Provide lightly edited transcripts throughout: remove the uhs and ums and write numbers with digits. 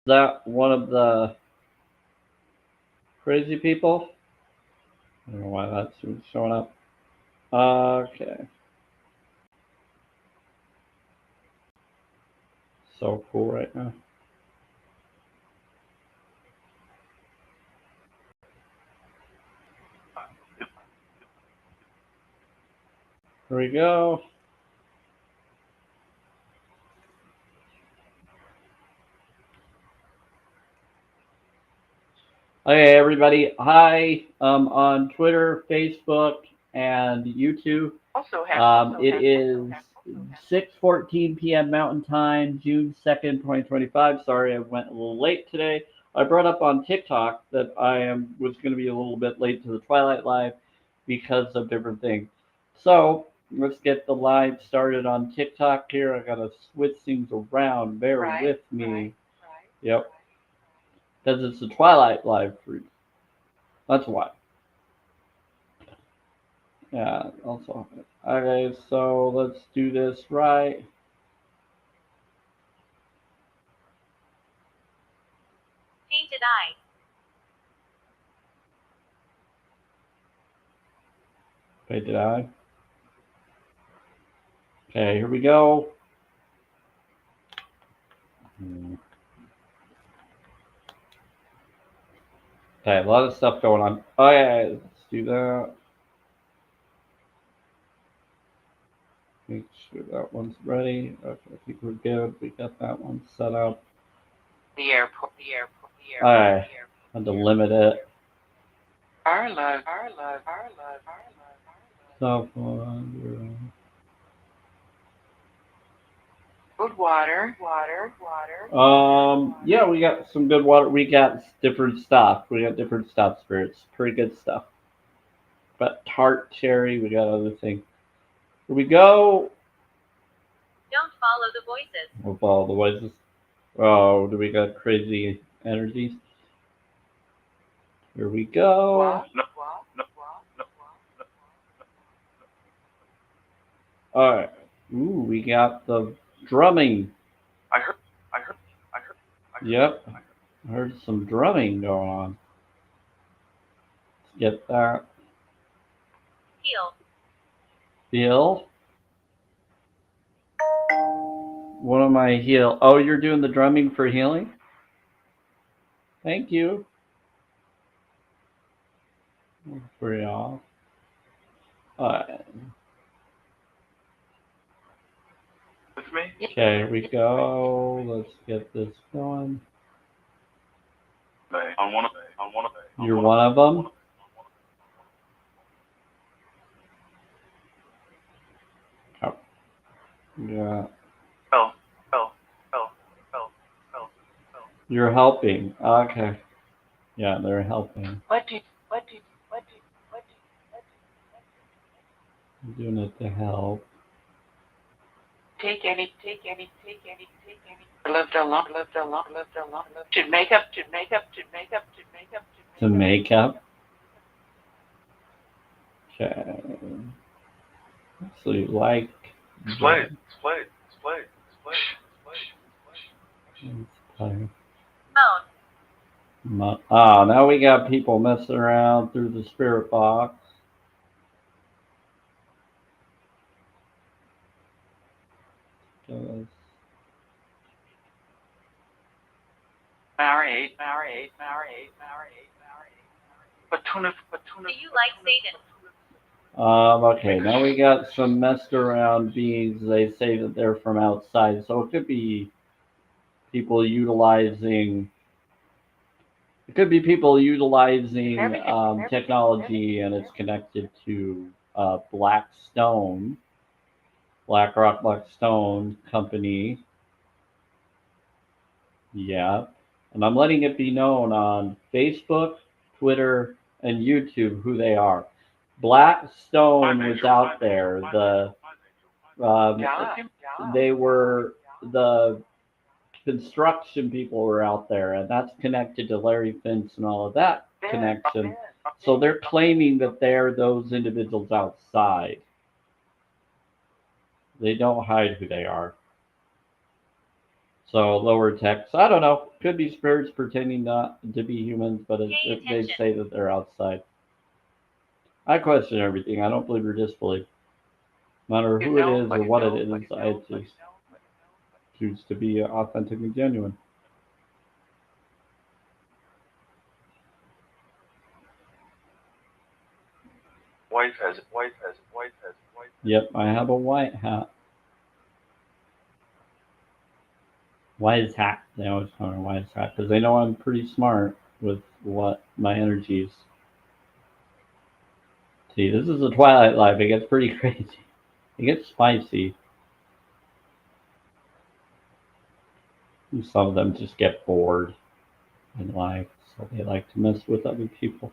that one of the crazy people? I don't know why that's showing up. Okay. So cool right now. Here we go. Okay, everybody. Hi, on Twitter, Facebook, and YouTube. It is 6:14 p.m. Mountain Time, June 2nd, 2025. Sorry, I went a little late today. I brought up on TikTok that was going to be a little bit late to the Twilight Live because of different things. So let's get the live started on TikTok here. I gotta switch things around. Bear with me. Yep, because it's the Twilight Live for that's why. Yeah, also. Okay, so let's do this right. Painted eye. Painted eye. Okay, here we go. Okay, a lot of stuff going on. Okay, let's do that. Make sure that one's ready. Okay, I think we're good. We got that one set up. The airport. Alright, I had to limit it. Our love. So, Good water. yeah, we got some good water. We got different stuff. We got different stuff spirits. Pretty good stuff. But tart cherry, we got other things. Here we go. Don't follow the voices. We'll follow the voices. Oh, do we got crazy energies? Here we go. Alright. Ooh, we got the drumming. I heard. Yep. I heard some drumming going on. Let's get that. Heal. Heal. What am I heal? Oh, you're doing the drumming for healing? Thank you. For y'all. Alright. With me? Okay, here we go. Let's get this going. On one of You're one of them? Oh. Yeah. Hell. You're helping. Okay. Yeah, they're helping. What did I'm doing it to help. take any. Lived alone. To make up. To make up? Okay. So you like... Display. Moan. Ah, now we got people messing around through the spirit box. Married. Patuna. Do you like Satan? Okay, now we got some messed around beings. They say that they're from outside, so it could be people utilizing. It could be people utilizing technology, and it's connected to Blackstone, BlackRock Blackstone Company. Yeah, and I'm letting it be known on Facebook, Twitter, and YouTube who they are. Blackstone was out there. They were the construction people were out there, and that's connected to Larry Finch and all of that connection. So they're claiming that they're those individuals outside. They don't hide who they are. So lower techs. I don't know. Could be spirits pretending not to be humans, but they say that they're outside. I question everything. I don't believe or disbelieve. No matter who it is or what it is, I just choose to be authentic and genuine. Wife has it. Wife has it. Wife has it. Wife. Yep, I have a white hat. Wise hat. They always call me wise hat because they know I'm pretty smart with what my energies. See, this is a Twilight Live. It gets pretty crazy. It gets spicy. Some of them just get bored in life, so they like to mess with other people.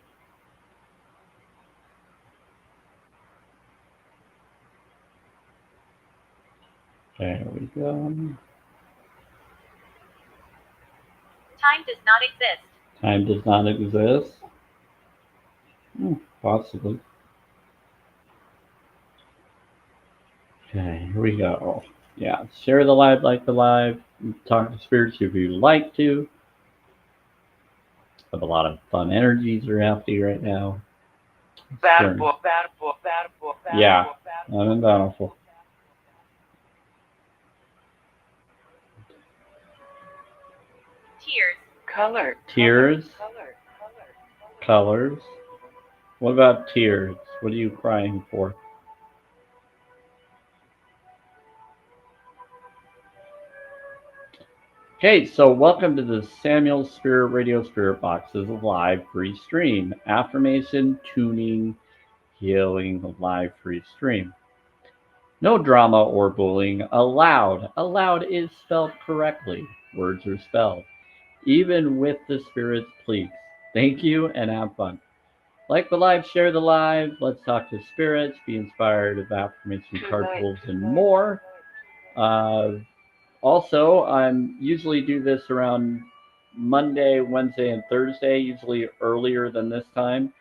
There we go. Time does not exist. Time does not exist. Possibly. Okay, here we go. Yeah, share the live, like the live, talk to spirits if you like to. Have a lot of fun energies are happening right now. Battle. Yeah, I'm in Bountiful. Tears. Color. Tears. Colors. What about tears? What are you crying for? Okay, so welcome to the Samuel Spirit Radio Spirit Box. This is a live free stream. Affirmation, tuning, healing, live free stream. No drama or bullying allowed. Allowed is spelled correctly. Words are spelled. Even with the spirits, please. Thank you and have fun. Like the live, share the live. Let's talk to spirits, be inspired of affirmation card pulls and more. Also, I usually do this around Monday, Wednesday, and Thursday, usually earlier than this time.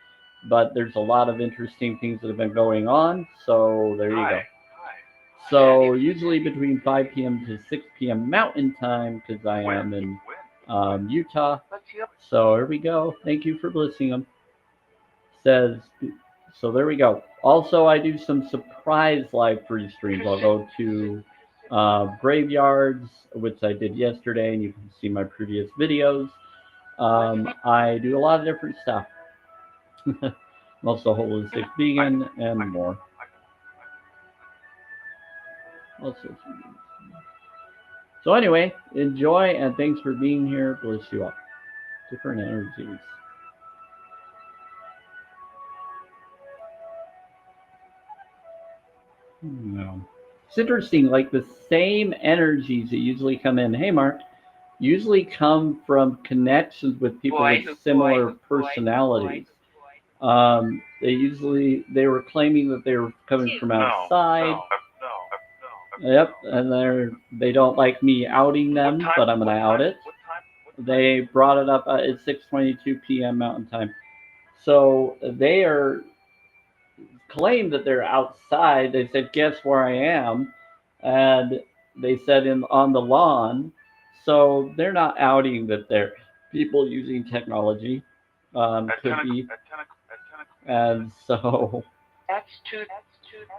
But there's a lot of interesting things that have been going on, so there you go. So usually between 5 p.m. to 6 p.m. Mountain Time, because I am in Utah. So here we go. Thank you for listening. Says, so there we go. Also, I do some surprise live free streams. I'll go to graveyards, which I did yesterday, and you can see my previous videos. I do a lot of different stuff. I'm also holistic vegan and more. Also, so anyway, enjoy and thanks for being here. Bless you all. Different energies. No. It's interesting, like the same energies that usually come in, hey Mark, usually come from connections with people with similar personalities. They were claiming that they were coming from outside. Yep, and they don't like me outing them, but I'm gonna out it. They brought it up at 6:22 p.m. Mountain Time, so they are claim that they're outside. They said, "Guess where I am?" And they said in on the lawn. So they're not outing that they're people using technology. Could be, and so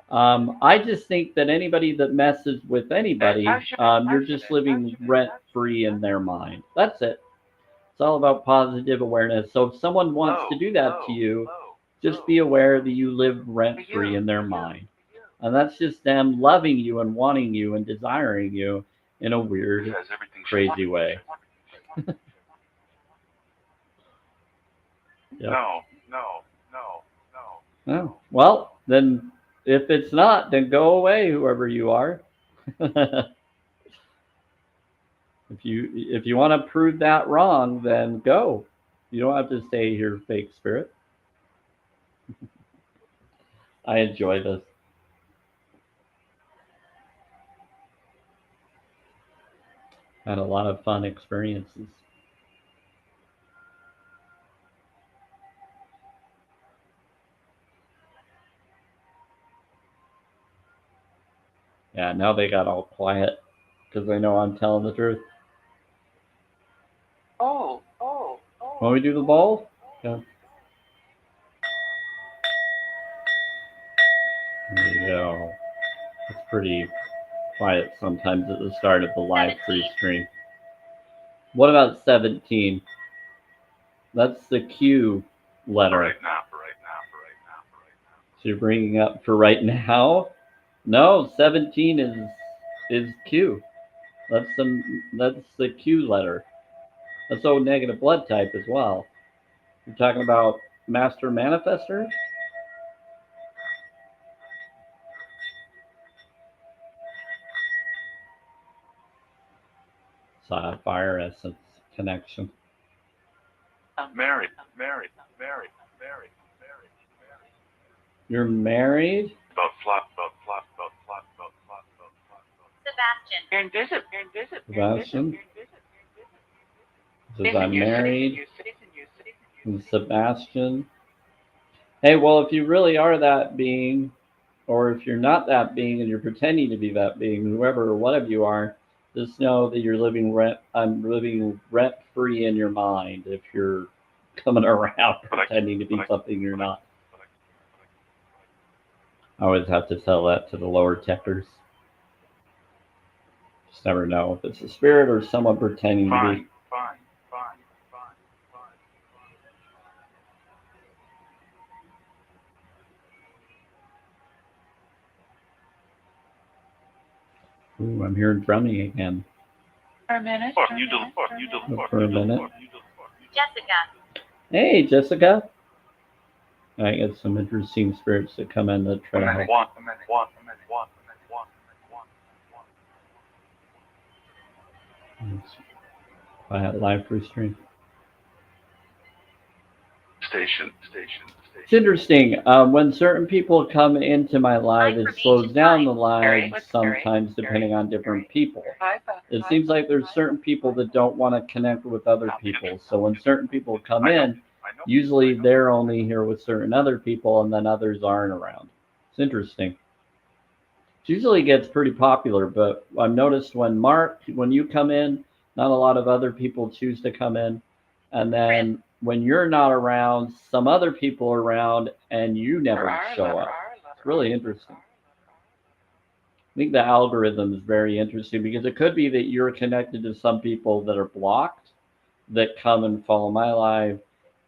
I just think that anybody that messes with anybody, you're just living rent free in their mind. That's it. It's all about positive awareness. So if someone wants to do that to you, just be aware that you live rent free in their mind. And that's just them loving you and wanting you and desiring you in a weird, crazy way. Yep. Oh, well, then if it's not, then go away, whoever you are. If you want to prove that wrong, then go. You don't have to stay here, fake spirit. I enjoy this. Had a lot of fun experiences. Yeah, now they got all quiet because they know I'm telling the truth. Want we do the bowl? Yeah. There you go. It's pretty quiet sometimes at the start of the live free stream. What about 17? That's the Q letter. Right now. So you're bringing up for right now? No, 17 is Q. That's the Q letter. That's O negative blood type as well. You're talking about master manifester? Fire essence connection. Married. You're married? About flat. Sebastian. Sebastian? Says I'm married. And Sebastian. Hey, well, if you really are that being, or if you're not that being and you're pretending to be that being, whoever or whatever you are, just know that you're living rent free in your mind if you're coming around pretending to be something you're not. I always have to tell that to the lower techers. Just never know if it's a spirit or someone pretending to be. Fine. Ooh, I'm hearing drumming again. For a minute. For a minute. Jessica. Hey, Jessica. I get some interesting spirits that come in that try to help. One. I had live free stream. Station. It's interesting. When certain people come into my live, it slows down the live sometimes depending on different people. It seems like there's certain people that don't want to connect with other people. So when certain people come in, usually they're only here with certain other people and then others aren't around. It's interesting. It usually gets pretty popular, but I've noticed when you come in, not a lot of other people choose to come in. And then when you're not around, some other people are around and you never show up. It's really interesting. I think the algorithm is very interesting because it could be that you're connected to some people that are blocked that come and follow my live.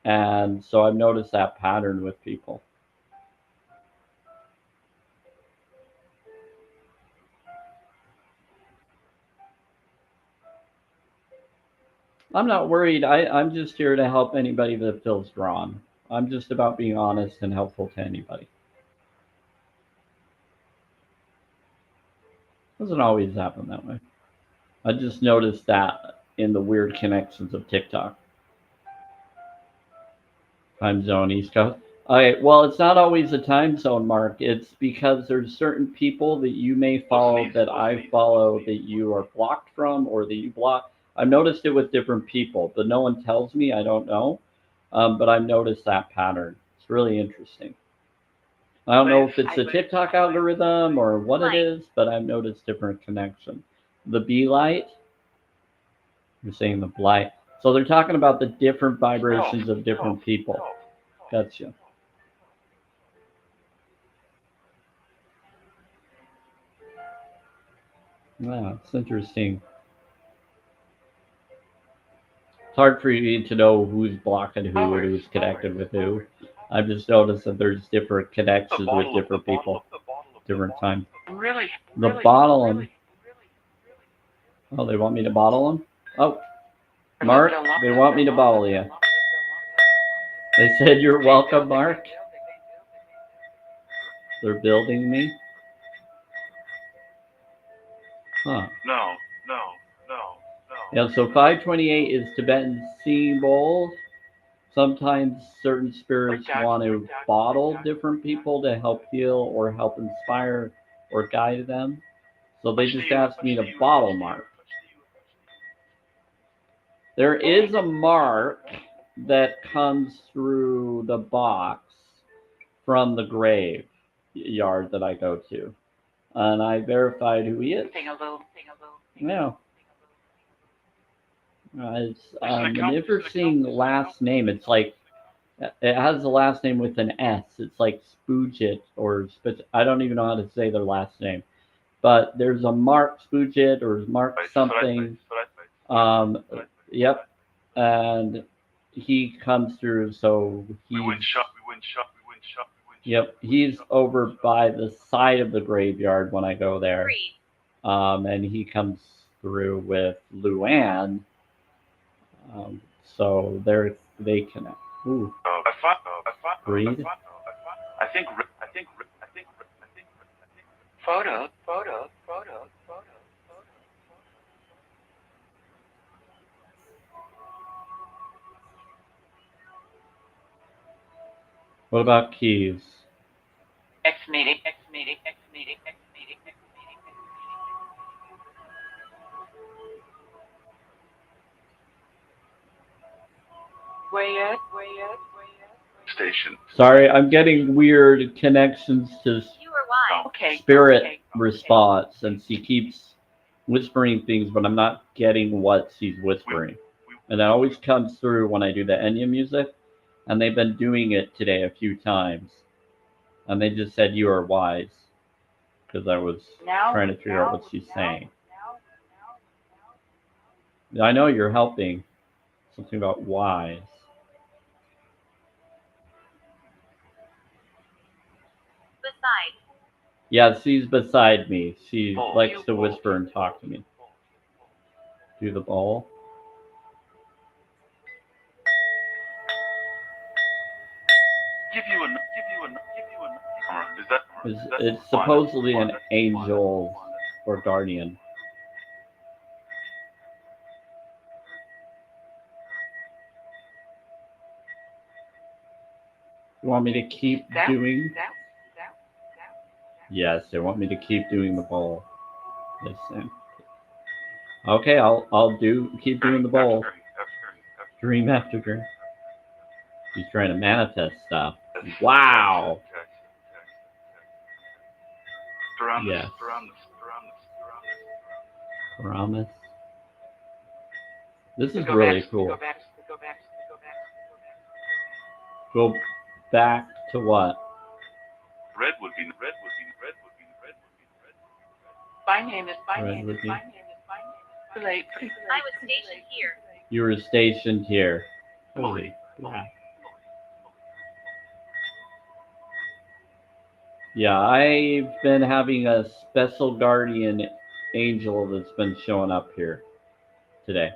And so I've noticed that pattern with people. I'm not worried. I'm just here to help anybody that feels drawn. I'm just about being honest and helpful to anybody. Doesn't always happen that way. I just noticed that in the weird connections of TikTok. Time zone, East Coast. Okay, well, it's not always a time zone, Mark. It's because there's certain people that you may follow that I follow that you are blocked from or that you block. I've noticed it with different people, but no one tells me. I don't know. But I've noticed that pattern. It's really interesting. I don't know if it's a TikTok algorithm or what it is, but I've noticed different connections. The B light, you're saying the blight. So they're talking about the different vibrations of different people. Gotcha. Yeah, it's interesting. It's hard for you to know who's blocking who or who's connected with who. I've just noticed that there's different connections with different people, different times. Really? The bottle them. Oh, they want me to bottle them? Oh, Mark, they want me to bottle you. They said you're welcome, Mark. They're building me. Huh. No. Yeah, so 528 is Tibetan symbol. Sometimes certain spirits want to bottle different people to help heal or help inspire or guide them. So they just asked me to bottle Mark. There is a mark that comes through the box from the graveyard that I go to. And I verified who he is. Yeah. It's an interesting last name. It's like it has the last name with an S. It's like Spoojit or I don't even know how to say their last name. But there's a Mark Spoojit or Mark something. Yep, and he comes through. So We went he's shop. We went shop. We went shop. We went shop. yep, he's over by the side of the graveyard when I go there. Agreed. And he comes through with Luann. So they connect. Ooh, breed. I think. Photo. What about keys? X meeting. Where at? Station. Sorry, I'm getting weird connections to You are wise. Okay. spirit response, and she keeps whispering things, but I'm not getting what she's whispering. And that always comes through when I do the Enya music, and they've been doing it today a few times. And they just said you are wise, because I was trying to figure out what she's saying. I know you're helping. Something about wise. Beside. Yeah, she's beside me. She likes to whisper and talk to me. Do the ball. Give you a. Is that? It's supposedly an angel or guardian. You want me to keep doing? Yes, they want me to keep doing the bowl. Listen. Okay, I'll keep doing the bowl. Dream after dream. He's trying to manifest stuff. Wow. Yes. Promise. This is really cool. Go back to what? Red would be. My name is. Too late. I was stationed here. You were stationed here. Holy crap. Yeah, I've been having a special guardian angel that's been showing up here today.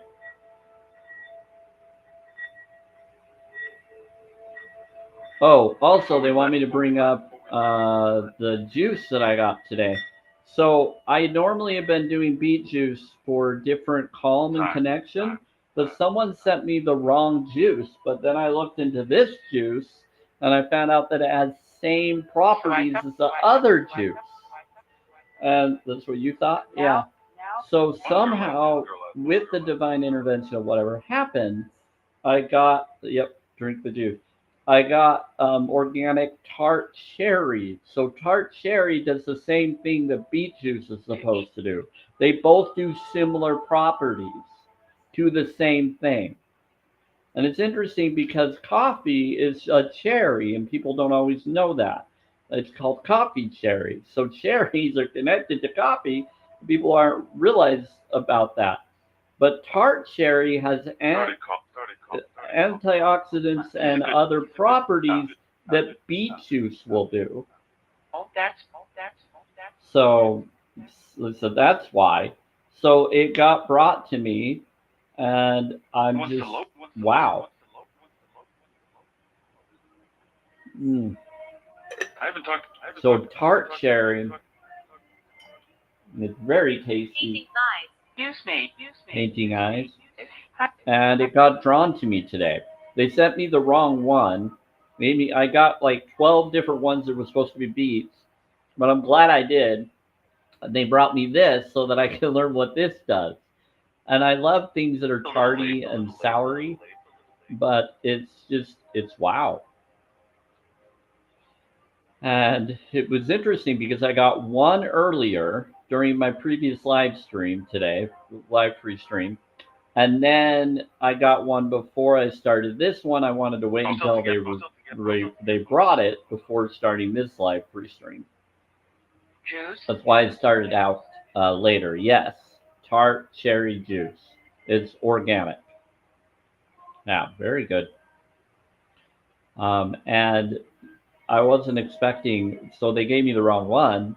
Oh, also they want me to bring up the juice that I got today. So I normally have been doing beet juice for different calm and connection, but someone sent me the wrong juice. But then I looked into this juice and I found out that it has same properties as the other juice. And that's what you thought? Yeah. So somehow with the divine intervention of whatever happened, I got, yep, drink the juice. I got organic tart cherry. So tart cherry does the same thing that beet juice is supposed to do. They both do similar properties to the same thing. And it's interesting because coffee is a cherry, and people don't always know that. It's called coffee cherry. So cherries are connected to coffee. People aren't realize about that. But tart cherry has antioxidants and other properties that beet juice will do. So that's why. So it got brought to me, and I'm just wow. So tart cherry, it's very tasty. Painting eyes. And it got drawn to me today. They sent me the wrong one. Maybe I got like 12 different ones that were supposed to be beets, but I'm glad I did. They brought me this so that I can learn what this does. And I love things that are tarty and soury, but it's wow. And it was interesting because I got one earlier during my previous live stream today, live free stream. And then I got one before I started this one. I wanted to wait until they brought it before starting this live free stream. Juice. That's why it started out later. Yes, tart cherry juice. It's organic. Yeah, very good. And I wasn't expecting, so they gave me the wrong one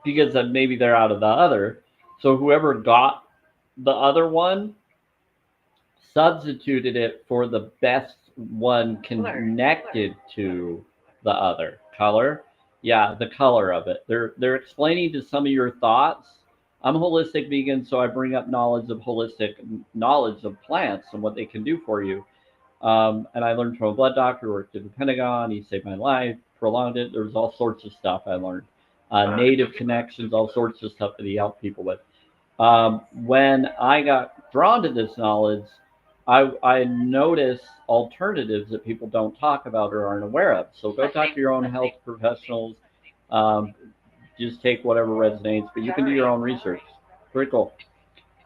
because maybe they're out of the other. So whoever got the other one substituted it for the best one connected to the other color. Yeah, the color of it. They're explaining to some of your thoughts. I'm a holistic vegan, so I bring up knowledge of plants and what they can do for you. And I learned from a blood doctor, worked at the Pentagon. He saved my life, prolonged it. There was all sorts of stuff I learned. Native connections, all sorts of stuff that he helped people with. When I got drawn to this knowledge, I noticed alternatives that people don't talk about or aren't aware of. So go talk to your own health professionals. Um, just take whatever resonates, but you can do your own research. Pretty cool.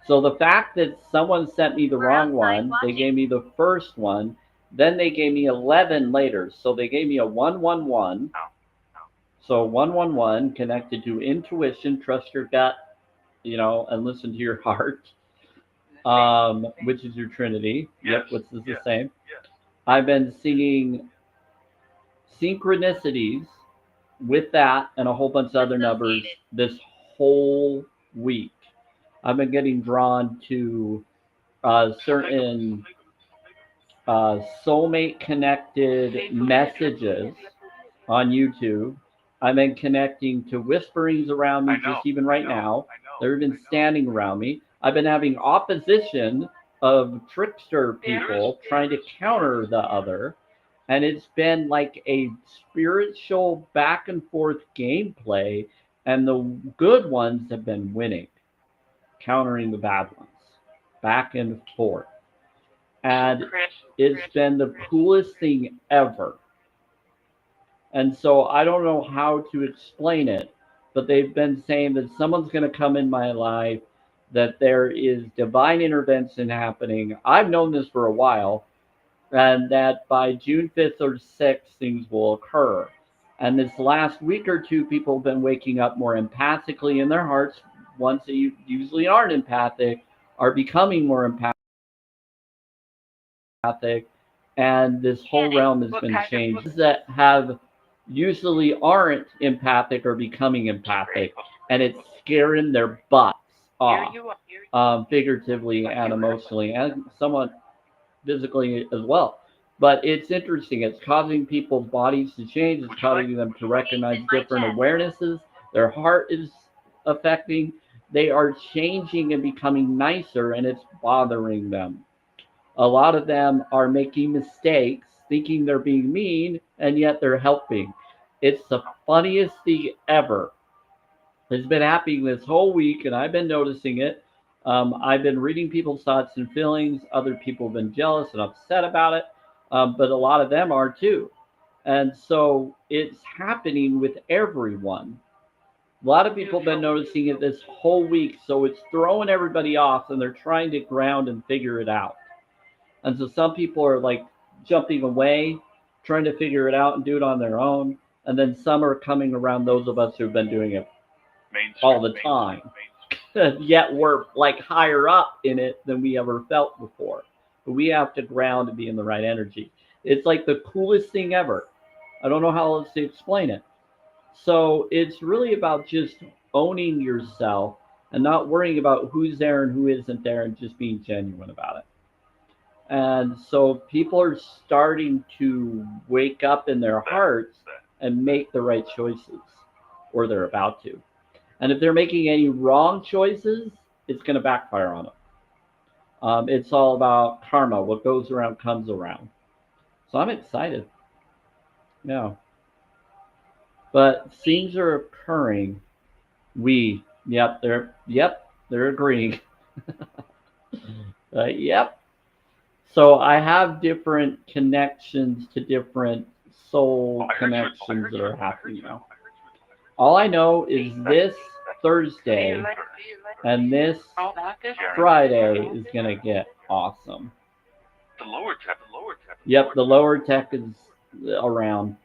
So the fact that someone sent me the wrong one, they gave me the first one, then they gave me 11 later. So they gave me a 111. So 111 connected to intuition, trust your gut, and listen to your heart, which is your Trinity. Yes, Yep, which is the yes, same. yes. I've been seeing synchronicities with that and a whole bunch of other numbers this whole week. I've been getting drawn to certain soulmate connected messages on YouTube. I've been connecting to whisperings around me just even right now. They've been standing around me. I've been having opposition of trickster people trying to counter the other. And it's been like a spiritual back and forth gameplay. And the good ones have been winning, countering the bad ones, back and forth. And it's been the coolest thing ever. And so I don't know how to explain it, but they've been saying that someone's going to come in my life, that there is divine intervention happening. I've known this for a while, and that by June 5th or 6th, things will occur. And this last week or two, people have been waking up more empathically in their hearts. Ones that usually aren't empathic are becoming more empathic, and this whole realm has been changed. Those that have usually aren't empathic are becoming empathic, and it's scaring their butts off, figuratively and emotionally, and somewhat physically as well. But it's interesting. It's causing people's bodies to change. It's causing them to recognize different awarenesses. Their heart is affecting. They are changing and becoming nicer, and it's bothering them. A lot of them are making mistakes, thinking they're being mean, and yet they're helping. It's the funniest thing ever. It's been happening this whole week, and I've been noticing it. I've been reading people's thoughts and feelings. Other people have been jealous and upset about it, but a lot of them are too. And so it's happening with everyone. A lot of people have been noticing it this whole week, so it's throwing everybody off, and they're trying to ground and figure it out. And so some people are like jumping away, trying to figure it out and do it on their own. And then some are coming around those of us who've been doing it all the time. Yet we're like higher up in it than we ever felt before. But we have to ground and be in the right energy. It's like the coolest thing ever. I don't know how else to explain it. So it's really about just owning yourself and not worrying about who's there and who isn't there and just being genuine about it. And so people are starting to wake up in their hearts and make the right choices, or they're about to. And if they're making any wrong choices, it's going to backfire on them. It's all about karma. What goes around comes around. So I'm excited. Yeah. But things are occurring. They're agreeing. Yep. So I have different connections to different soul connections that are happening now. All I know is this Thursday, And this Friday is going to get awesome. The lower tech. Yep, the lower tech is around,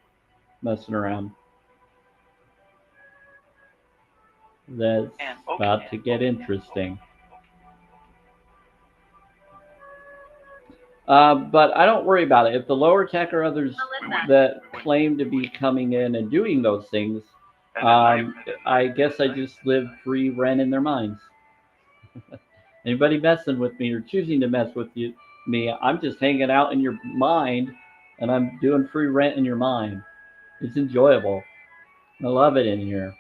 messing around. That's about to get interesting. But I don't worry about it. If the lower tech or others that claim to be coming in and doing those things, I guess I just live free rent in their minds. Anybody messing with me or choosing to mess with me, I'm just hanging out in your mind, and I'm doing free rent in your mind. It's enjoyable. I love it in here.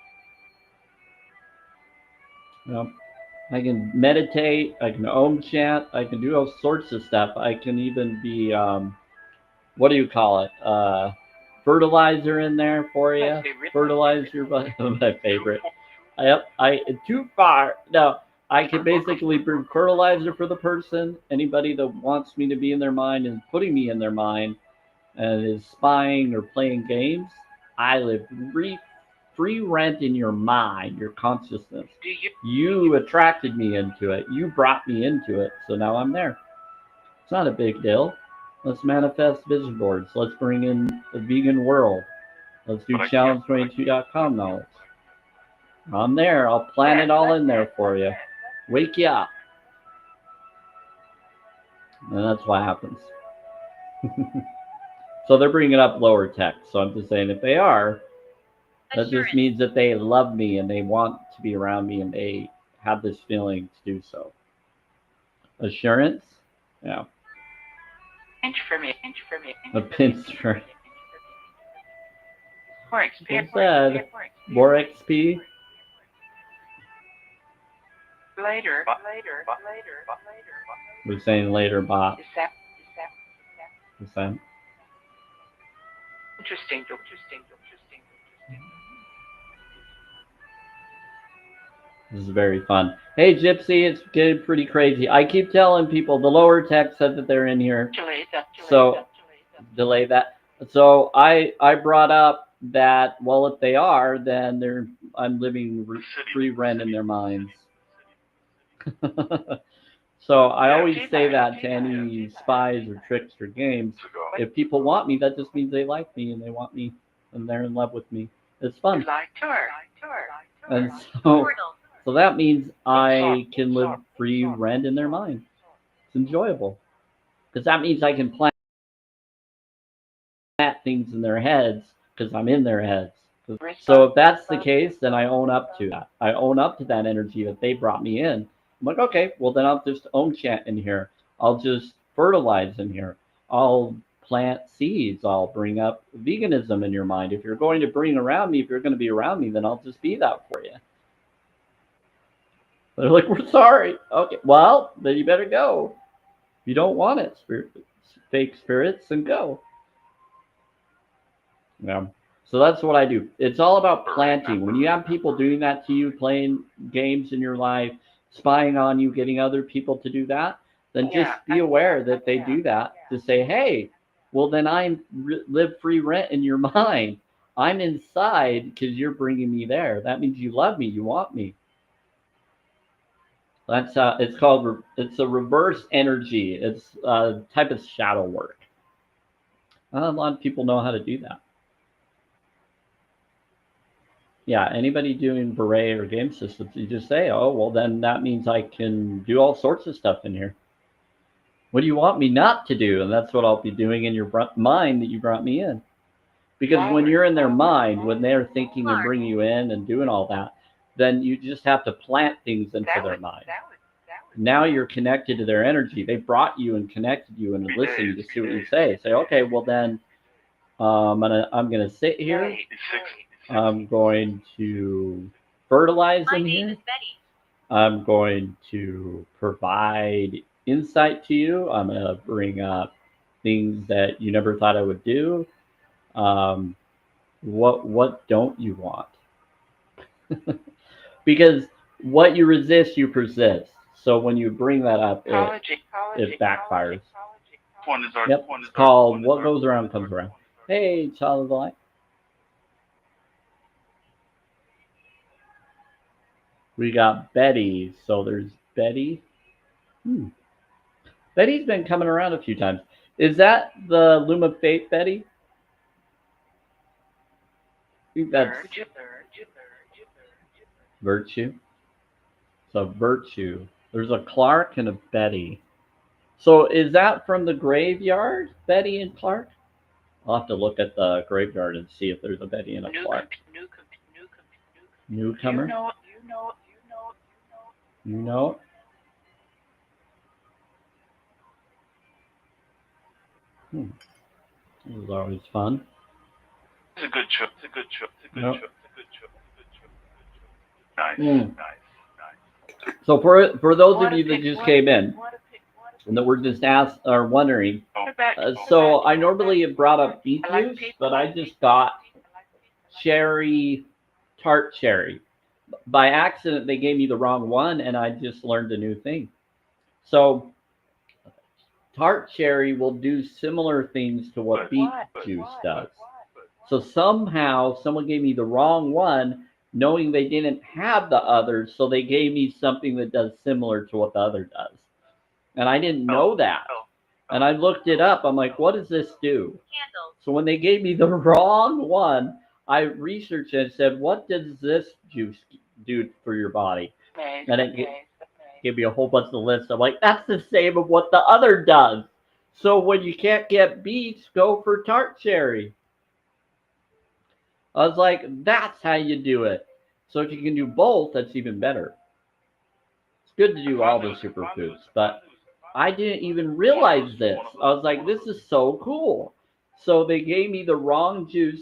You know, I can meditate. I can om chant. I can do all sorts of stuff. I can even be what do you call it? Fertilizer in there for you. Fertilizer, my favorite. Yep, too far. No, I can basically bring fertilizer for the person. Anybody that wants me to be in their mind and putting me in their mind and is spying or playing games. I live free rent in your mind, your consciousness. You attracted me into it. You brought me into it. So now I'm there. It's not a big deal. Let's manifest vision boards. Let's bring in the vegan world. Let's do challenge22.com knowledge. I'm there. I'll plan it all in there for you. Wake you up. And that's what happens. So they're bringing up lower tech. So I'm just saying if they are, that just means that they love me and they want to be around me and they have this feeling to do so. Assurance? Yeah. Pinch for me. A pinch for More XP. said, more XP. Later. We're saying later, bot. Is that? What's that? Interesting. This is very fun. Hey, Gypsy, it's getting pretty crazy. I keep telling people the lower tech said that they're in here. Delay that. So I brought up that, well, if they are, then I'm living free rent in their minds. So I always say that to any spies or tricks or games. If people want me, that just means they like me and they want me and they're in love with me. It's fun. And so that means I can live free rent in their mind. It's enjoyable. Because that means I can plant things in their heads because I'm in their heads. So if that's the case, then I own up to that. I own up to that energy that they brought me in. I'm like, okay, well then I'll just own chant in here. I'll just fertilize in here. I'll plant seeds. I'll bring up veganism in your mind. If you're going to bring around me, if you're going to be around me, then I'll just be that for you. They're like, we're sorry. Okay, well, then you better go. If you don't want it, fake spirits, then go. Yeah. So that's what I do. It's all about planting. When you have people doing that to you, playing games in your life, spying on you, getting other people to do that, then just be aware that they do that to say, hey, well, then I live free rent in your mind. I'm inside because you're bringing me there. That means you love me. You want me. That's it's a reverse energy. It's a type of shadow work. A lot of people know how to do that. Yeah, anybody doing beret or game systems, you just say, oh, well, then that means I can do all sorts of stuff in here. What do you want me not to do? And that's what I'll be doing in your mind that you brought me in. Because when you're in their mind, when they're thinking and bringing you in and doing all that, then you just have to plant things into their mind. Now you're connected to their energy. They brought you and connected you and listened to see what you say. Say, okay, well then I'm gonna sit here. I'm going to fertilize in here. I'm going to provide insight to you. I'm going to bring up things that you never thought I would do. What don't you want? Because what you resist, you persist. So when you bring that up, it backfires. Yep, it's called what goes around comes around. Hey, child of the light. We got Betty. So there's Betty. Betty's been coming around a few times. Is that the Loom of Fate, Betty? I think that's Virtue. So Virtue. There's a Clark and a Betty. So is that from the graveyard, Betty and Clark? I'll have to look at the graveyard and see if there's a Betty and a Clark. Newcomer? You know? This is always fun. It's a good trip. It's a good trip. It's a good Yep. trip. It's a good trip. It's a good trip. Nice. So for those of you that just came in and that were just wondering, so I normally have brought up beet juice, but I just got tart cherry. By accident, they gave me the wrong one, and I just learned a new thing. So tart cherry will do similar things to what beet juice does. So somehow someone gave me the wrong one, knowing they didn't have the others, so they gave me something that does similar to what the other does. And I didn't know that. And I looked it up. I'm like, what does this do? So when they gave me the wrong one, I researched it and said, what does this juice do for your body? And it gave me a whole bunch of lists. I'm like, that's the same of what the other does. So when you can't get beets, go for tart cherry. I was like, that's how you do it. So if you can do both, that's even better. It's good to do all the superfoods, but I didn't even realize this. I was like, this is so cool. So they gave me the wrong juice,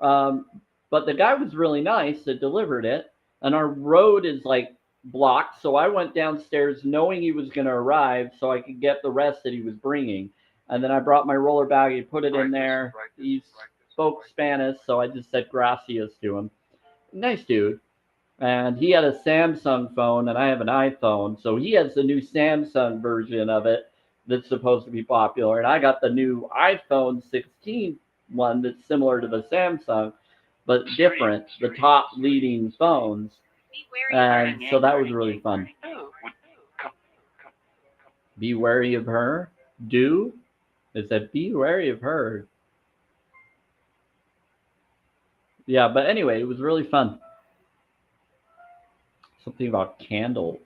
but the guy was really nice that delivered it, and our road is like blocked, so I went downstairs knowing he was going to arrive so I could get the rest that he was bringing. And then I brought my roller bag, he put it in there. He spoke Spanish, so I just said gracias to him. Nice dude. And he had a Samsung phone, and I have an iPhone, so he has the new Samsung version of it that's supposed to be popular, and I got the new iPhone 16 one that's similar to the Samsung, but different, the top leading phones. And so that was really fun. Be wary of her. Do? It said, be wary of her. Yeah, but anyway, it was really fun. Something about candles.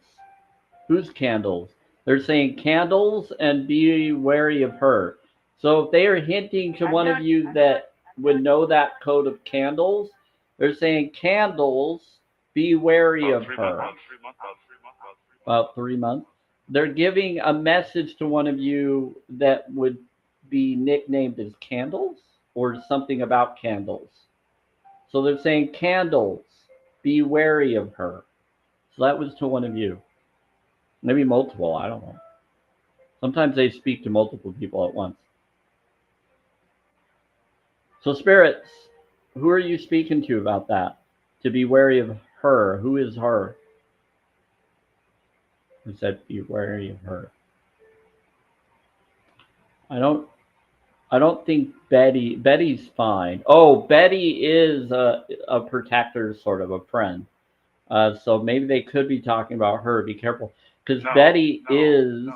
Whose candles? They're saying candles and be wary of her. So if they are hinting to one of you that would know that code of candles, they're saying candles, be wary of her. About 3 months. They're giving a message to one of you that would be nicknamed as candles or something about candles. So they're saying candles, be wary of her. So that was to one of you. Maybe multiple, I don't know. Sometimes they speak to multiple people at once. So spirits, who are you speaking to about that? To be wary of her. Who is her? Who said be wary of her? I don't think Betty's fine. Oh, Betty is a protector, sort of a friend. So maybe they could be talking about her. Be careful. Because Betty is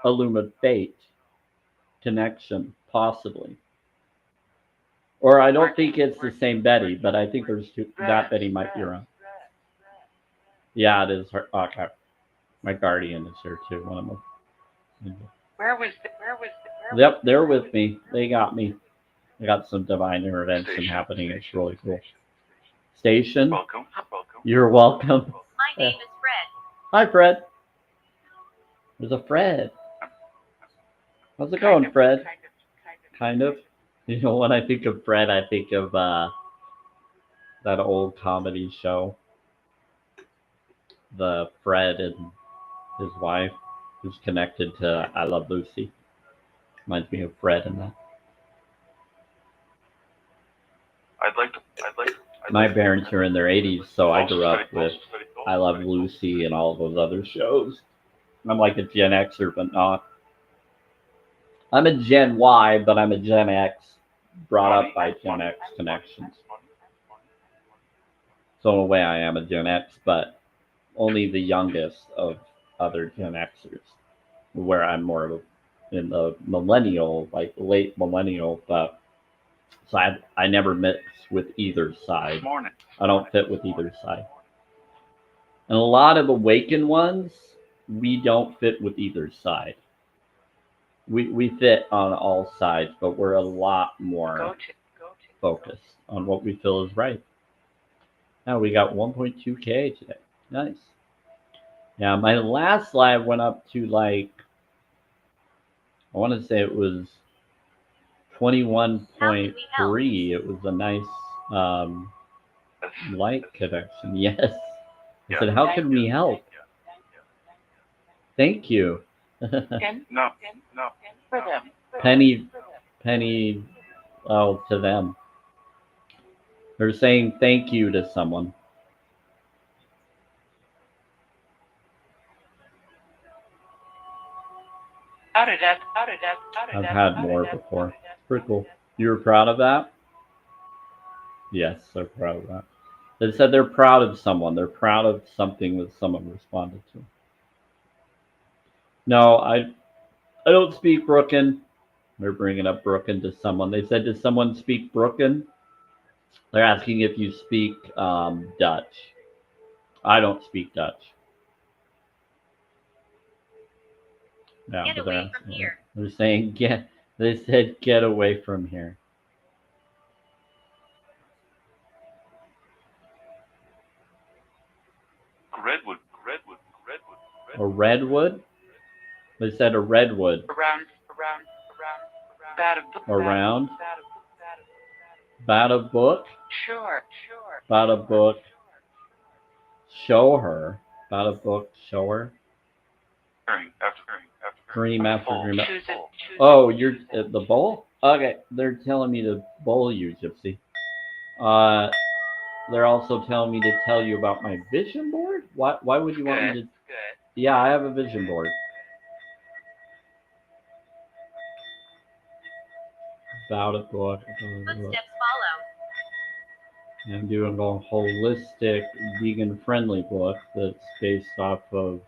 a Loom of Fate connection, possibly. Or I don't think it's the same Betty, but I think there's two. That Betty might be around. Yeah, it is her. Okay. My guardian is here too. One of them. Yep, they're with me. They got me. I got some divine intervention happening. It's really cool. Station. Welcome. You're welcome. My name is Fred. Hi, Fred. There's a Fred. How's it going, Fred? Kind of. You know, when I think of Fred, I think of that old comedy show. The Fred and his wife, who's connected to I Love Lucy. Reminds me of Fred and that. My parents are in their 80s, so I grew up with I Love Lucy and all those other shows. I'm like a Gen Xer, but not. I'm a Gen Y, but I'm a Gen X, brought up by Gen X connections. So in a way, I am a Gen X, but only the youngest of other Gen Xers, where I'm more of in the millennial, like late millennial, but so I never mix with either side. Morning. I don't fit with either side. And a lot of awakened ones, we don't fit with either side. We fit on all sides, but we're a lot more focused on what we feel is right. Now we got 1.2K today. Nice. Yeah, my last live went up to like, I want to say it was 21.3. It was a nice light connection. Yes. I said, how can we help? Thank you. No. For them. Penny, oh, to them. They're saying thank you to someone. I've had more before. Pretty cool. You were proud of that? Yes, they're proud of that. They said they're proud of someone. They're proud of something that someone responded to. No, I don't speak Brooklyn. They're bringing up Brooklyn to someone. They said, does someone speak Brooklyn? They're asking if you speak Dutch. I don't speak Dutch. No, Get away from here. They're saying get. They said get away from here. Redwood. A redwood? They said a redwood. Around. Around. About a book. Sure. About a book. Show her. About a book. Show her. Dream after dream. Choose it. Oh, you're at the bowl? Okay, they're telling me to bowl you, Gypsy. They're also telling me to tell you about my vision board? Why would you want me to? Good. Yeah, I have a vision board. About a book. Footsteps follow. I'm doing a holistic, vegan-friendly book that's based off of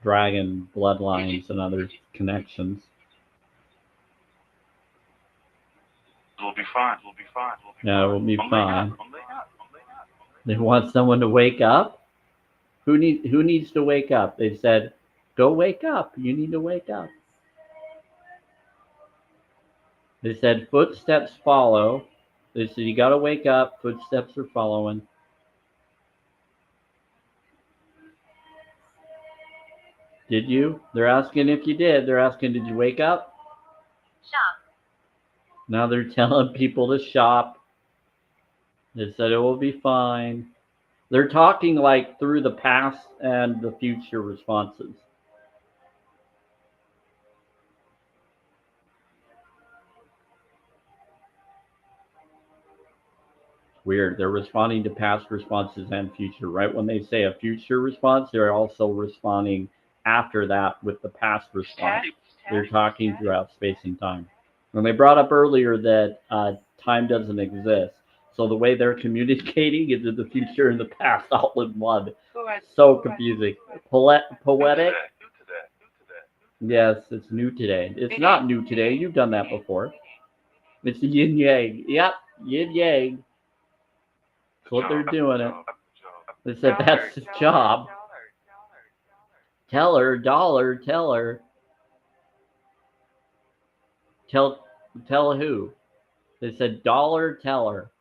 dragon bloodlines and other connections. We'll be fine. Yeah, we'll be fine. They want someone to wake up? Who needs to wake up? They said, go wake up. You need to wake up. They said, footsteps follow. They said, you got to wake up. Footsteps are following. Did you? They're asking if you did. They're asking, did you wake up? Shop. Now they're telling people to shop. They said it will be fine. They're talking like through the past and the future responses. Weird. They're responding to past responses and future. Right when they say a future response, they're also responding after that with the past response. They're talking throughout space and time. And they brought up earlier that time doesn't exist. So the way they're communicating is in the future and the past all in one. So confusing. Poetic? Yes, it's new today. It's not new today. You've done that before. It's yin yang. Yep, yin yang. That's what they're doing it. They said that's the job. Tell her, dollar, tell her. Tell who? They said dollar, tell her.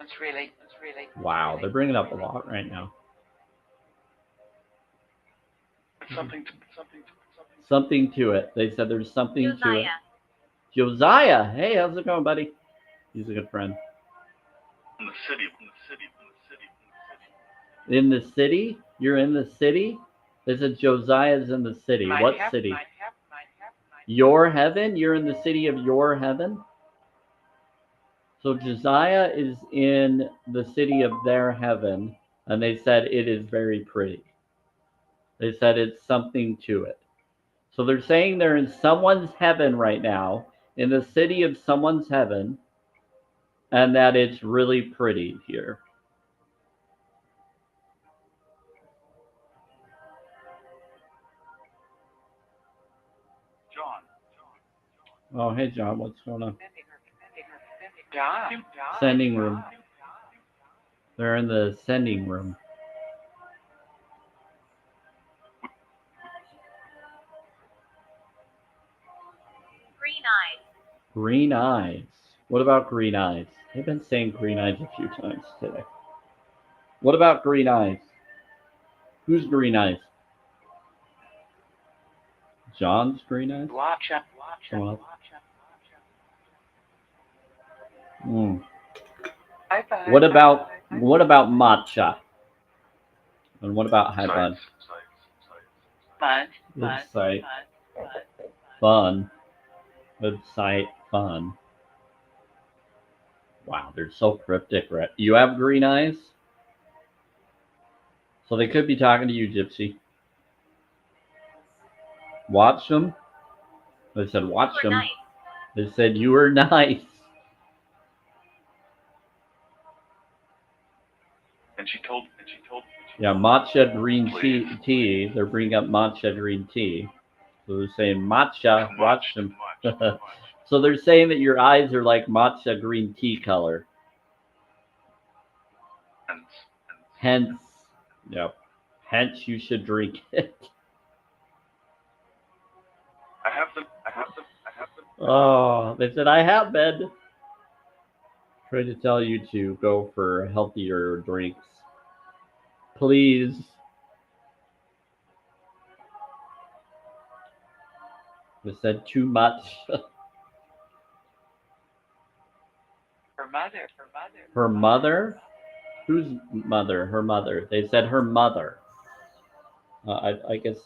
It's really. Wow, they're bringing up a lot right now. Something to it. They said there's something to it. Josiah, hey, how's it going, buddy? He's a good friend. In the city. In the city? You're in the city? They said Josiah's in the city. What city? Your heaven? You're in the city of your heaven? So Josiah is in the city of their heaven, and they said it is very pretty. They said it's something to it. So they're saying they're in someone's heaven right now, in the city of someone's heaven, and that it's really pretty here. John. Oh, hey, John, what's going on? John. Sending room. They're in the sending room. Green eyes. Green eyes. What about green eyes? They've been saying green eyes a few times today. What about green eyes? Who's green eyes? John's green eyes? Watch out. Someone else? Mm. Bye-bye. What about matcha? And what about high bun? Fun. Website fun. Website fun. Wow, they're so cryptic, right? You have green eyes? So they could be talking to you, Gypsy. Watch them. They said watch You were them. nice. They said you were nice. And she told. Yeah, matcha green tea. They're bringing up matcha green tea. So they're saying matcha, watch them. So they're saying that your eyes are like matcha green tea color. Hence, yep. Hence you should drink it. I have them. Oh, they said I have been trying to tell you to go for healthier drinks. Please. They said too much. Her mother. Her mother? Whose mother? Her mother. They said her mother. I guess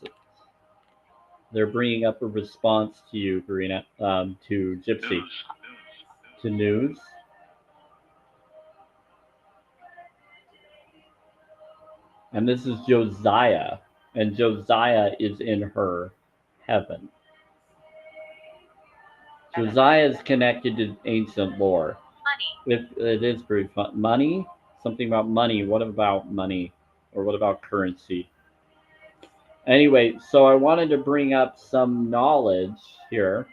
they're bringing up a response to you, Karina, to Gypsy, to news. And this is Josiah, and Josiah is in her heaven. Josiah is connected to ancient lore. Money. It is pretty fun. Money? Something about money. What about money? Or what about currency? Anyway, so I wanted to bring up some knowledge here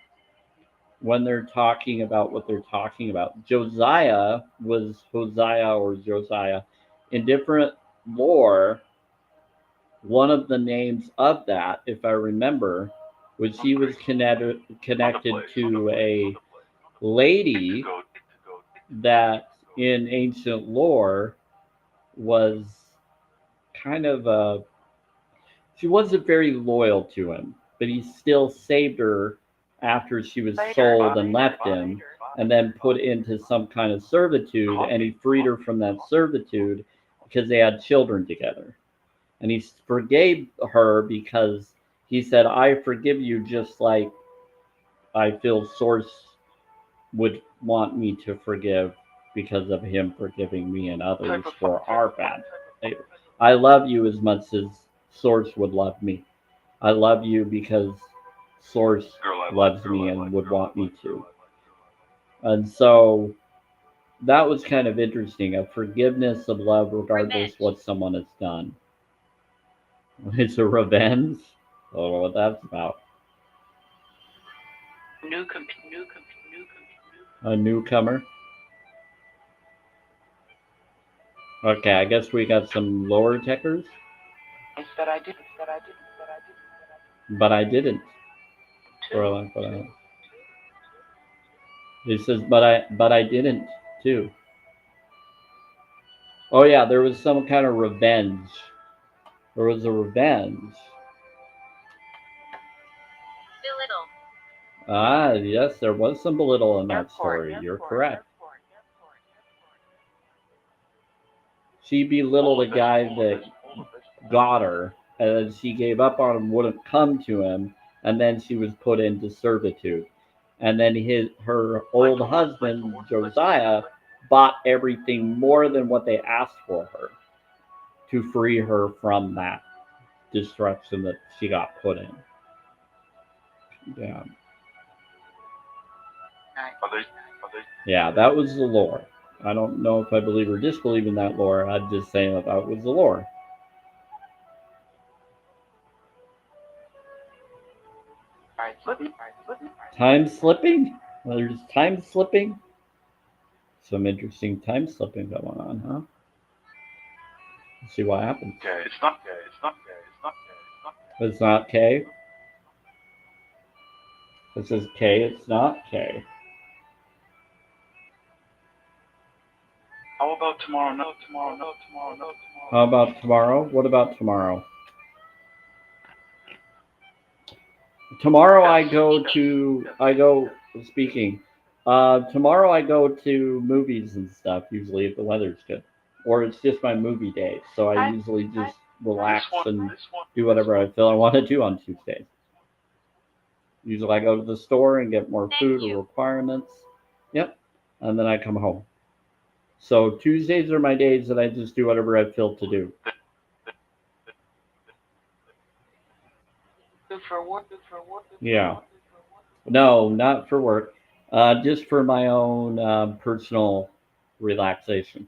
when they're talking about what they're talking about. Josiah was Hosea or Josiah. In different lore, one of the names of that, if I remember, was he was connected to a lady that in ancient lore was kind of she wasn't very loyal to him, but he still saved her after she was sold and left him, and then put into some kind of servitude, and he freed her from that servitude because they had children together. And he forgave her because he said, I forgive you just like I feel Source would want me to forgive because of him forgiving me and others for our bad. I love you as much as Source would love me. I love you because Source loves me and would want me to. And so that was kind of interesting. A forgiveness of love regardless what someone has done. It's a revenge? I don't know what that's about. A newcomer? Okay, I guess we got some lower techers. But I did. But I didn't. He says, but I didn't too. Oh yeah, there was some kind of revenge. There was a revenge. Belittle. Ah, yes, there was some belittle in that story. You're correct. She belittled a guy that got her, and then she gave up on him, wouldn't come to him, and then she was put into servitude. And then her old husband, Josiah, bought everything more than what they asked for her to free her from that destruction that she got put in. Yeah. Yeah, that was the lore. I don't know if I believe or disbelieve in that lore. I'm just saying that that was the lore. Alright, slipping. Time slipping? Well, there's time slipping. Some interesting time slipping going on, huh? Let's see what happens. Okay, it's not okay. It's not okay. It's not okay. It's not okay. It's not K. It says K. It's not K. How about tomorrow? No, tomorrow. No, tomorrow. No, tomorrow. How about tomorrow? What about tomorrow? Tomorrow I go speaking. Tomorrow I go to movies and stuff, usually if the weather's good. Or it's just my movie day. So I usually just relax and do whatever I feel I want to do on Tuesdays. Usually I go to the store and get more food or requirements. Yep. And then I come home. So Tuesdays are my days that I just do whatever I feel to do. Good for work. Yeah. No, not for work. Just for my own personal relaxation.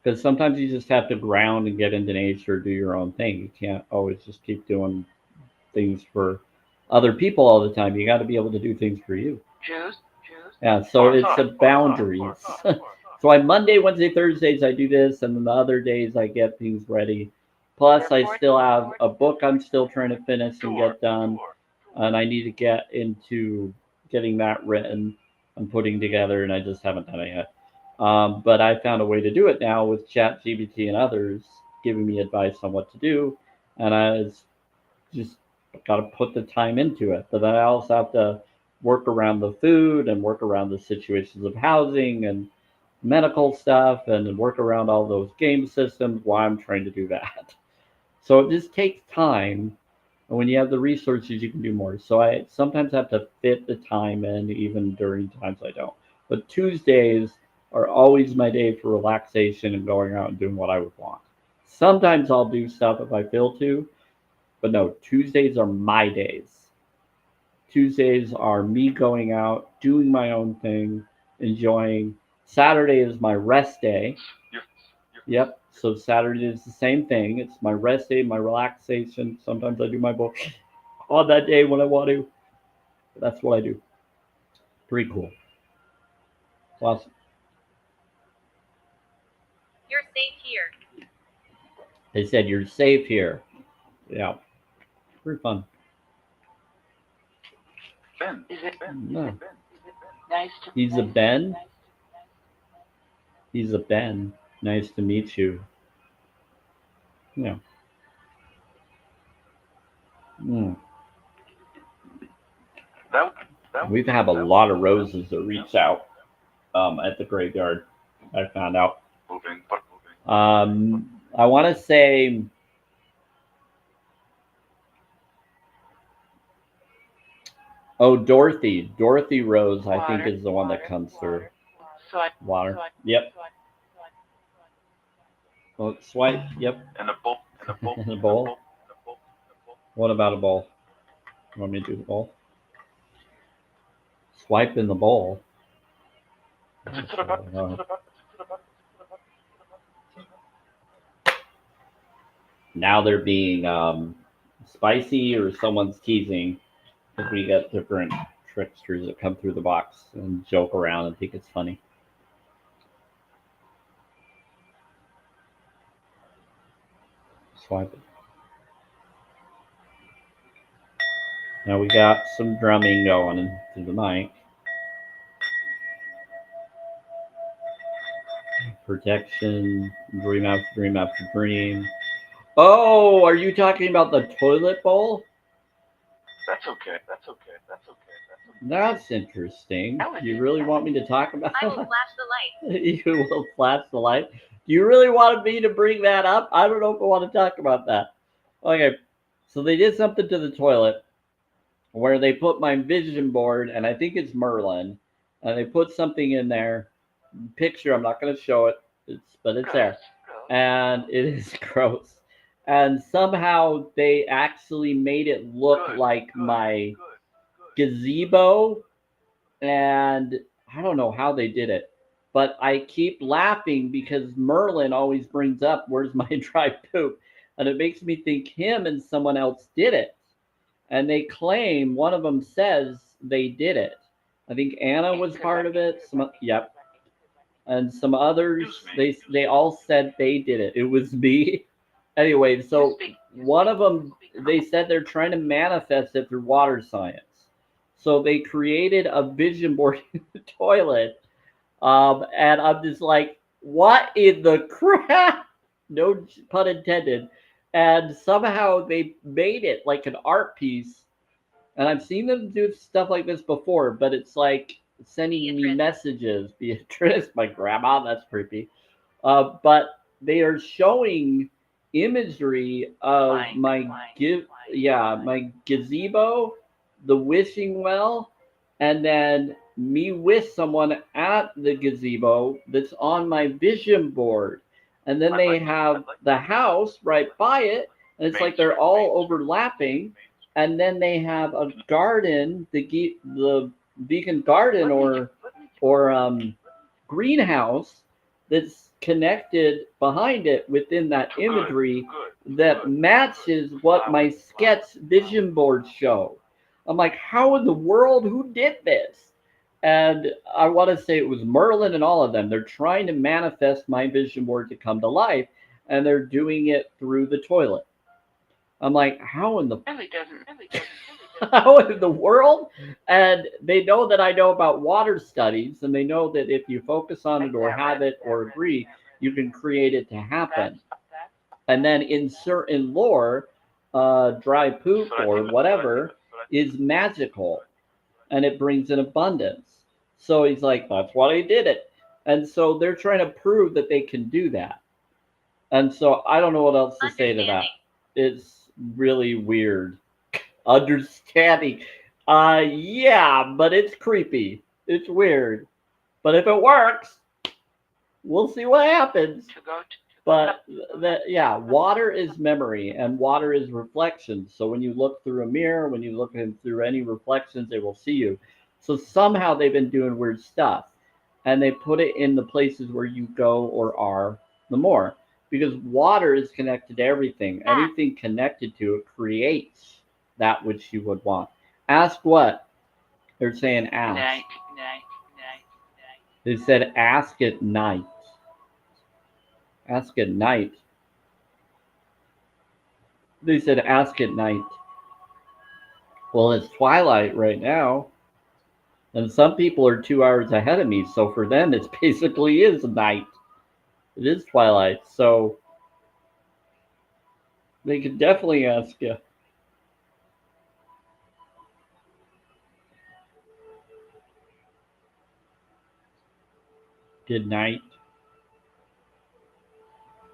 Because sometimes you just have to ground and get into nature, do your own thing. You can't always just keep doing things for other people all the time. You got to be able to do things for you. Juice. Yeah, so it's the boundaries. So on Monday, Wednesday, Thursdays, I do this, and then the other days I get things ready. Plus, I still have a book I'm still trying to finish and get done, and I need to get into getting that written and putting together, and I just haven't done it yet. But I found a way to do it now with ChatGPT and others giving me advice on what to do, and I just got to put the time into it. But then I also have to work around the food and work around the situations of housing and medical stuff and work around all those game systems while I'm trying to do that. So it just takes time. And when you have the resources, you can do more. So I sometimes have to fit the time in, even during times I don't. But Tuesdays are always my day for relaxation and going out and doing what I would want. Sometimes I'll do stuff if I feel to, but no, Tuesdays are my days. Tuesdays are me going out, doing my own thing, enjoying. Saturday is my rest day. Yep. So Saturday is the same thing. It's my rest day, my relaxation. Sometimes I do my book on that day when I want to. That's what I do. Pretty cool. Awesome. You're safe here. They said you're safe here. Yeah. Pretty fun. Ben. Is it No. nice to He's a Ben. He's a Ben. Nice to meet you. Yeah. Mm. We've had a lot of roses that reach out at the graveyard. I found out. Moving. I want to say Dorothy. Dorothy Rose, I think, is the one that comes through. Water. Yep. Well, swipe. Yep. And a bowl. And a bowl. What about a bowl? You want me to do the bowl? Swipe in the bowl. Now they're being spicy or someone's teasing because we got different tricksters that come through the box and joke around and think it's funny. Swipe it. Now we got some drumming going through the mic. Protection, dream after dream after dream. Oh, are you talking about the toilet bowl? That's okay. That's interesting. Do you really want me to talk about I will that? flash the light. You will flash the light. Do you really want me to bring that up? I don't know if I want to talk about that. Okay, so they did something to the toilet where they put my vision board, and I think it's Merlin, and they put something in there. Picture, I'm not going to show it, but it's there. And it is gross. And somehow they actually made it look like my gazebo, and I don't know how they did it. But I keep laughing because Merlin always brings up, "Where's my dry poop?" And it makes me think him and someone else did it. And they claim one of them says they did it. I think Anna was part of it. Yep. And some others, they all said they did it. It was me. Anyway, so one of them, they said they're trying to manifest it through water science. So they created a vision board in the toilet. And I'm just like, what in the crap? No pun intended. And somehow they made it like an art piece. And I've seen them do stuff like this before, but it's like sending me messages. Beatrice, my grandma, that's creepy. But they are showing imagery of my gazebo, the wishing well, and then me with someone at the gazebo that's on my vision board. And then they have the house right by it, and it's like they're all overlapping. And then they have a garden, the vegan garden or greenhouse that's connected behind it within that imagery that matches what my sketch vision boards show. I'm like, how in the world? Who did this? And I want to say it was Merlin and all of them. They're trying to manifest my vision board to come to life, and they're doing it through the toilet. I'm like, how in the how in the world? And they know that I know about water studies, and they know that if you focus on it or have it or agree, you can create it to happen. And then in certain lore, dry poop or whatever is magical, and it brings in abundance. So he's like, that's why he did it. And so they're trying to prove that they can do that. And so I don't know what else to say to that. It's really weird. Understanding. Yeah, but it's creepy. It's weird. But if it works, we'll see what happens. But yeah, water is memory and water is reflection. So when you look through a mirror, when you look through any reflections, they will see you. So somehow they've been doing weird stuff, and they put it in the places where you go or are the more, because water is connected to everything. Anything connected to it creates that which you would want. Ask what? They're saying ask. They said ask at night. Ask at night. They said ask at night. Well, it's twilight right now. And some people are 2 hours ahead of me. So for them, it basically is night. It is twilight. So they could definitely ask you. Good night.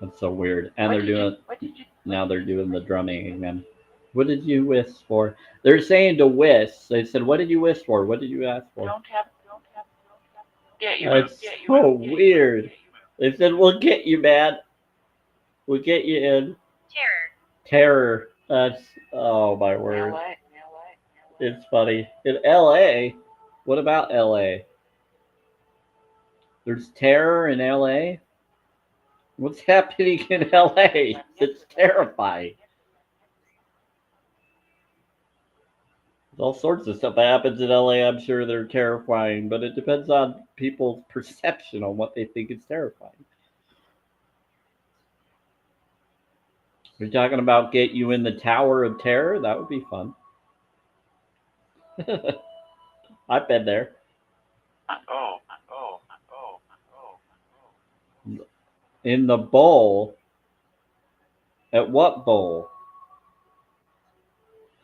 That's so weird. And now they're doing the drumming again. What did you wish for? They're saying to wish. They said, what did you wish for? What did you ask for? That's so weird. They said, we'll get you, man. We'll get you in. Terror. That's, oh my word. It's funny. In LA, what about LA? There's terror in LA? What's happening in LA? It's terrifying. There's all sorts of stuff that happens in LA. I'm sure they're terrifying, but it depends on people's perception on what they think is terrifying. We're talking about get you in the Tower of Terror? That would be fun. I've been there. In the bowl? At what bowl?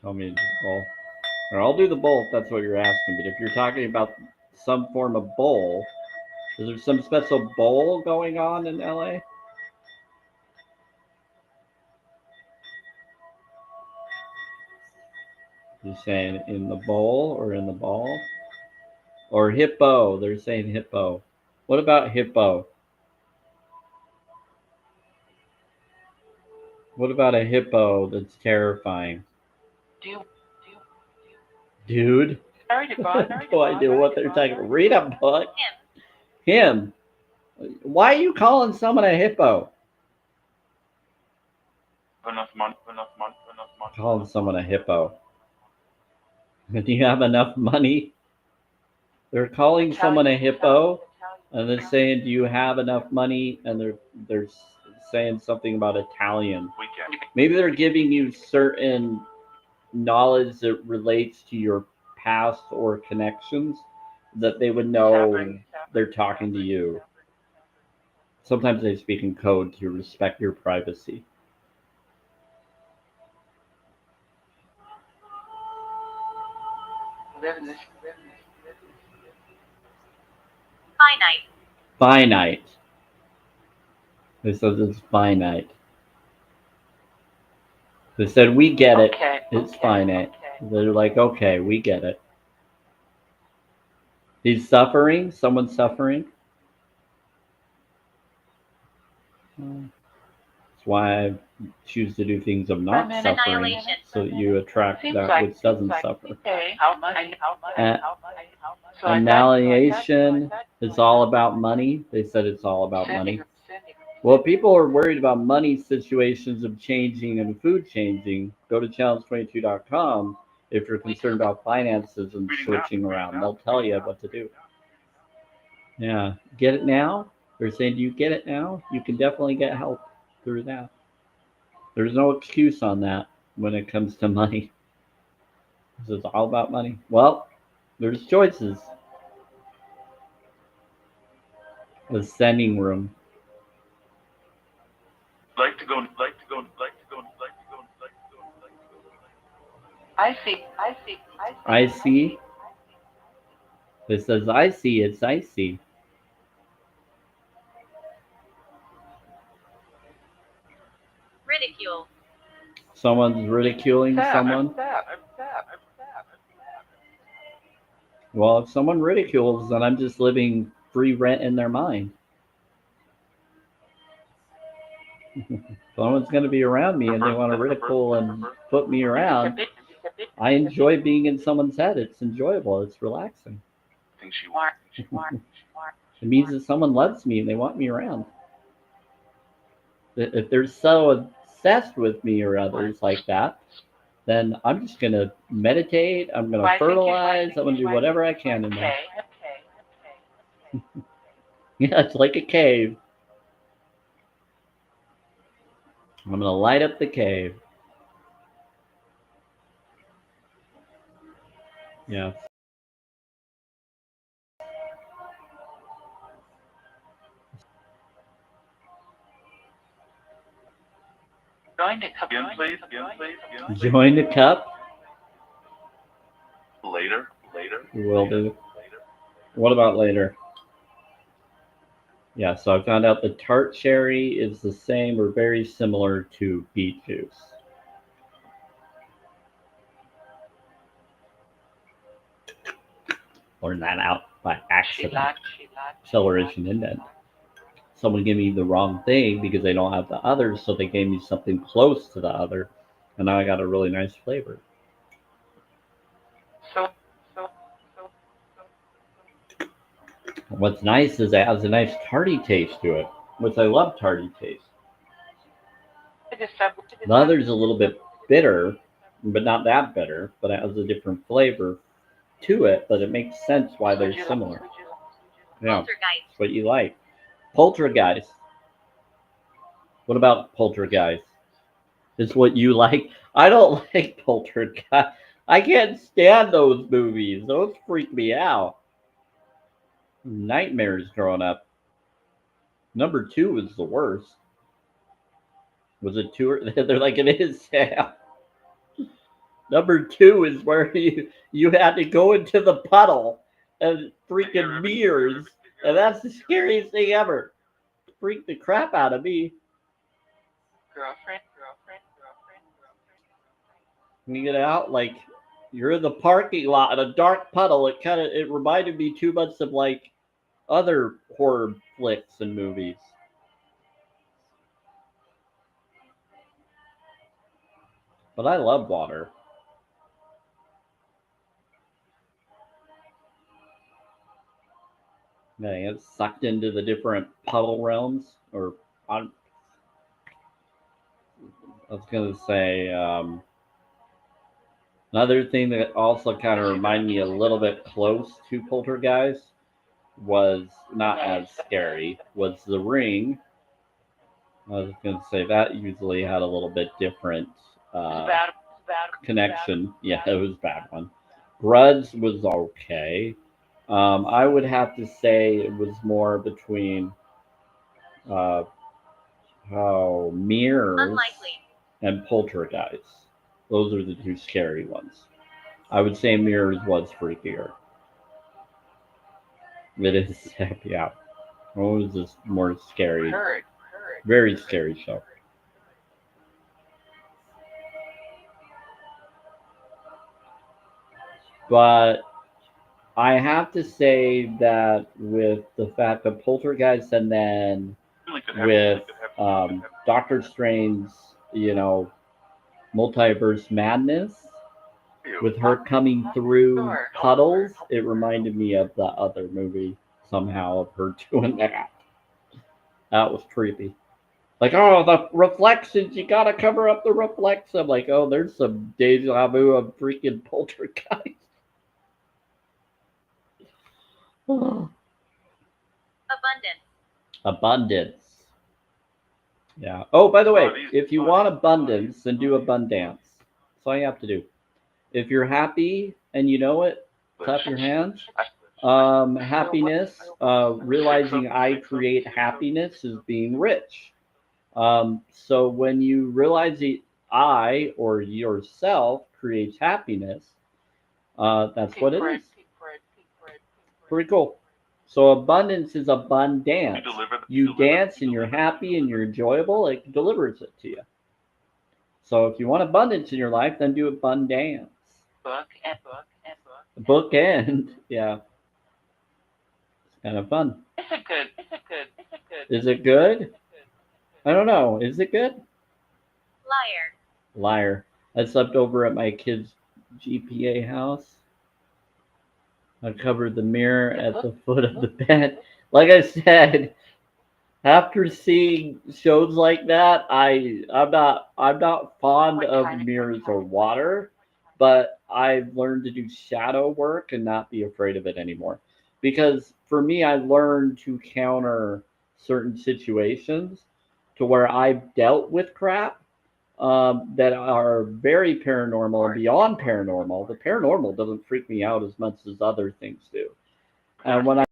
Tell me the bowl. Or I'll do the bowl if that's what you're asking, but if you're talking about some form of bowl, is there some special bowl going on in LA? You're saying in the bowl or in the ball? Or hippo. They're saying hippo. What about hippo? What about a hippo that's terrifying? Dude? I have no idea what they're talking about. Read a book. Him. Why are you calling someone a hippo? Enough money. Enough money. Enough money. Calling someone a hippo. Do you have enough money? They're calling someone a hippo, and they're saying, "Do you have enough money?" And they're saying something about Italian. Weekend. Maybe they're giving you certain knowledge that relates to your past or connections that they would know they're talking to you. Sometimes they speak in code to respect your privacy. Finite. Finite. They said it's finite. They said we get it. It's finite. They're like, okay, we get it. He's suffering. Someone's suffering. That's why I choose to do things of not suffering, Annihilation. so that you attract that which doesn't suffer. How much? Annihilation is all about money. They said it's all about money. Well, people are worried about money situations of changing and food changing. Go to challenge22.com if you're concerned about finances and switching around. They'll tell you what to do. Yeah. Get it now? They're saying, do you get it now? You can definitely get help through that. There's no excuse on that when it comes to money. This is all about money. Well, there's choices. The sending room. Like to go. Like to go. Like to go. Like to go. Like to go. Like to go. I see. I see. It says I see. It's icy. Ridicule. Someone's ridiculing someone. Well, if someone ridicules, then I'm just living free rent in their mind. Someone's going to be around me and they want to ridicule and put me around. I enjoy being in someone's head. It's enjoyable. It's relaxing. I think she It means that someone loves me and they want me around. If they're so obsessed with me or others like that, then I'm just going to meditate. I'm going to fertilize. I'm going to do whatever I can in there. Yeah, it's like a cave. I'm going to light up the cave. Yeah. again, please. Again, please. Join the cup. Later. Will do. What about later? Yeah, so I found out the tart cherry is the same or very similar to beet juice. Learned that out by accident. Acceleration indent. Someone gave me the wrong thing because they don't have the others, so they gave me something close to the other, and now I got a really nice flavor. What's nice is it has a nice tarty taste to it, which I love tarty taste. The other's a little bit bitter, but not that bitter, but it has a different flavor to it, but it makes sense why they're similar. Yeah, Poltergeist. that's what you like. Poltergeist. What about Poltergeist? Is what you like? I don't like Poltergeist. I can't stand those movies. Those freak me out. Nightmares growing up. Number 2 was the worst. Was it 2? They're like, it is, Sam. Number 2 is where you had to go into the puddle and freaking mirrors, and that's the scariest thing ever. Freaked the crap out of me. Girlfriend. When you get out, like you're in the parking lot in a dark puddle. It reminded me too much of like other horror flicks and movies. But I love water. They get sucked into the different puddle realms, or I was gonna say another thing that also kind of reminded me a little bit close to Poltergeist was not as scary was The Ring. I was gonna say that usually had a little bit different connection. Yeah, it was a bad one. Grudge was okay. I would have to say it was more between uh, how Mirrors Unlikely. and Poltergeist. Those are the two scary ones. I would say Mirrors was freakier. It is, yeah. What was this more scary? Heard. Very scary show. But I have to say that with the fact that Poltergeist and then with Doctor Strange's, multiverse madness, with her coming through puddles, it reminded me of the other movie somehow of her doing that. That was creepy. Like, oh, the reflections, you gotta cover up the reflex. I'm like, oh, there's some deja vu of freaking Poltergeist. Abundance. Abundance. Yeah. Oh, by the way, if you want abundance, then do abundance. That's all you have to do. If you're happy and you know it, clap your hands. Happiness, realizing I create happiness is being rich. So when you realize that I or yourself creates happiness, that's what it is. Pretty cool. So abundance is abundance. You dance and you're happy and you're enjoyable, it delivers it to you. So if you want abundance in your life, then do abundance. Bookend, yeah. It's kind of fun. It's a good. Is it good? I don't know. Is it good? Liar. Liar. I slept over at my kid's GPA house. I covered the mirror at the foot of the bed. Like I said, after seeing shows like that, I'm not fond of mirrors or water, but I've learned to do shadow work and not be afraid of it anymore. Because for me, I learned to counter certain situations to where I've dealt with crap that are very paranormal and beyond paranormal. The paranormal doesn't freak me out as much as other things do. And when I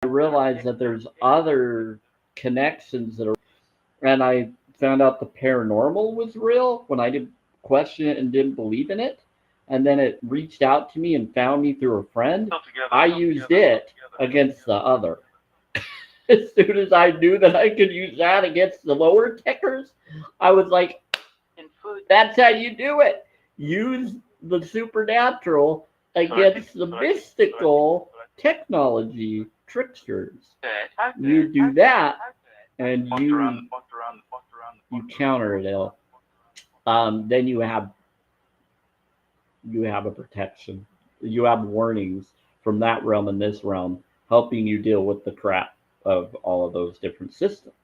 realized that there's other connections that are, and I found out the paranormal was real when I didn't question it and didn't believe in it, and then it reached out to me and found me through a friend, I used it against the other. As soon as I knew that I could use that against the lower tickers, I was like, that's how you do it. Use the supernatural against the mystical technology tricksters. You do that, and you counter it all. Then you have a protection. You have warnings from that realm and this realm, helping you deal with the crap of all of those different systems.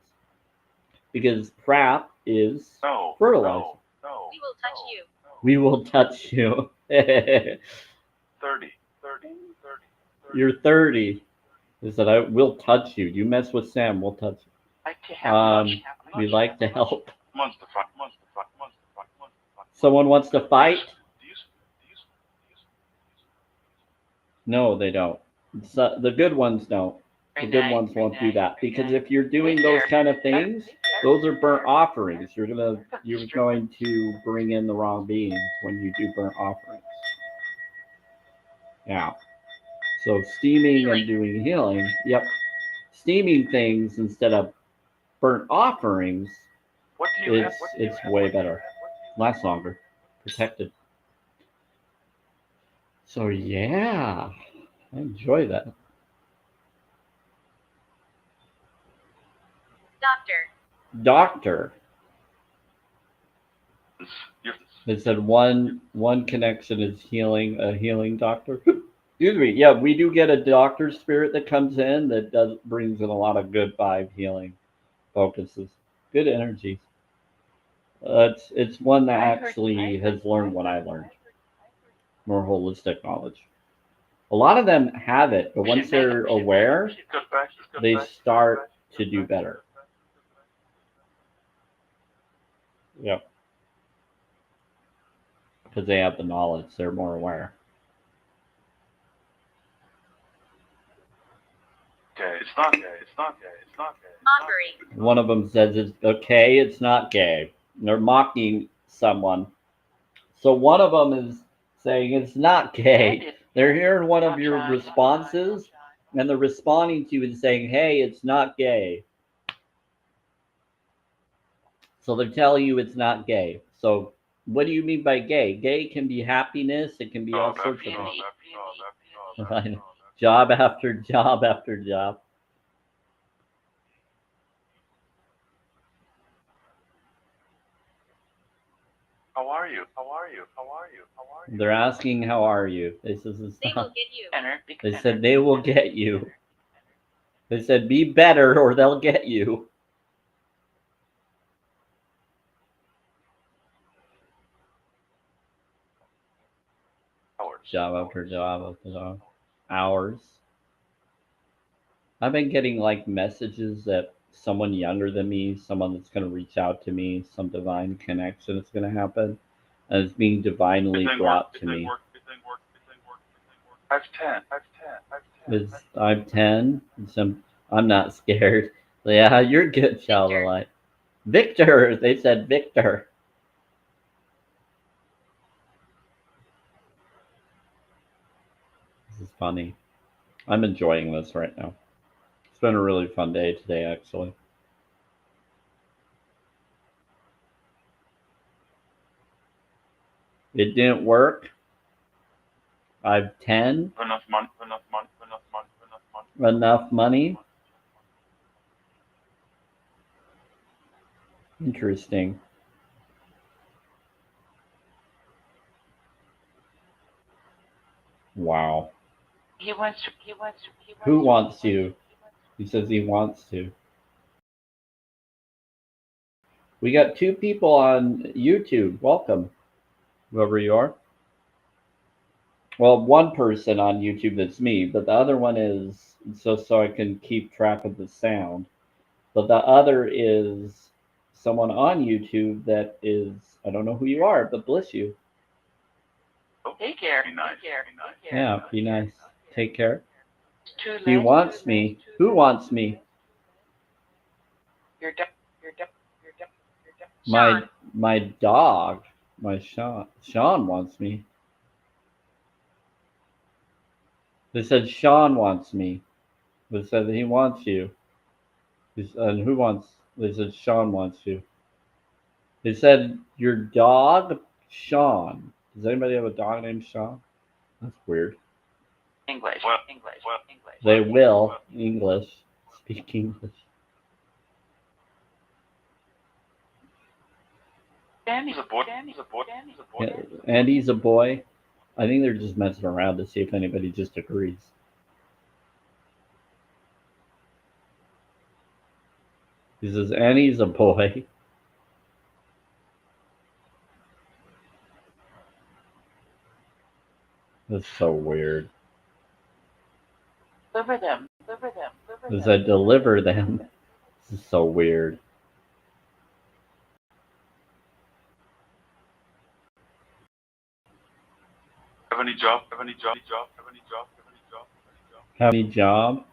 Because crap is fertilizer. We will touch you. We will touch you. 30. You're 30. Is that I will touch you. You mess with Sam, we'll touch you. We like to help. Someone wants to fight? No, they don't. The good ones don't. The good ones won't do that because if you're doing those kind of things, those are burnt offerings. You're going to bring in the wrong beings when you do burnt offerings. Yeah. So steaming and doing healing, yep. Steaming things instead of burnt offerings, it's way better. Lasts longer. Protected. So yeah, I enjoy that. Doctor. It said one connection is healing, a healing doctor. Excuse me. Yeah, we do get a doctor spirit that comes in that brings in a lot of good vibe healing focuses, good energies. It's one that actually has learned what I learned, more holistic knowledge. A lot of them have it, but once they're aware, they start to do better. Yep, because they have the knowledge, they're more aware. Okay, it's not gay. It's not gay. It's not gay. Mockery. One of them says it's okay, it's not gay. They're mocking someone. So one of them is saying it's not gay. They're hearing one of your responses, and they're responding to you and saying, hey, it's not gay. So they're telling you it's not gay. So what do you mean by gay? Gay can be happiness. It can be all sorts of job after job after job. How are you? How are you? How are you? How are you? They're asking how are you. They says it's They will not. get you. They said they will get you. They said be better or they'll get you. Job after job after job. Hours. I've been getting like messages that someone younger than me, someone that's going to reach out to me, some divine connection is going to happen, and it's being divinely brought to me. I've 10. I'm 10. I'm not scared. Yeah, you're good, child of Victor. light. Victor. They said Victor. This is funny. I'm enjoying this right now. It's been a really fun day today, actually. It didn't work. I've 10. Enough money. Enough money. Interesting. Wow. He wants to. Who wants to? He says he wants to. We got 2 people on YouTube. Welcome, whoever you are. Well, one person on YouTube that's me, but the other one is so I can keep track of the sound. But the other is someone on YouTube that is I don't know who you are, but bless you. Take care. Be nice. Yeah, be nice. Take care. Too He late. wants me. Who wants me? You're done. My Sean. my dog. My Sean wants me. They said Sean wants me. They said he wants you. And who wants? They said Sean wants you. They said your dog, Sean. Does anybody have a dog named Sean? That's weird. English. Well, They will English. Speak English. Danny's a boy. Yeah, and he's a boy. I think they're just messing around to see if anybody just agrees. He says Annie's a boy. That's so weird. Deliver them. He said deliver them. This is so weird. Have any job? Have any job?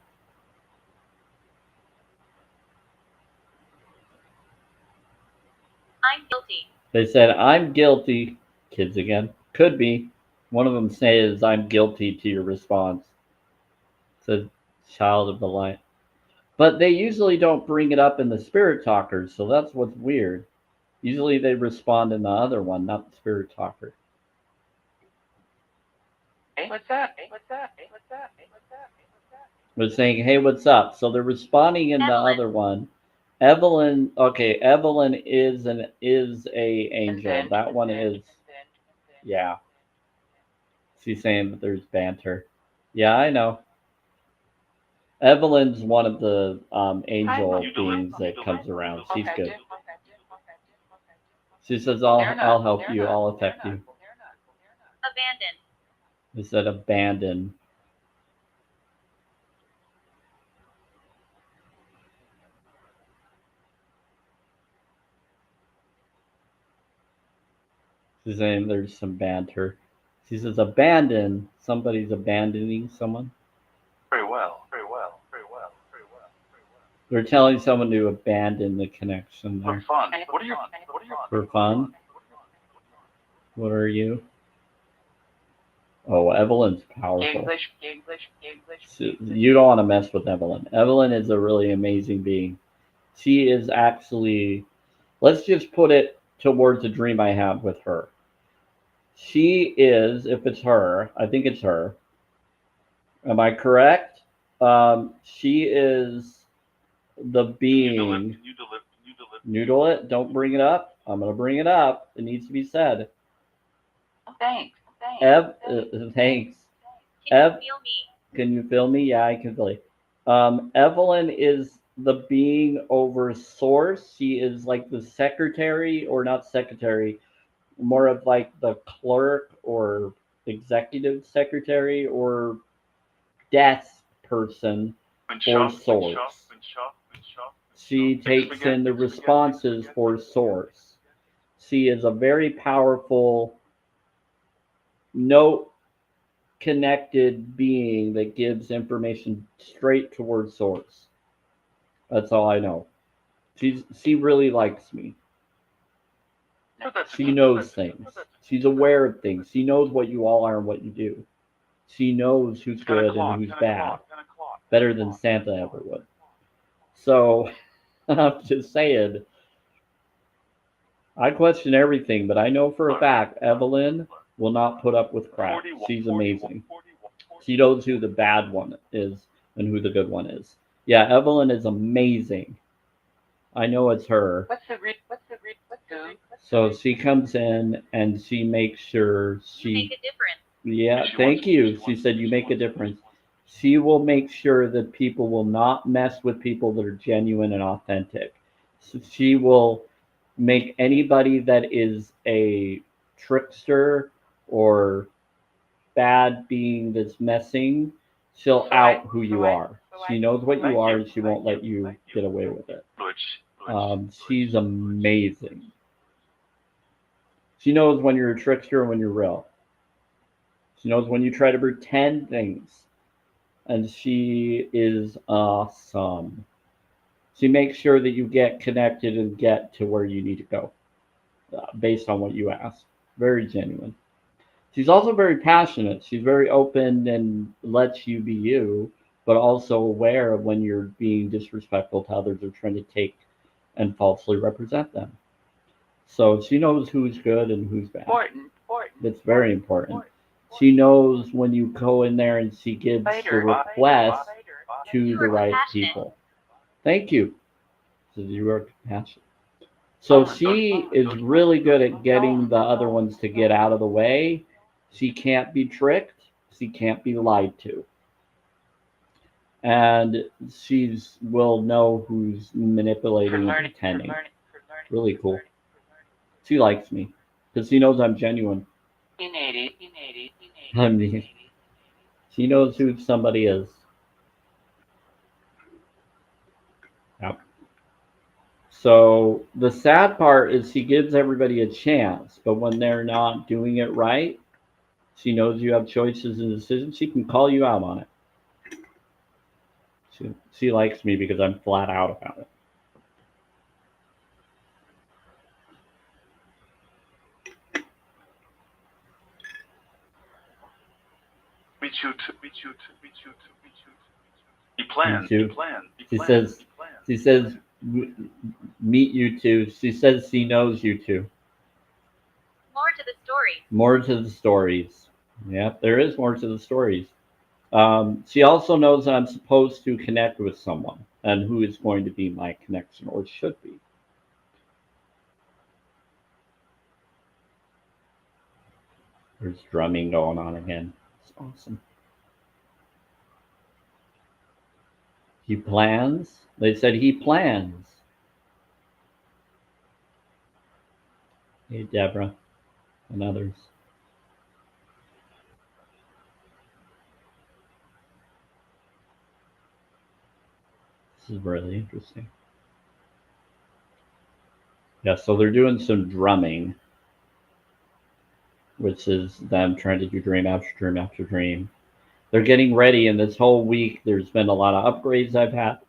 I'm guilty. They said I'm guilty. Kids again. Could be. One of them says I'm guilty to your response. Says child of the light. But they usually don't bring it up in the spirit talkers, so that's what's weird. Usually they respond in the other one, not the spirit talker. Hey, what's that? They're saying, hey, what's up? So they're responding in the Evelyn. other one. Evelyn, okay, Evelyn is a angel. That one is, yeah. She's saying that there's banter. Yeah, I know. Evelyn's one of the angel You beings that comes around. She's good. Okay. She says, They're not. I'll help you. I'll affect you. Abandon. It said abandon. She's saying there's some banter. She says abandon. Somebody's abandoning someone. Very well. Very well. Very well. Very well. Very well. They're telling someone to abandon the connection For there. fun. What are your For fun? What are you? Oh, Evelyn's powerful. English. You don't want to mess with Evelyn. Evelyn is a really amazing being. She is actually, let's just put it towards a dream I have with her. She is, if it's her, I think it's her. Am I correct? She is the being. Can you deliver? Noodle it. Don't bring it up. I'm gonna bring it up. It needs to be said. Thanks. Thanks. Can Ev, you feel me? can you feel me? Yeah, I can feel you. Evelyn is the being over source. She is like the secretary, or not secretary, more of like the clerk or executive secretary or desk person for source. She takes in the responses for source. She is a very powerful, note connected being that gives information straight towards source. That's all I know. She really likes me. She knows things. She's aware of things. She knows what you all are and what you do. She knows who's good and who's bad better than Santa ever would. So I'm just saying, I question everything, but I know for a fact Evelyn will not put up with crap. She's amazing. She knows who the bad one is and who the good one is. Yeah, Evelyn is amazing. I know it's her. What's the read? So she comes in and she makes sure You she. make a difference. Yeah, thank you. She said you make a difference. She will make sure that people will not mess with people that are genuine and authentic. So she will make anybody that is a trickster or bad being that's messing, she'll out who you are. She knows what you are and she won't let you get away with it. She's amazing. She knows when you're a trickster and when you're real. She knows when you try to pretend things. And she is awesome. She makes sure that you get connected and get to where you need to go based on what you ask. Very genuine. She's also very passionate. She's very open and lets you be you, but also aware of when you're being disrespectful to others or trying to take and falsely represent them. So she knows who's good and who's bad. Important. It's very important. She knows when you go in there and she gives the request to the right people. Thank you. So you are compassionate. So she is really good at getting the other ones to get out of the way. She can't be tricked. She can't be lied to. And she's will know who's manipulating and pretending. Really cool. She likes me because she knows I'm genuine. I mean, she knows who somebody is. Yep. So the sad part is she gives everybody a chance, but when they're not doing it right, she knows you have choices and decisions. She can call you out on it. She likes me because I'm flat out about it. He planned. She says, meet you two. She says she knows you two. More to the story. More to the stories. Yep, there is more to the stories. She also knows that I'm supposed to connect with someone and who is going to be my connection or should be. There's drumming going on again. It's awesome. He plans. They said he plans. Hey, Deborah and others. This is really interesting. Yeah, so they're doing some drumming, which is them trying to do dream after dream after dream. They're getting ready, and this whole week there's been a lot of upgrades I've had.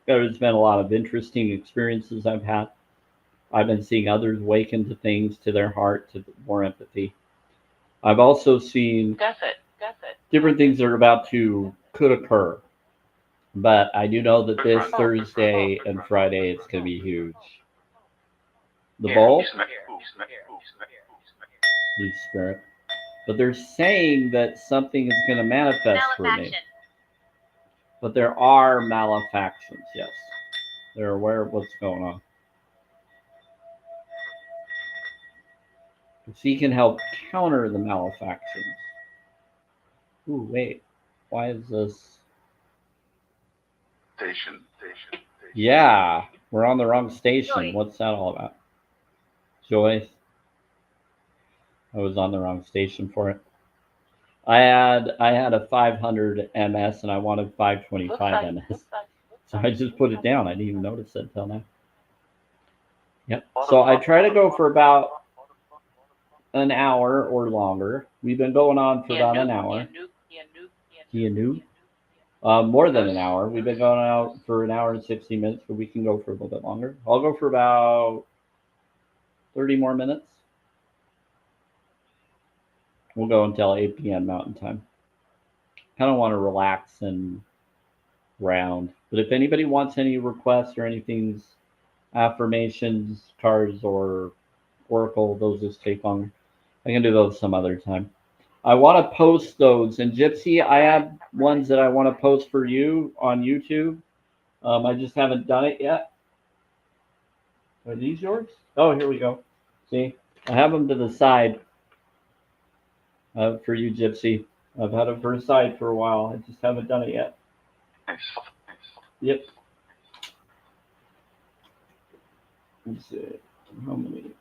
There's been a lot of interesting experiences I've had. I've been seeing others waken to things, to their heart, to more empathy. I've also seen different things that are about to could occur. But I do know that this Thursday and Friday it's going to be huge. The bowl, the spirit. But they're saying that something is going to manifest for me. Malefaction. But there are malefactions, yes. They're aware of what's going on. Because he can help counter the malefactions. Ooh, wait. Why is this? Station. Yeah, we're on the wrong station. Joyce. What's that all about? Joyce. I was on the wrong station for it. I had a 500 ms and I wanted 525 ms. So I just put it down. I didn't even notice it until now. Yep. So I try to go for about an hour or longer. We've been going on for about an hour. More than an hour. We've been going out for an hour and 60 minutes, but we can go for a little bit longer. I'll go for about 30 more minutes. We'll go until 8 p.m. Mountain Time. Kind of want to relax and round. But if anybody wants any requests or anything, affirmations, cards, or oracle, those just take longer. I can do those some other time. I want to post those. And Gypsy, I have ones that I want to post for you on YouTube. I just haven't done it yet. Are these yours? Oh, here we go. See, I have them to the side for you, Gypsy. I've had them for the side for a while. I just haven't done it yet. Nice. Yep. Let's see. How many?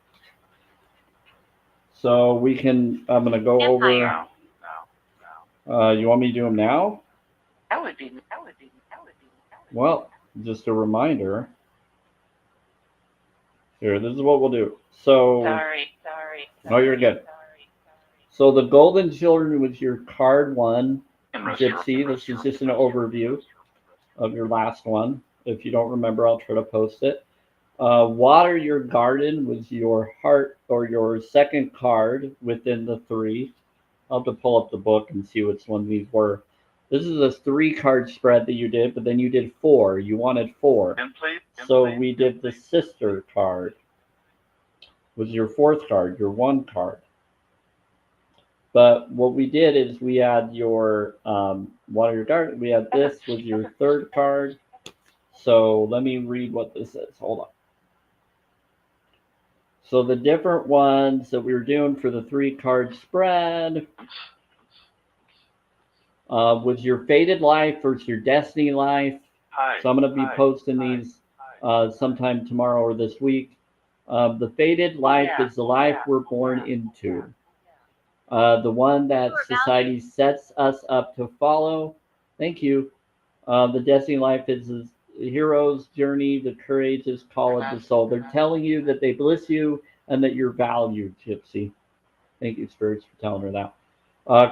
So we can, I'm going to go over. You want me to do them now? That would be. Well, just a reminder. Here, this is what we'll do. So. Sorry. No, you're good. So the Golden Children was your card one, Gypsy. This is just an overview of your last one. If you don't remember, I'll try to post it. Water Your Garden was your heart or your second card within the three. I'll have to pull up the book and see which one these were. This is a 3-card spread that you did, but then you did 4. You wanted 4. So we did the sister card. Was your 4th card, your 1 card. But what we did is we had your Water Your Garden. We had this was your 3rd card. So let me read what this is. Hold on. So the different ones that we were doing for the 3-card spread was your Fated Life versus your Destiny Life. So I'm going to be posting these sometime tomorrow or this week. The Fated Life is the life we're born into. The one that society sets us up to follow. Thank you. The Destiny Life is the hero's journey, the courageous call of the soul. They're telling you that they bliss you and that you're valued, Gypsy. Thank you, Spirits, for telling her that.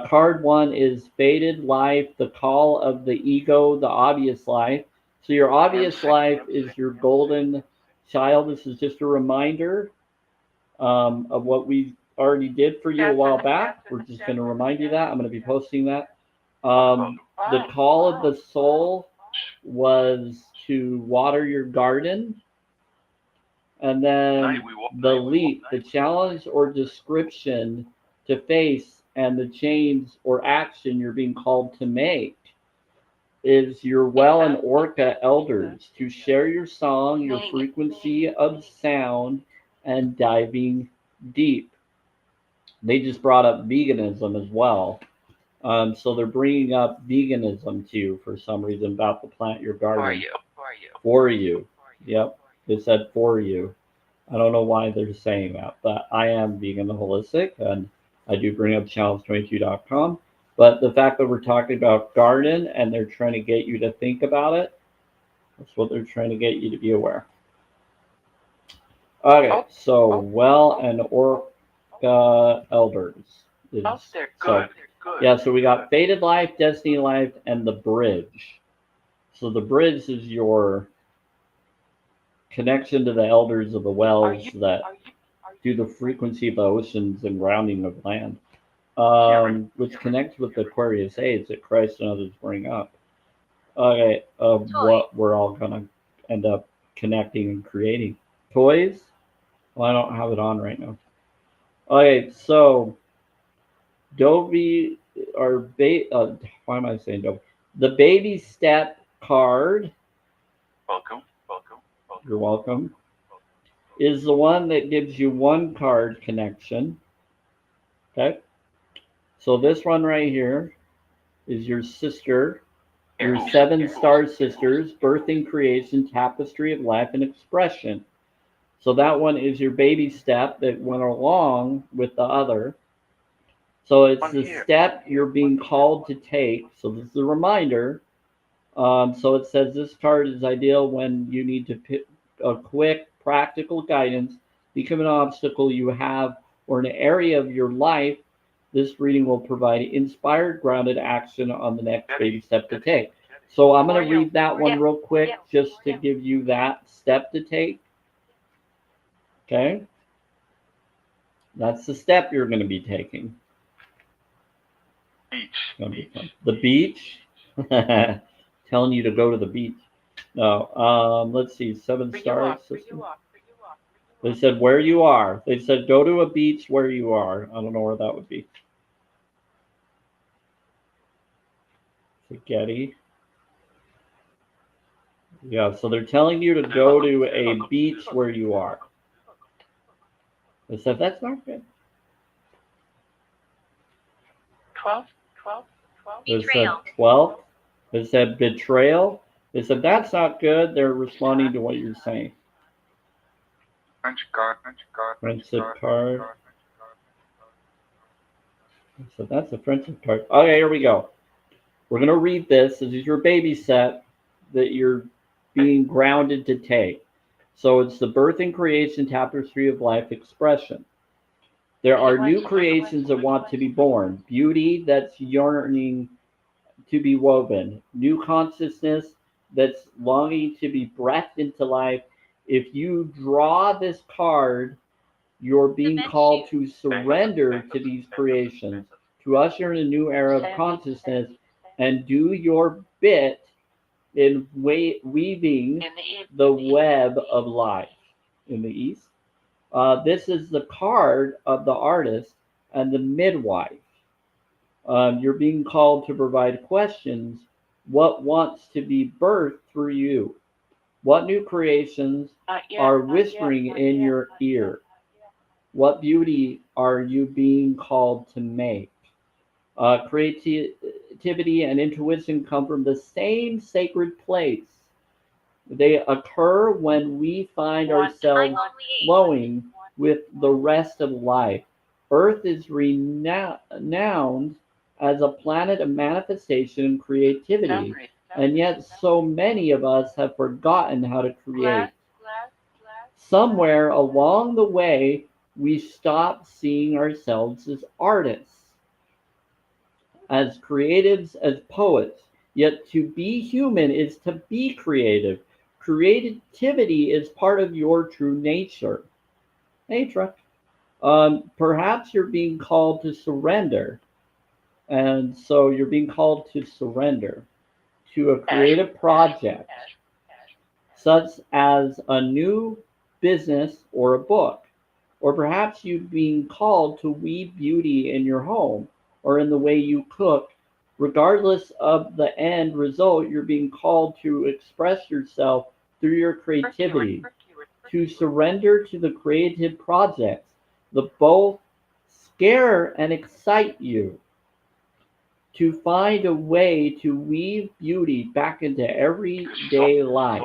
Card 1 is Fated Life, the call of the ego, the obvious life. So your obvious life is your golden child. This is just a reminder of what we already did for you a while back. We're just going to remind you that. I'm going to be posting that. The call of the soul was to water your garden. And then the leap, the challenge or description to face and the change or action you're being called to make is your well and orca elders to share your song, your frequency of sound, and diving deep. They just brought up veganism as well. So they're bringing up veganism to you for some reason about the plant your For garden. you. For you. Yep. It said for you. I don't know why they're saying that, but I am vegan and holistic, and I do bring up challenge22.com. But the fact that we're talking about garden and they're trying to get you to think about it, that's what they're trying to get you to be aware. Okay, so well and Orca elders is Oh, they're so good. yeah. So we got fated life, destiny life, and the bridge. So the bridge is your connection to the elders of the wells that do the frequency of the oceans and grounding of land, which connects with the Aquarius age that Christ and others bring up. Okay, of what we're all gonna end up connecting and creating. Toys? Well, I don't have it on right now. Okay, so Dovey or why am I saying Dovey? The baby step card. Welcome. You're welcome. Is the one that gives you one card connection. Okay. So this one right here is your sister, your 7-star sisters, birthing, creation, tapestry of life, and expression. So that one is your baby step that went along with the other. So it's the step you're being called to take. So this is a reminder. So it says this card is ideal when you need to pick a quick, practical guidance, become an obstacle you have, or an area of your life. This reading will provide inspired, grounded action on the next baby step to take. So I'm going to read that one real quick just to give you that step to take. Okay? That's the step you're going to be taking. The beach. Telling you to go to the beach. No. Let's see. 7-star system. They said where you are. They said go to a beach where you are. I don't know where that would be. Getty. Yeah, so they're telling you to go to a beach where you are. They said that's not good. 12. They said 12. They said betrayal. They said that's not good. They're responding to what you're saying. Friendship card. So that's a friendship card. Okay, here we go. We're going to read this. This is your baby set that you're being grounded to take. So it's the birth and creation tapestry of life expression. There are new creations that want to be born, beauty that's yearning to be woven, new consciousness that's longing to be breathed into life. If you draw this card, you're being called to surrender to these creations, to usher in a new era of consciousness, and do your bit in weaving the web of life. In the East, this is the card of the artist and the midwife. You're being called to provide questions. What wants to be birthed through you? What new creations are whispering in your ear? What beauty are you being called to make? Creativity and intuition come from the same sacred place. They occur when we find ourselves flowing with the rest of life. Earth is renowned as a planet of manifestation and creativity, and yet so many of us have forgotten how to create. Somewhere along the way, we stop seeing ourselves as artists, as creatives, as poets. Yet to be human is to be creative. Creativity is part of your true nature. Hey, Truck. Perhaps you're being called to surrender. And so you're being called to surrender to a creative project, such as a new business or a book. Or perhaps you're being called to weave beauty in your home or in the way you cook. Regardless of the end result, you're being called to express yourself through your creativity, to surrender to the creative projects that both scare and excite you. to find a way to weave beauty back into everyday life.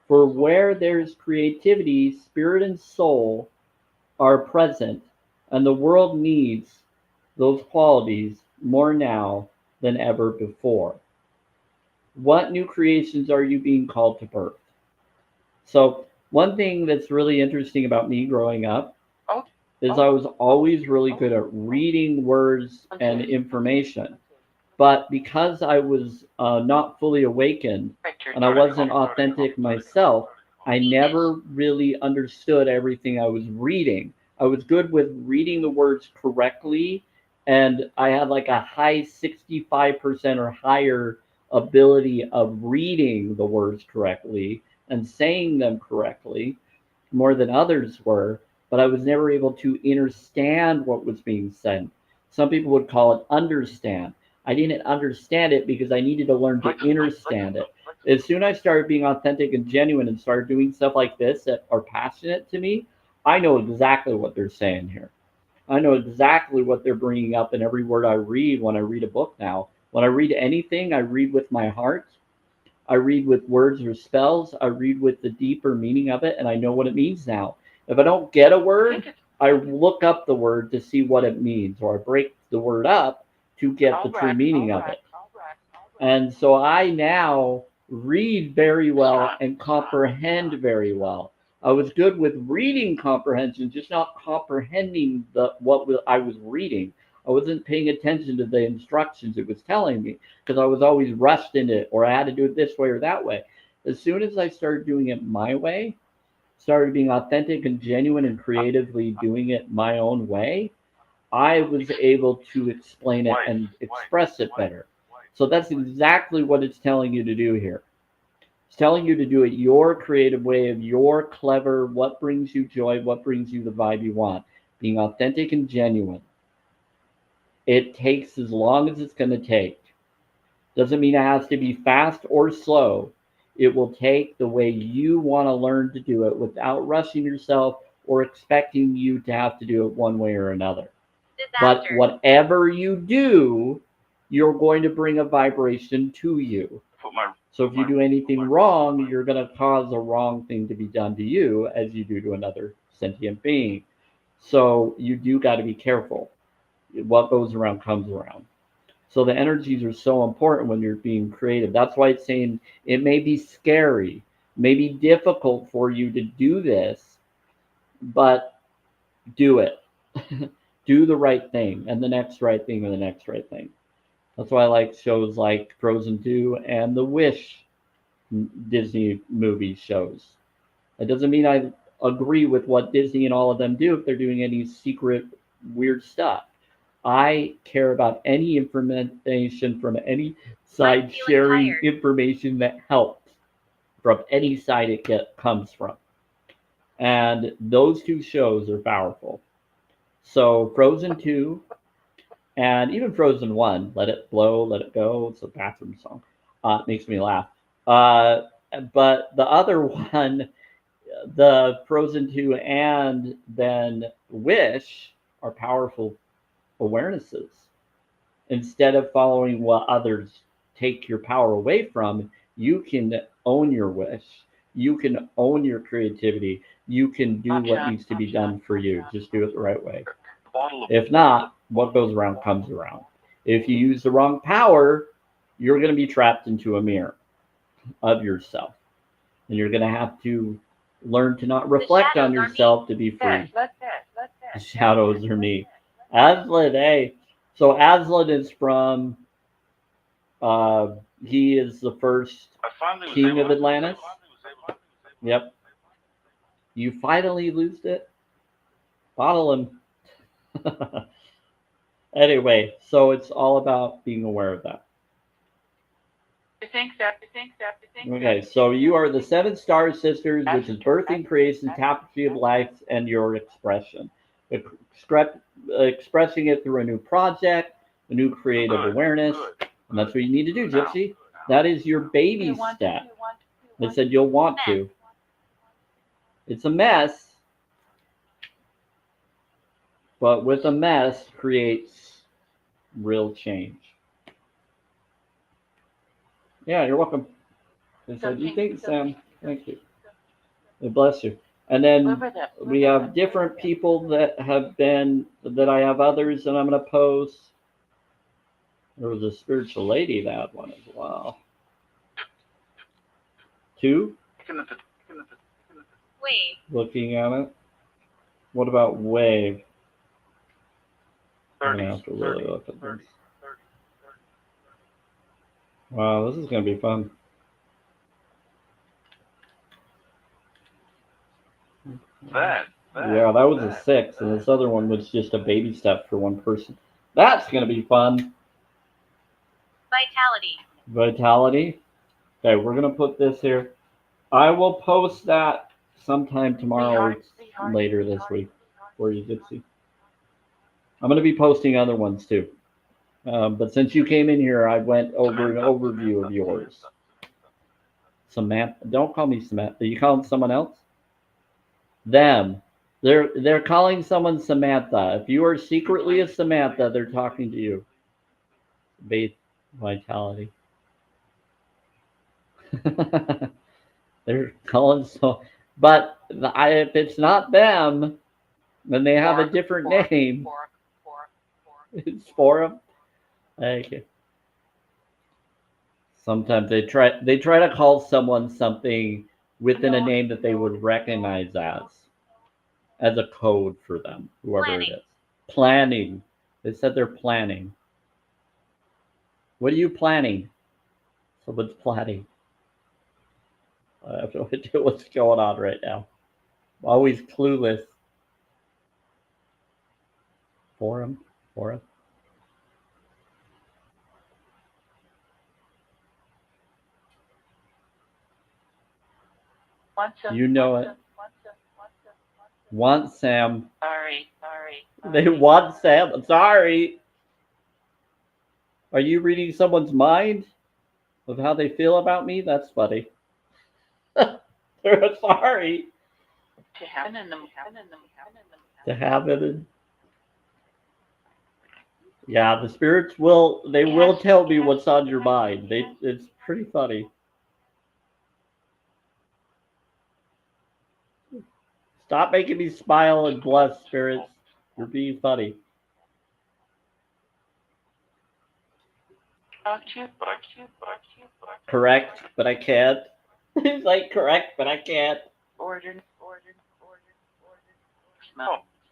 For where there's creativity, spirit and soul are present, and the world needs those qualities more now than ever before. What new creations are you being called to birth? So, one thing that's really interesting about me growing up is I was always really good at reading words and information. But because I was not fully awakened and I wasn't authentic myself, I never really understood everything I was reading. I was good with reading the words correctly, and I had like a high 65% or higher ability of reading the words correctly and saying them correctly more than others were, but I was never able to understand what was being said. Some people would call it understand. I didn't understand it because I needed to learn to understand it. As soon as I started being authentic and genuine and started doing stuff like this that are passionate to me, I know exactly what they're saying here. I know exactly what they're bringing up in every word I read when I read a book now. When I read anything, I read with my heart. I read with words or spells. I read with the deeper meaning of it, and I know what it means now. If I don't get a word, I look up the word to see what it means, or I break the word up to get the true meaning of it. And so I now read very well and comprehend very well. I was good with reading comprehension, just not comprehending I was reading. I wasn't paying attention to the instructions it was telling me because I was always rushed in it or I had to do it this way or that way. As soon as I started doing it my way, started being authentic and genuine and creatively doing it my own way, I was able to explain it and express it better. So that's exactly what it's telling you to do here. It's telling you to do it your creative way of your clever, what brings you joy, what brings you the vibe you want. Being authentic and genuine. It takes as long as it's going to take. Doesn't mean it has to be fast or slow. It will take the way you want to learn to do it without rushing yourself or expecting you to have to do it one way or another. But Disaster. whatever you do, you're going to bring a vibration to you. So if you do anything wrong, you're going to cause a wrong thing to be done to you as you do to another sentient being. So you do got to be careful. What goes around comes around. So the energies are so important when you're being creative. That's why it's saying it may be scary, may be difficult for you to do this, but do it. Do the right thing and the next right thing and the next right thing. That's why I like shows like Frozen 2 and the Wish Disney movie shows. It doesn't mean I agree with what Disney and all of them do if they're doing any secret weird stuff. I care about any information from any side sharing information that helps from any side comes from. And those two shows are powerful. So Frozen 2 and even Frozen 1, Let It Blow, Let It Go, it's a bathroom song. It makes me laugh. Uh, but the other one, the Frozen 2 and then Wish are powerful awarenesses. Instead of following what others take your power away from, you can own your wish. You can own your creativity. You can do what needs to be done for you. Just do it the right way. If not, what goes around comes around. If you use the wrong power, you're going to be trapped into a mirror of yourself. And you're going to have to learn to not reflect on yourself to be free. The shadows are me. Aslan, hey. So Aslan is from, he is the first king of Atlantis. Yep. You finally lose it? Bottle him. Anyway, so it's all about being aware of that. Okay, so you are the seven star sisters, which is birthing, creation, tapestry of life, and your expression. Expressing it through a new project, a new creative awareness, and that's what you need to do, Gypsy. That is your baby step. They said you'll want to. It's a mess, but with a mess creates real change. Yeah, you're welcome. They said, you think, Sam? Thank you. Bless you. And then we have different people that have been, that I have others that I'm going to post. There was a spiritual lady that one as well. 2? Wave. Looking at it. What about wave? I'm 30, going to have to really 30, look at 30, this. 30. Wow, this is going to be fun. That. Yeah, that was a 6, and this other one was just a baby step for one person. That's going to be fun. Vitality. Vitality. Okay, we're going to put this here. I will post that sometime tomorrow or later this week, where you can see. I'm going to be posting other ones too. But since you came in here, I went over an overview of yours. Samantha. Don't call me Samantha. You call someone else? Them. They're calling someone Samantha. If you are secretly a Samantha, they're talking to you. Vitality. They're calling so, but if it's not them, then they have a different name. It's for them. Okay. Sometimes they try to call someone something within a name that they would recognize as a code for them, whoever it is. Planning. They said they're planning. What are you planning? Someone's planning. I have no idea what's going on right now. I'm always clueless. Forum. You know it. Want Sam. Sorry. They want Sam. Sorry. Are you reading someone's mind of how they feel about me? That's funny. They're sorry. To have it. To have it. Yeah, the spirits will tell me what's on your mind. It's pretty funny. Stop making me smile and bless, spirits. You're being funny. Correct, but I can't. He's like, correct, but I can't. Order.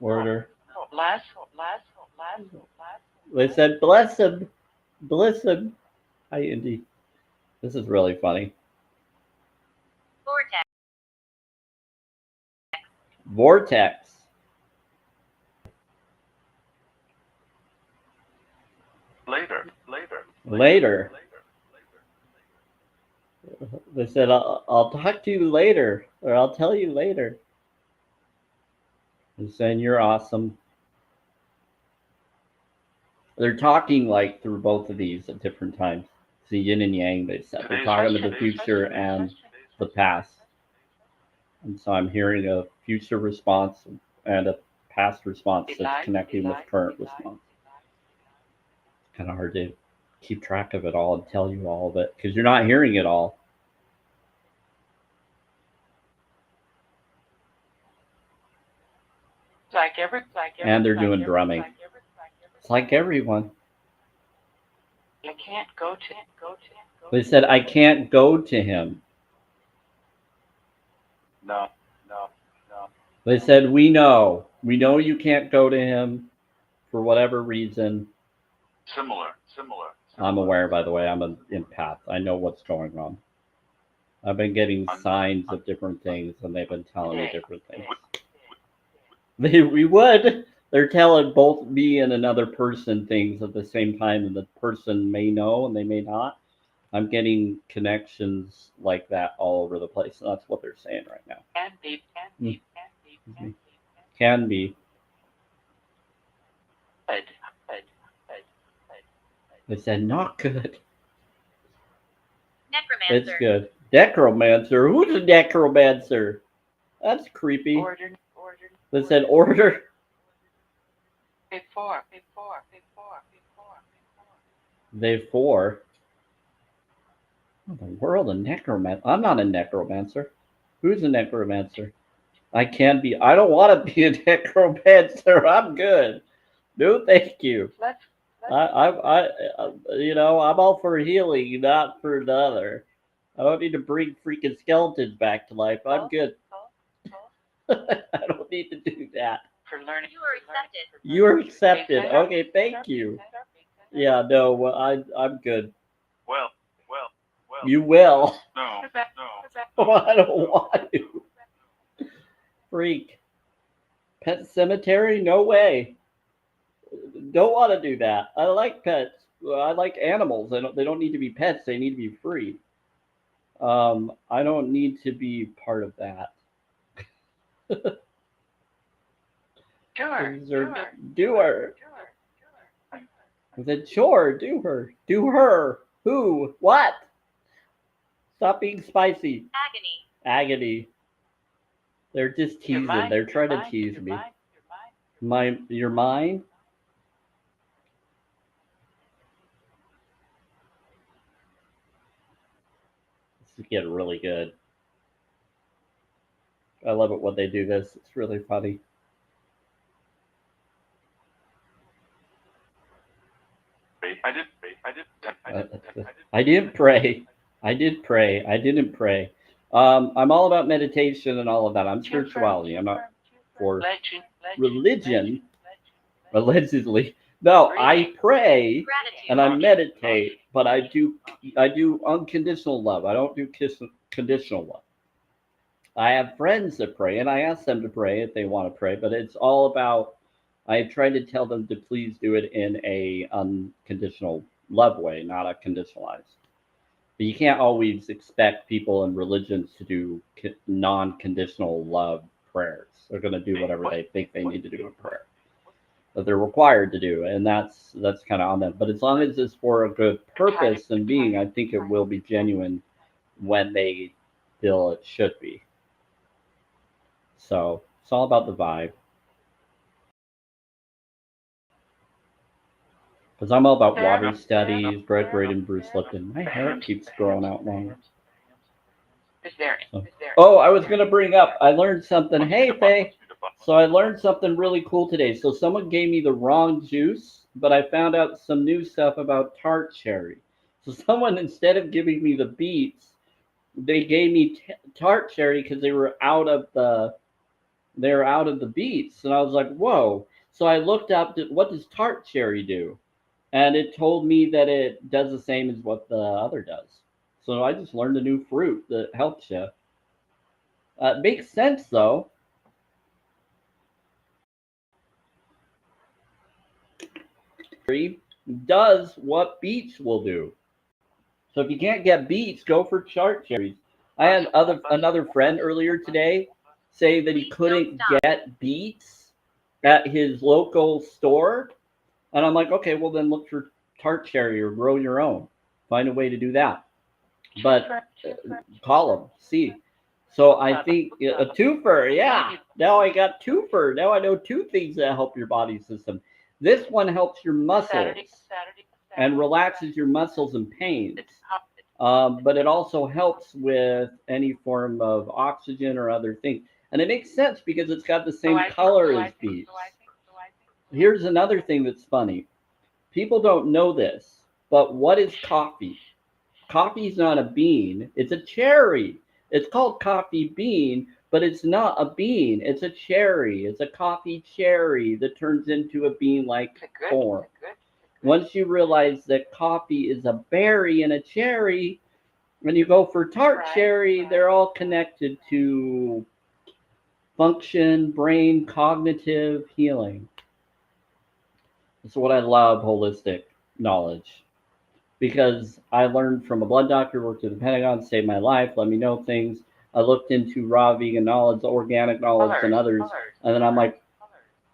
Order. Last. They said, bless him. Bless him. Hi, Indy. This is really funny. Vortex. Vortex. Later. They said, I'll talk to you later, or I'll tell you later. They're saying you're awesome. They're talking like through both of these at different times. It's the yin and yang, they said. They're talking to the future and the past. And so I'm hearing a future response and a past response that's connecting with current response. It's kind of hard to keep track of it all and tell you all of it because you're not hearing it all. And they're doing drumming. It's like everyone. I can't go to him. They said, I can't go to him. No. They said, we know. We know you can't go to him for whatever reason. Similar. I'm aware, by the way. I'm an empath. I know what's going on. I've been getting signs of different things, and they've been telling me different things. We would. They're telling both me and another person things at the same time, and the person may know and they may not. I'm getting connections like that all over the place. And that's what they're saying right now. Can be. Good. They said not good. Necromancer. It's good. Necromancer. Who's a necromancer? That's creepy. Order. They said order. Before. They 4. What in the world, a necromancer? I'm not a necromancer. Who's a necromancer? I can be. I don't want to be a necromancer. I'm good. No, thank you. Let's I'm all for healing, not for another. I don't need to bring freaking skeletons back to life. I'm good. I don't need to do that. for learning. You are accepted. You are accepted. Okay, thank you. Yeah, no, well, I'm good. Well. You will. No. Oh, I don't want to. Freak. Pet cemetery? No way. Don't want to do that. I like pets. I like animals. They don't need to be pets. They need to be free. I don't need to be part of that. Sure. Do her. I said, sure, do her. Do her. Who? What? Stop being spicy. Agony. They're just teasing. They're trying to tease me. You're mine? This is getting really good. I love it when they do this. It's really funny. I didn't pray. I did pray. I didn't pray. I'm all about meditation and all of that. I'm spirituality. I'm not for religion. Allegedly. No, I pray and I meditate, but I do unconditional love. I don't do conditional love. I have friends that pray, and I ask them to pray if they want to pray, but it's all about. I try to tell them to please do it in a unconditional love way, not a conditionalized. But you can't always expect people in religions to do non-conditional love prayers. They're going to do whatever they think they need to do in prayer, that they're required to do, and that's kind of on them. But as long as it's for a good purpose and being, I think it will be genuine when they feel it should be. So it's all about the vibe. Because I'm all about water studies, Greg Reid and Bruce Lipton. My hair keeps growing out longer. Oh, I was going to bring up, I learned something. Hey, Faye. So I learned something really cool today. So someone gave me the wrong juice, but I found out some new stuff about tart cherry. So someone, instead of giving me the beets, they gave me tart cherry because they were out of the beets. And I was like, whoa. So I looked up, what does tart cherry do? And it told me that it does the same as what the other does. So I just learned a new fruit that helps you. It makes sense, though. Does what beets will do. So if you can't get beets, go for tart cherries. I had another friend earlier today say that he couldn't get beets at his local store. And I'm like, okay, well then look for tart cherry or grow your own. Find a way to do that. But call them, see. So I think a twofer, yeah. Now I got twofer. Now I know two things that help your body system. This one helps your muscles and relaxes your muscles and pains. But it also helps with any form of oxygen or other things. And it makes sense because it's got the same color as beets. Here's another thing that's funny. People don't know this, but what is coffee? Coffee's not a bean. It's a cherry. It's called coffee bean, but it's not a bean. It's a cherry. It's a coffee cherry that turns into a bean-like form. Once you realize that coffee is a berry and a cherry, when you go for tart cherry, they're all connected to function, brain, cognitive healing. That's what I love, holistic knowledge. Because I learned from a blood doctor, worked at the Pentagon, saved my life, let me know things. I looked into raw vegan knowledge, organic knowledge, and others. And then I'm like,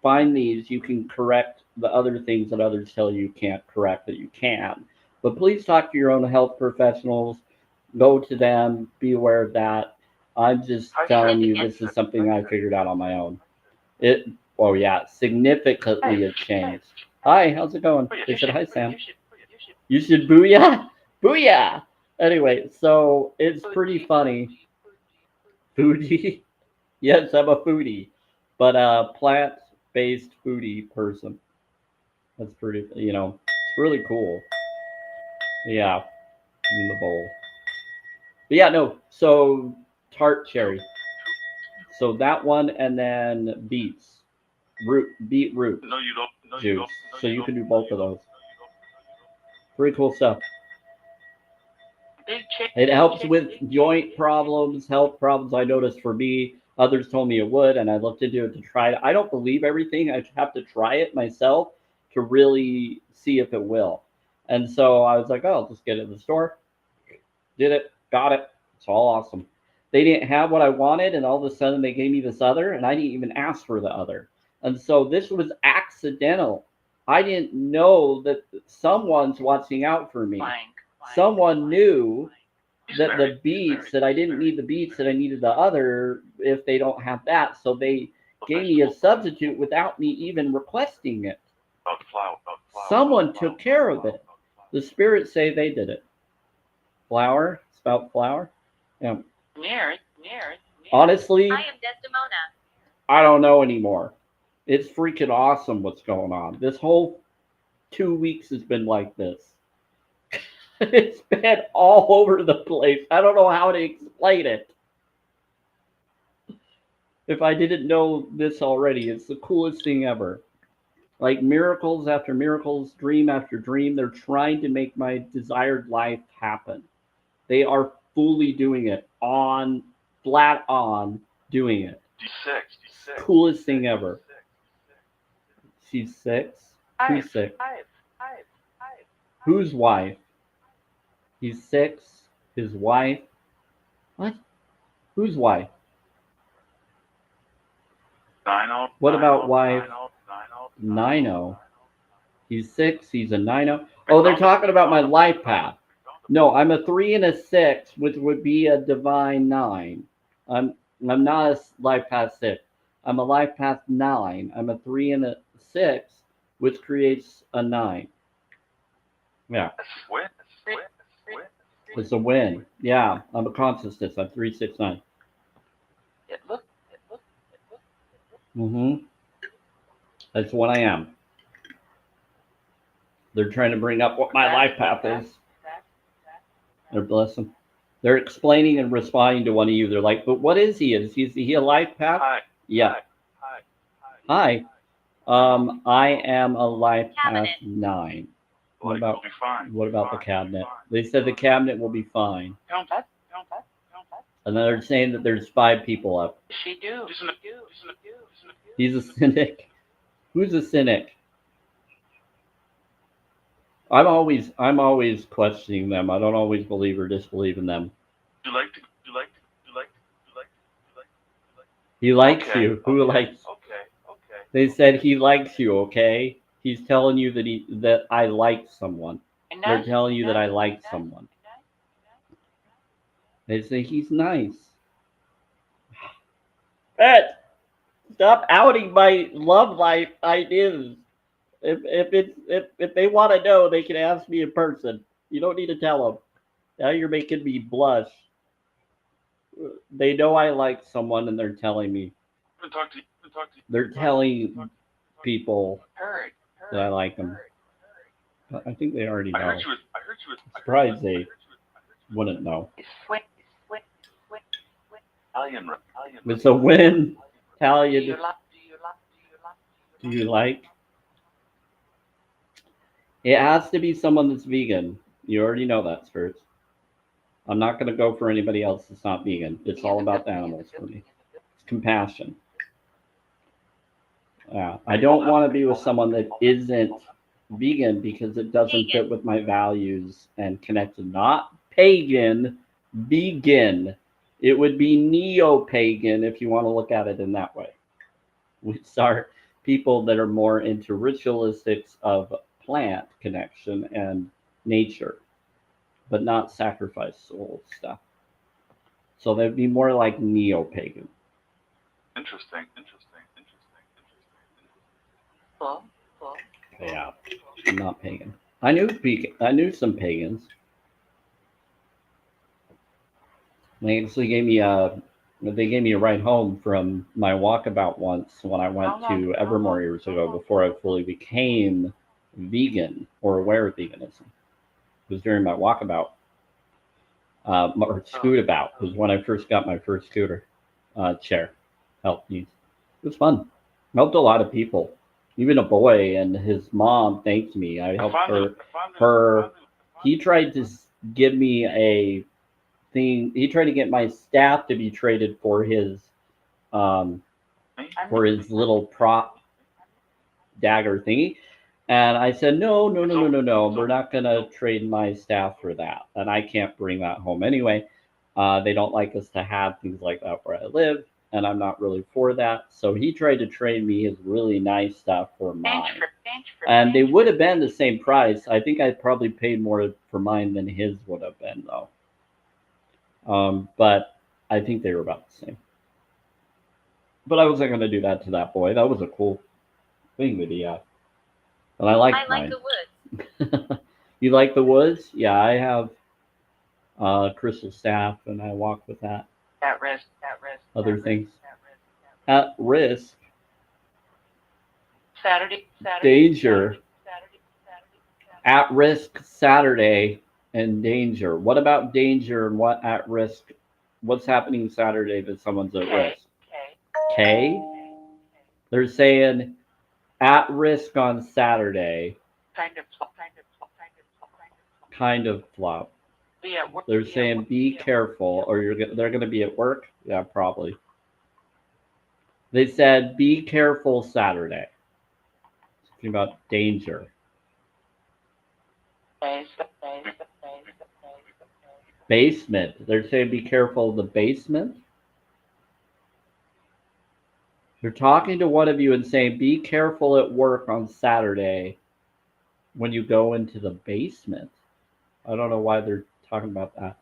find these, you can correct the other things that others tell you can't correct that you can. But please talk to your own health professionals. Go to them. Be aware of that. I'm just telling you, this is something I figured out on my own. Significantly it changed. Hi, how's it going? They said, hi, Sam. You should booyah. Booyah. Anyway, so it's pretty funny. Foodie? Yes, I'm a foodie, but a plant-based foodie person. That's pretty, it's really cool. Yeah, in the bowl. But yeah, no. So tart cherry. So that one, and then beets, beetroot No, you don't. No, you juice. don't. No, So you you don't. can do No, both you of don't. those. Pretty cool stuff. Big chick. It helps with joint problems, health problems. I noticed for me, others told me it would, and I looked into it to try it. I don't believe everything. I have to try it myself to really see if it will. And so I was like, oh, I'll just get it in the store. Did it, got it. It's all awesome. They didn't have what I wanted, and all of a sudden they gave me this other, and I didn't even ask for the other. And so this was accidental. I didn't know that someone's watching out for me. Someone knew that the beats that I didn't need the beats that I needed the other if they don't have that. So they gave me a substitute without me even requesting it. Someone took care of it. The spirits say they did it. Flour, spout flour. Yeah. Near. Honestly, I am Desdemona. I don't know anymore. It's freaking awesome what's going on. This whole 2 weeks has been like this. It's been all over the place. I don't know how to explain it. If I didn't know this already, it's the coolest thing ever. Like miracles after miracles, dream after dream, they're trying to make my desired life happen. They are fully doing it, flat on doing it. D6. Coolest thing ever. She's 6. Who's 6? Whose wife? He's 6. His wife. What? Whose wife? What about wife? 9-0. He's 6. He's a 9-0. Oh, they're talking about my life path. No, I'm a 3 and a 6, which would be a divine 9. I'm not a life path 6. I'm a life path 9. I'm a 3 and a 6, which creates a 9. Yeah. It's a win. Yeah, I'm a consciousness. I'm 369. It looked. That's what I am. They're trying to bring up what my life path is. They're blessing. They're explaining and responding to one of you. They're like, but what is he? Is he a life path? Hi. Yeah. Hi. I am a life path 9. What about the cabinet? They said the cabinet will be fine. Don't. And then they're saying that there's 5 people up. She do. He's a cynic. Who's a cynic? I'm always questioning them. I don't always believe or disbelieve in them. He likes you. Who likes? Okay. They said he likes you. Okay. He's telling you that I like someone. They're telling you that I like someone. They say he's nice. Ed, stop outing my love life ideas. If they want to know, they can ask me in person. You don't need to tell them. Now you're making me blush. They know I like someone, and they're telling me. They're telling people that I like them. I think they already know. I'm surprised they wouldn't know. It's a win. Italian. Do you like? It has to be someone that's vegan. You already know that, Spirits. I'm not going to go for anybody else that's not vegan. It's all about the animals for me. It's compassion. Yeah, I don't want to be with someone that isn't vegan because it doesn't fit with my values and connected. Not pagan, vegan. It would be neo-pagan if you want to look at it in that way. We start people that are more into ritualistics of plant connection and nature, but not sacrifice soul stuff. So they'd be more like neo-pagan. Interesting. Cool. Yeah, I'm not pagan. I knew some pagans. They actually gave me a ride home from my walkabout once when I went to Evermore years ago before I fully became vegan or aware of veganism. It was during my walkabout or scootabout. It was when I first got my first scooter chair. Helped me. It was fun. Helped a lot of people. Even a boy and his mom thanked me. I helped her. He tried to give me a thing. He tried to get my staff to be traded um, for his little prop dagger thingy. And I said, no. We're not going to trade my staff for that. And I can't bring that home anyway. They don't like us to have things like that where I live. And I'm not really for that. So he tried to trade me his really nice stuff for mine. And they would have been the same price. I think I probably paid more for mine than his would have been, though. But I think they were about the same. But I wasn't going to do that to that boy. That was a cool thing that he had. And I like mine. the woods. You like the woods? Yeah, I have crystal staff, and I walk with that. At risk. Other things. At risk. Saturday. Danger. At risk Saturday and danger. What about danger and what at risk? What's happening Saturday that someone's at risk? K? They're saying at risk on Saturday. Kind of flop. They're saying be careful or they're going to be at work. Yeah, probably. They said be careful Saturday. Talking about danger. Basement. They're saying be careful of the basement. They're talking to one of you and saying be careful at work on Saturday when you go into the basement. I don't know why they're talking about that.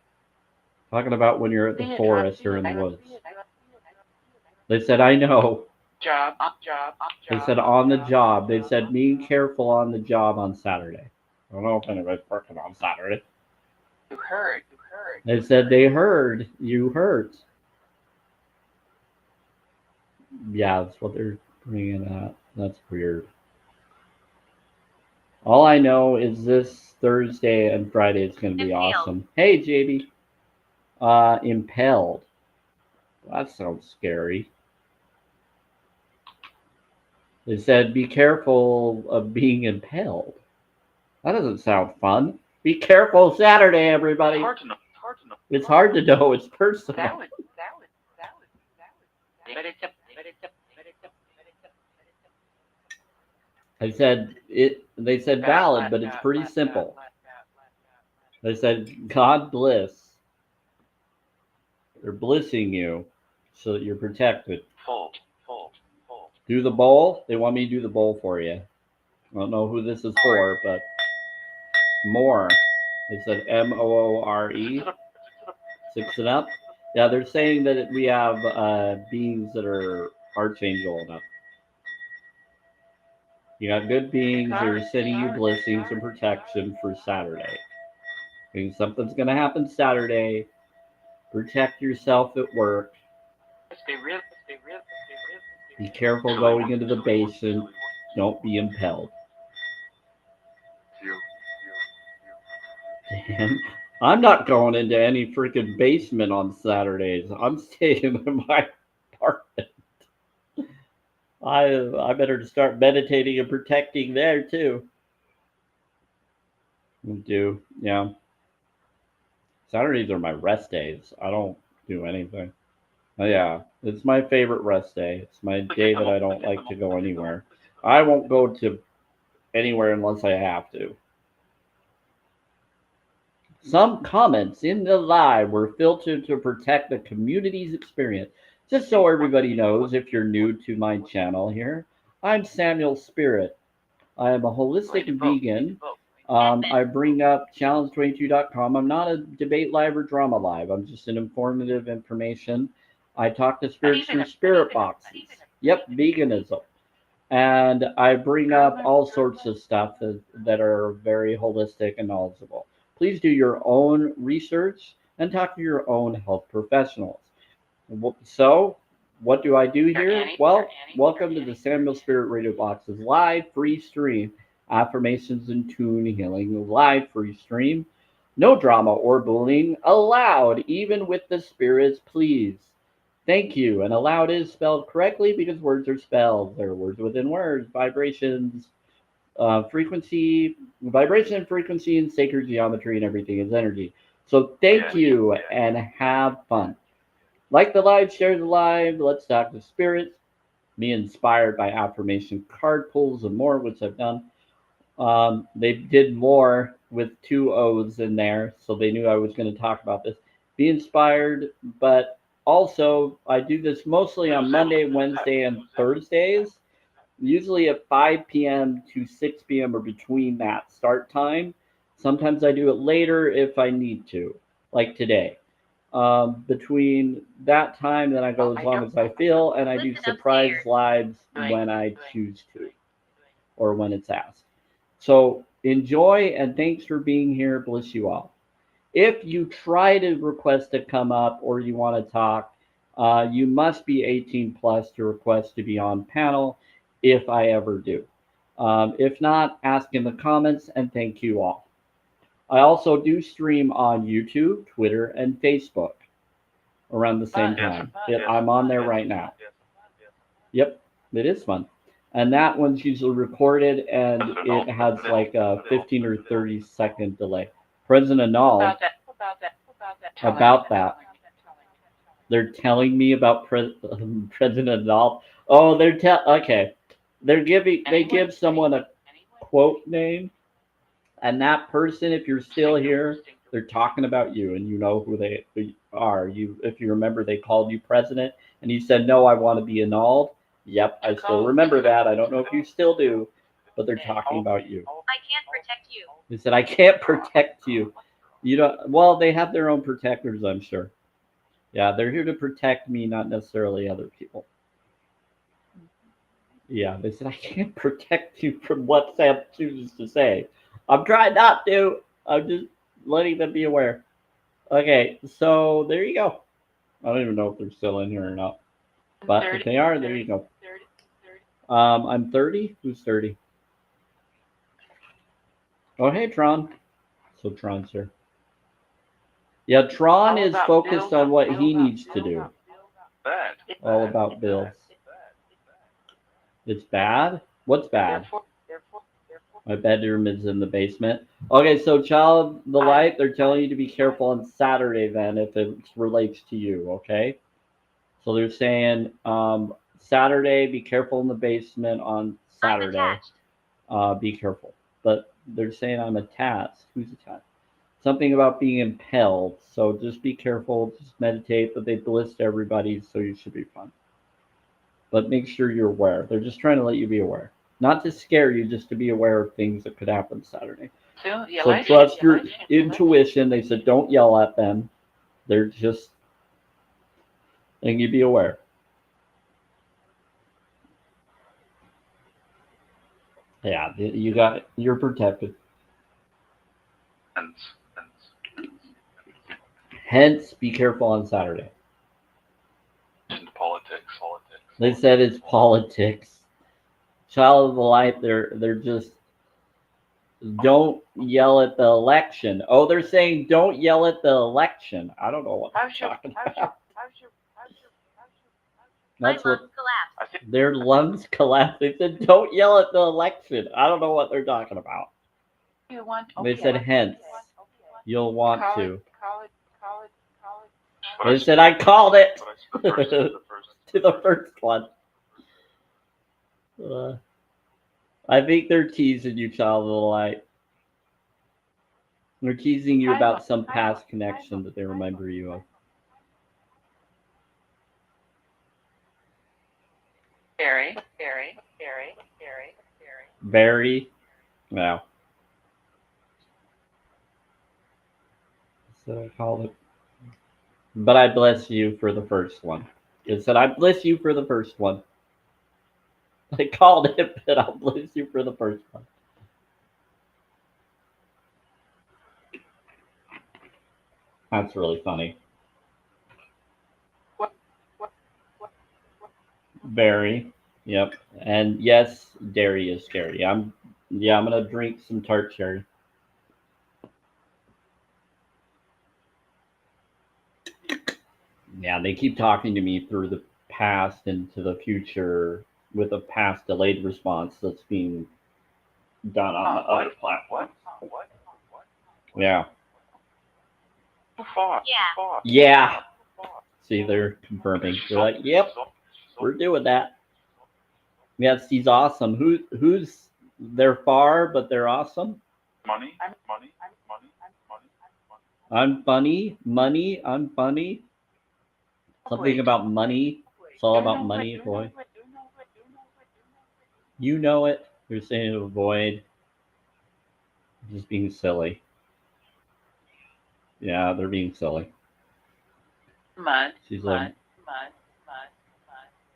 Talking about when you're at the forest or in the woods. They said, I know. Job. They said on the job. They said being careful on the job on Saturday. I don't know if anybody's working on Saturday. You heard. They said they heard. You heard. Yeah, that's what they're bringing at. That's weird. All I know is this Thursday and Friday is going to be awesome. Hey, JB. Impelled. That sounds scary. They said be careful of being impelled. That doesn't sound fun. Be careful Saturday, everybody. It's hard to know. It's personal. That would. But it's a. They said valid, but it's pretty simple. They said God bliss. They're blissing you so that you're protected. Fold. Do the bowl? They want me to do the bowl for you. I don't know who this is for, but more. They said Moore. 6 and up. Yeah, they're saying that we have beings that are archangel enough. You got good beings that are sending you blessings and protection for Saturday. Means something's going to happen Saturday. Protect yourself at work. Be careful going into the basement. Don't be impelled. Damn. I'm not going into any freaking basement on Saturdays. I'm staying in my apartment. I better start meditating and protecting there too. Yeah. Saturdays are my rest days. I don't do anything. Yeah, it's my favorite rest day. It's my day that I don't like to go anywhere. I won't go to anywhere unless I have to. Some comments in the live were filtered to protect the community's experience. Just so everybody knows, if you're new to my channel here, I'm Samuel Spirit. I am a holistic vegan. I bring up challenge22.com. I'm not a debate live or drama live. I'm just an informative information. I talk to spirits through spirit boxes. Yep, veganism. And I bring up all sorts of stuff that are very holistic and knowledgeable. Please do your own research. and talk to your own health professionals. So, what do I do here? Well, welcome to the Samuel Spirit Radio Box's live free stream, Affirmations and Tune Healing live free stream. No drama or bullying allowed, even with the spirits, please. Thank you. And allowed is spelled correctly because words are spelled. There are words within words, vibrations, frequency, vibration and frequency, and sacred geometry, and everything is energy. So thank you and have fun. Like the live, share the live. Let's talk to spirits. Be inspired by affirmation card pulls and more, which I've done. They did more with two O's in there, so they knew I was going to talk about this. Be inspired, but also I do this mostly on Monday, Wednesday, and Thursdays, usually at 5 p.m. to 6 p.m. or between that start time. Sometimes I do it later if I need to, like today. Between that time, then I go as long as I feel, and I do surprise lives when I choose to or when it's asked. So enjoy and thanks for being here. Bless you all. If you try to request to come up or you want to talk, you must be 18 plus to request to be on panel if I ever do. If not, ask in the comments and thank you all. I also do stream on YouTube, Twitter, and Facebook around the same time. I'm on there right now. Yep, it is fun. And that one's usually recorded and it has like a 15 or 30-second delay. President Nall, about that. They're telling me about President Nall. Oh, okay. They give someone a quote name, and that person, if you're still here, they're talking about you, and you know who they are. If you remember, they called you president, and you said, "No, I want to be annulled." Yep, I still remember that. I don't know if you still do, but they're talking about you. I can't protect you. They said, "I can't protect you." You don't. Well, they have their own protectors, I'm sure. Yeah, they're here to protect me, not necessarily other people. Yeah, they said, "I can't protect you from what Sam chooses to say." I'm trying not to. I'm just letting them be aware. Okay, so there you go. I don't even know if they're still in here or not. But if they are, there you go. I'm 30. Who's 30? Oh, hey, Tron. So Tron's here. Yeah, Tron is focused on what he needs to do. All about bills. It's bad? What's bad? My bedroom is in the basement. Okay, so Child the Light, they're telling you to be careful on Saturday then if it relates to you, okay? So they're saying Saturday, be careful in the basement on Saturday. Be careful. But they're saying I'm attached. Who's attached? Something about being impelled. So just be careful, just meditate, but they've listed everybody, so you should be fine. But make sure you're aware. They're just trying to let you be aware. Not to scare you, just to be aware of things that could happen Saturday. So trust your intuition. They said don't yell at them. They're just letting you be aware. Yeah, you're protected. Hence, be careful on Saturday. Politics. They said it's politics. Child of the Light, they're just don't yell at the election. Oh, they're saying don't yell at the election. I don't know what they're talking about. That's what their lungs collapsed. They said don't yell at the election. I don't know what they're talking about. They said hence you'll want to. They said I called it to the first one. I think they're teasing you, Child of the Light. They're teasing you about some past connection that they remember you of. Very. No. So I called it. But I bless you for the first one. It said I bless you for the first one. I called it, but I'll bless you for the first one. That's really funny. What? Very. Yep. And yes, dairy is scary. I'm gonna drink some tart cherry. Yeah, they keep talking to me through the past into the future with a past delayed response that's being done on the other platform. What? Yeah. Too far. Yeah. Too far. Yeah. See, they're confirming. They're like, yep, we're doing that. Yes, he's awesome. Who's they're far, but they're awesome. Money. I'm funny. Money. I'm funny. Something about money. It's all about money, boy. You know it. They're saying to avoid. Just being silly. Yeah, they're being silly. Mud. She's Mud. like, Mud.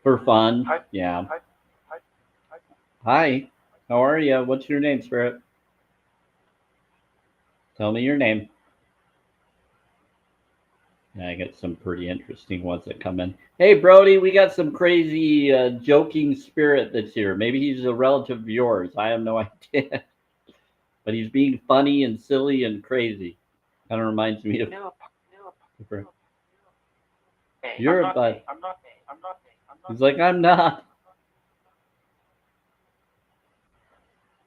for fun. Hi. Yeah. Hi. Hi. How are you? What's your name, Spirit? Tell me your name. Yeah, I get some pretty interesting ones that come in. Hey, Brody, we got some crazy joking spirit that's here. Maybe he's a relative of yours. I have no idea. But he's being funny and silly and crazy. Kind of reminds me of. You're a bud. I'm not. He's like, I'm not.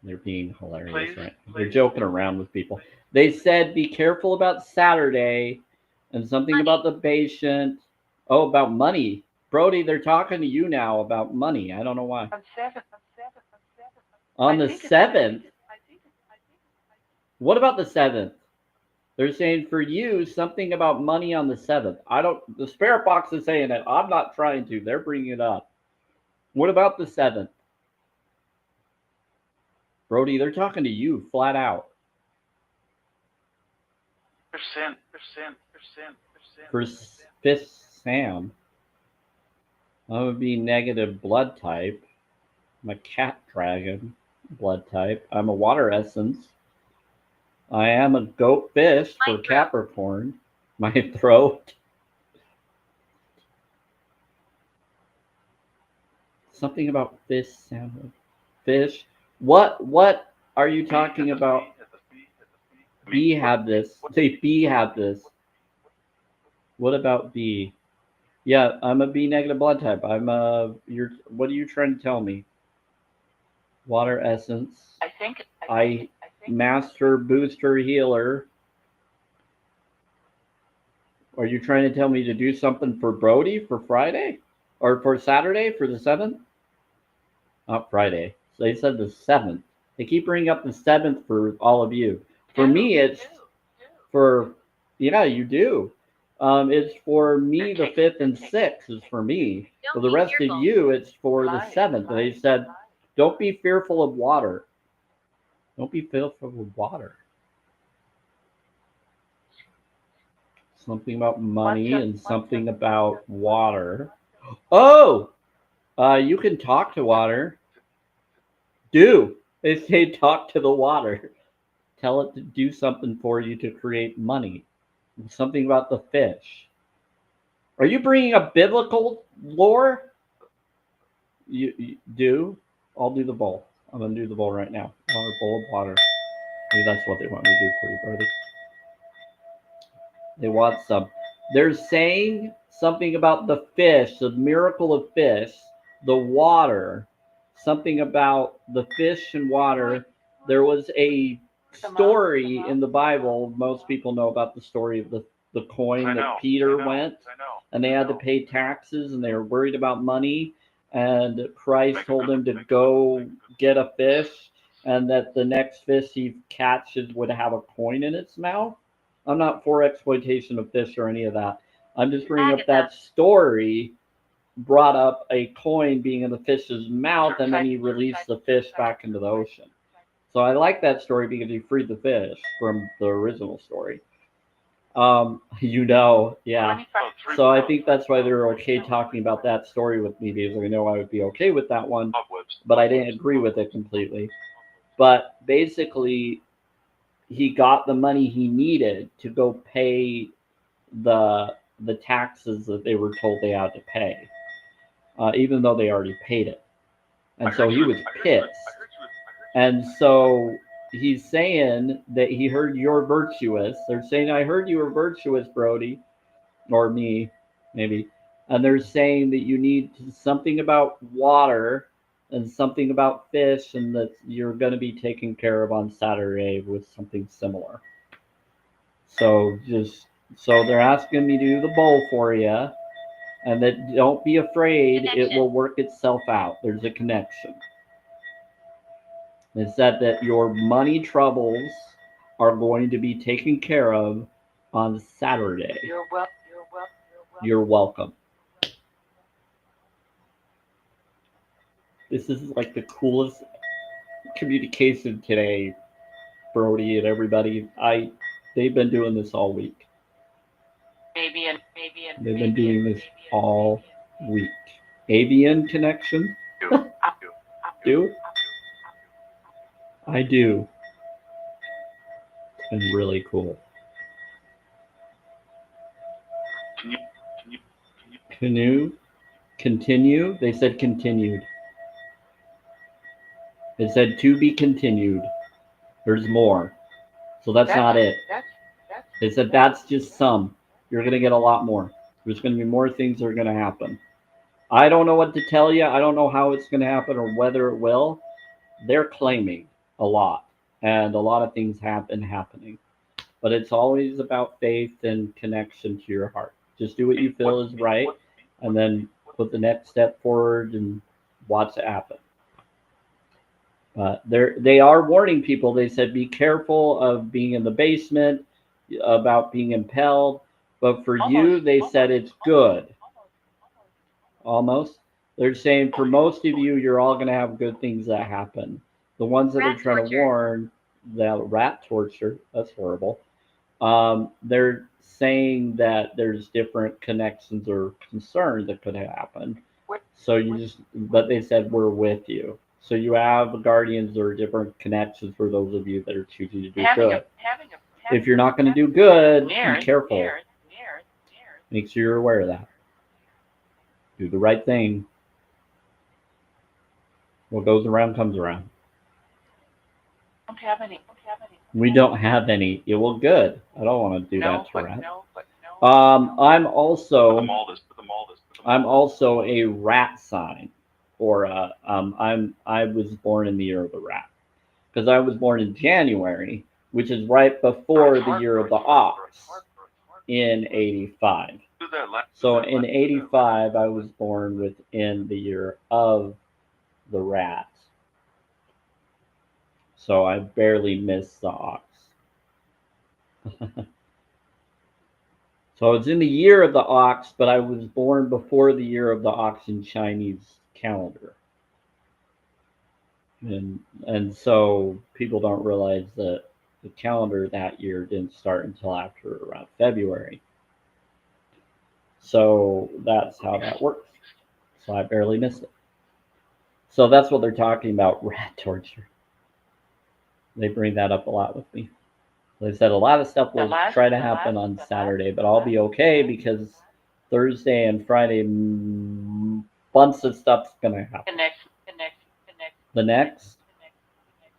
They're being hilarious, Please, right? please. They're joking around with people. They said, be careful about Saturday and something Money. about the patient. Oh, about money. Brody, they're talking to you now about money. I don't know why. On the 7th? What about the 7th? They're saying for you something about money on the 7th. The spirit box is saying it. I'm not trying to. They're bringing it up. What about the 7th? Brody, they're talking to you flat out. Percent. For fifth Sam, I would be negative blood type. I'm a cat dragon blood type. I'm a water essence. I am a goat fish for My throat. Capricorn. My throat. Something about fish sound. Fish. What are you talking about? B had this. Say B had this. What about B? Yeah, I'm a B negative blood type. What are you trying to tell me? Water essence. I master booster healer. Are you trying to tell me to do something for Brody for Friday? Or for Saturday for the 7th? Not Friday. So they said the 7th. They keep bringing up the 7th for all of you. For me, it's for, yeah, you do. It's for me, the 5th and 6th is for me. For the rest of you, it's for the 7th. And they said, don't be fearful of water. Don't be fearful of water. Something about money and something about water. Oh! You can talk to water. Do. They say talk to the water. Tell it to do something for you to create money. Something about the fish. Are you bringing up biblical lore? You do? I'll do the bowl. I'm going to do the bowl right now. Water, bowl of water. Maybe that's what they want me to do for you, brother. They want some. They're saying something about the fish, the miracle of fish, the water, something about the fish and water. There was a story in the Bible. Most people know about the story of the coin that Peter went, and they had to pay taxes, and they were worried about money. And Christ told him to go get a fish, and that the next fish he catches would have a coin in its mouth. I'm not for exploitation of fish or any of that. I'm just bringing up that story brought up a coin being in the fish's mouth, and then he released the fish back into the ocean. So I like that story because he freed the fish from the original story. Yeah. So I think that's why they're okay talking about that story with me, because I know I would be okay with that one, but I didn't agree with it completely. But basically, he got the money he needed to go pay the taxes that they were told they had to pay, even though they already paid it. And so he was pissed. And so he's saying that he heard you're virtuous. They're saying, I heard you were virtuous, Brody, or me, maybe. And they're saying that you need something about water and something about fish, and that you're going to be taken care of on Saturday with something similar. So they're asking me to do the bowl for you, and that don't be afraid, it will work itself out. There's a connection. It said that your money troubles are going to be taken care of on Saturday. You're welcome. This is like the coolest communication today, Brody and everybody. They've been doing this all week. They've been doing this all week. Avian connection? Do? I do. It's been really cool. Continue? They said continued. It said to be continued. There's more. So that's not it. They said that's just some. You're going to get a lot more. There's going to be more things that are going to happen. I don't know what to tell you. I don't know how it's going to happen or whether it will. They're claiming a lot. And a lot of things have been happening. But it's always about faith and connection to your heart. Just do what you feel is right, and then put the next step forward and watch it happen. They are warning people. They said, be careful of being in the basement, about being impelled. But for you, they said it's good. Almost. They're saying for most of you, you're all going to have good things that happen. The ones that are trying to warn, the rat torture, that's horrible. They're saying that there's different connections or concerns that could happen. So but they said we're with you. So you have guardians or different connections for those of you that are choosing to do good. If you're not going to do good, be careful. Make sure you're aware of that. Do the right thing. What goes around comes around. We don't have any. Yeah, well, good. I don't want to do that to rat. I'm also a rat sign, or I was born in the year of the rat, because I was born in January, which is right before the year of the ox in 85. So in 85, I was born within the year of the rat. So I barely missed the ox. So it's in the year of the ox, but I was born before the year of the ox in Chinese calendar. And so people don't realize that the calendar that year didn't start until after around February. So that's how that works. So I barely missed it. So that's what they're talking about, rat torture. They bring that up a lot with me. They said a lot of stuff will try to happen on Saturday, but I'll be okay because Thursday and Friday, bunch of stuff's going to happen. The next?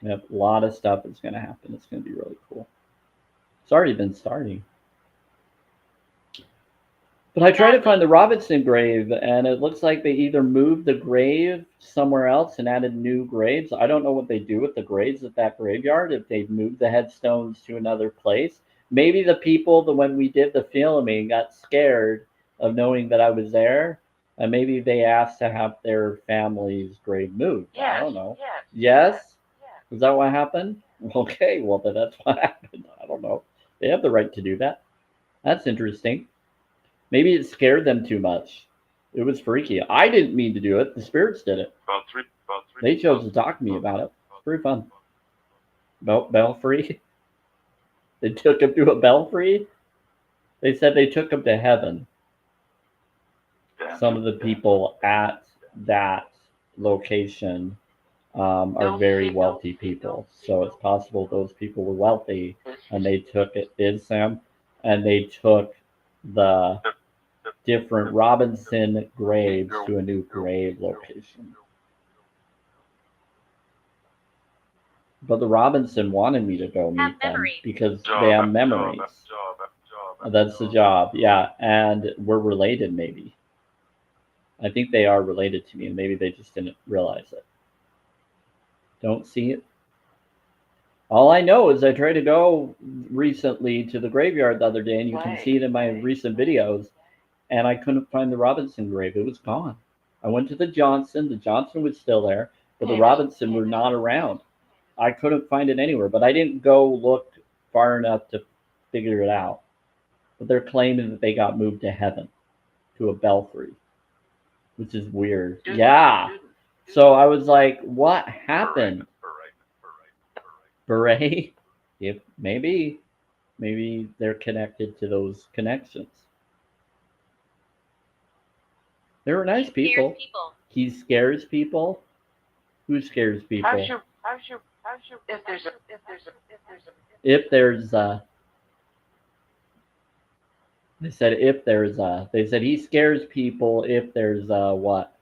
Yep, a lot of stuff is going to happen. It's going to be really cool. It's already been starting. But I tried to find the Robinson grave, and it looks like they either moved the grave somewhere else and added new graves. I don't know what they do with the graves at that graveyard, if they've moved the headstones to another place. Maybe the people, when we did the filming, got scared of knowing that I was there, and maybe they asked to have their family's grave moved. Yes, I don't know. Yes? Is that what happened? Okay, well, then that's what happened. I don't know. They have the right to do that. That's interesting. Maybe it scared them too much. It was freaky. I didn't mean to do it. The spirits did it. They chose to talk to me about it. It's pretty fun. Belfry? They took him to a belfry? They said they took him to heaven. Some of the people at that location are very wealthy people. So it's possible those people were wealthy and they took it, and they took the different Robinson graves to a new grave location. But the Robinson wanted me to go meet them because they have memories. That's the job, yeah. And we're related, maybe. I think they are related to me, and maybe they just didn't realize it. Don't see it. All I know is I tried to go recently to the graveyard the other day, and you can see it in my recent videos, and I couldn't find the Robinson grave. It was gone. I went to the Johnson. The Johnson was still there, but the Robinson were not around. I couldn't find it anywhere, but I didn't go look far enough to figure it out. But they're claiming that they got moved to heaven, to a belfry, which is weird. Yeah. So I was like, what happened? Beret? If maybe they're connected to those connections. They were nice people. He scares people. Who scares people? If there's they said if there's they said he scares people if there's what?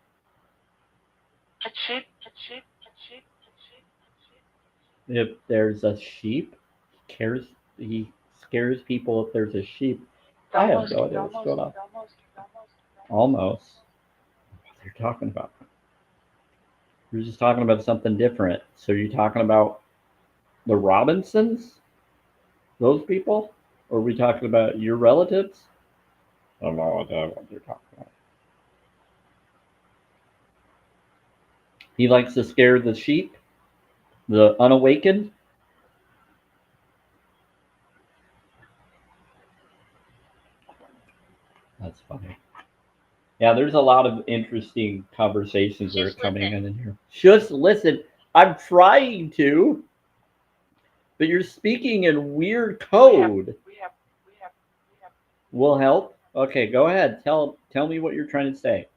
If there's a sheep, he scares people if there's a sheep. I have no idea what's going on. Almost. What they're talking about. We're just talking about something different. So you're talking about the Robinsons? Those people? Or are we talking about your relatives? I don't know what they're talking about. He likes to scare the sheep? The unawakened? That's funny. Yeah, there's a lot of interesting conversations that are coming in here. Just listen. I'm trying to, but you're speaking in weird code. Will help? Okay, go ahead. Tell me what you're trying to say.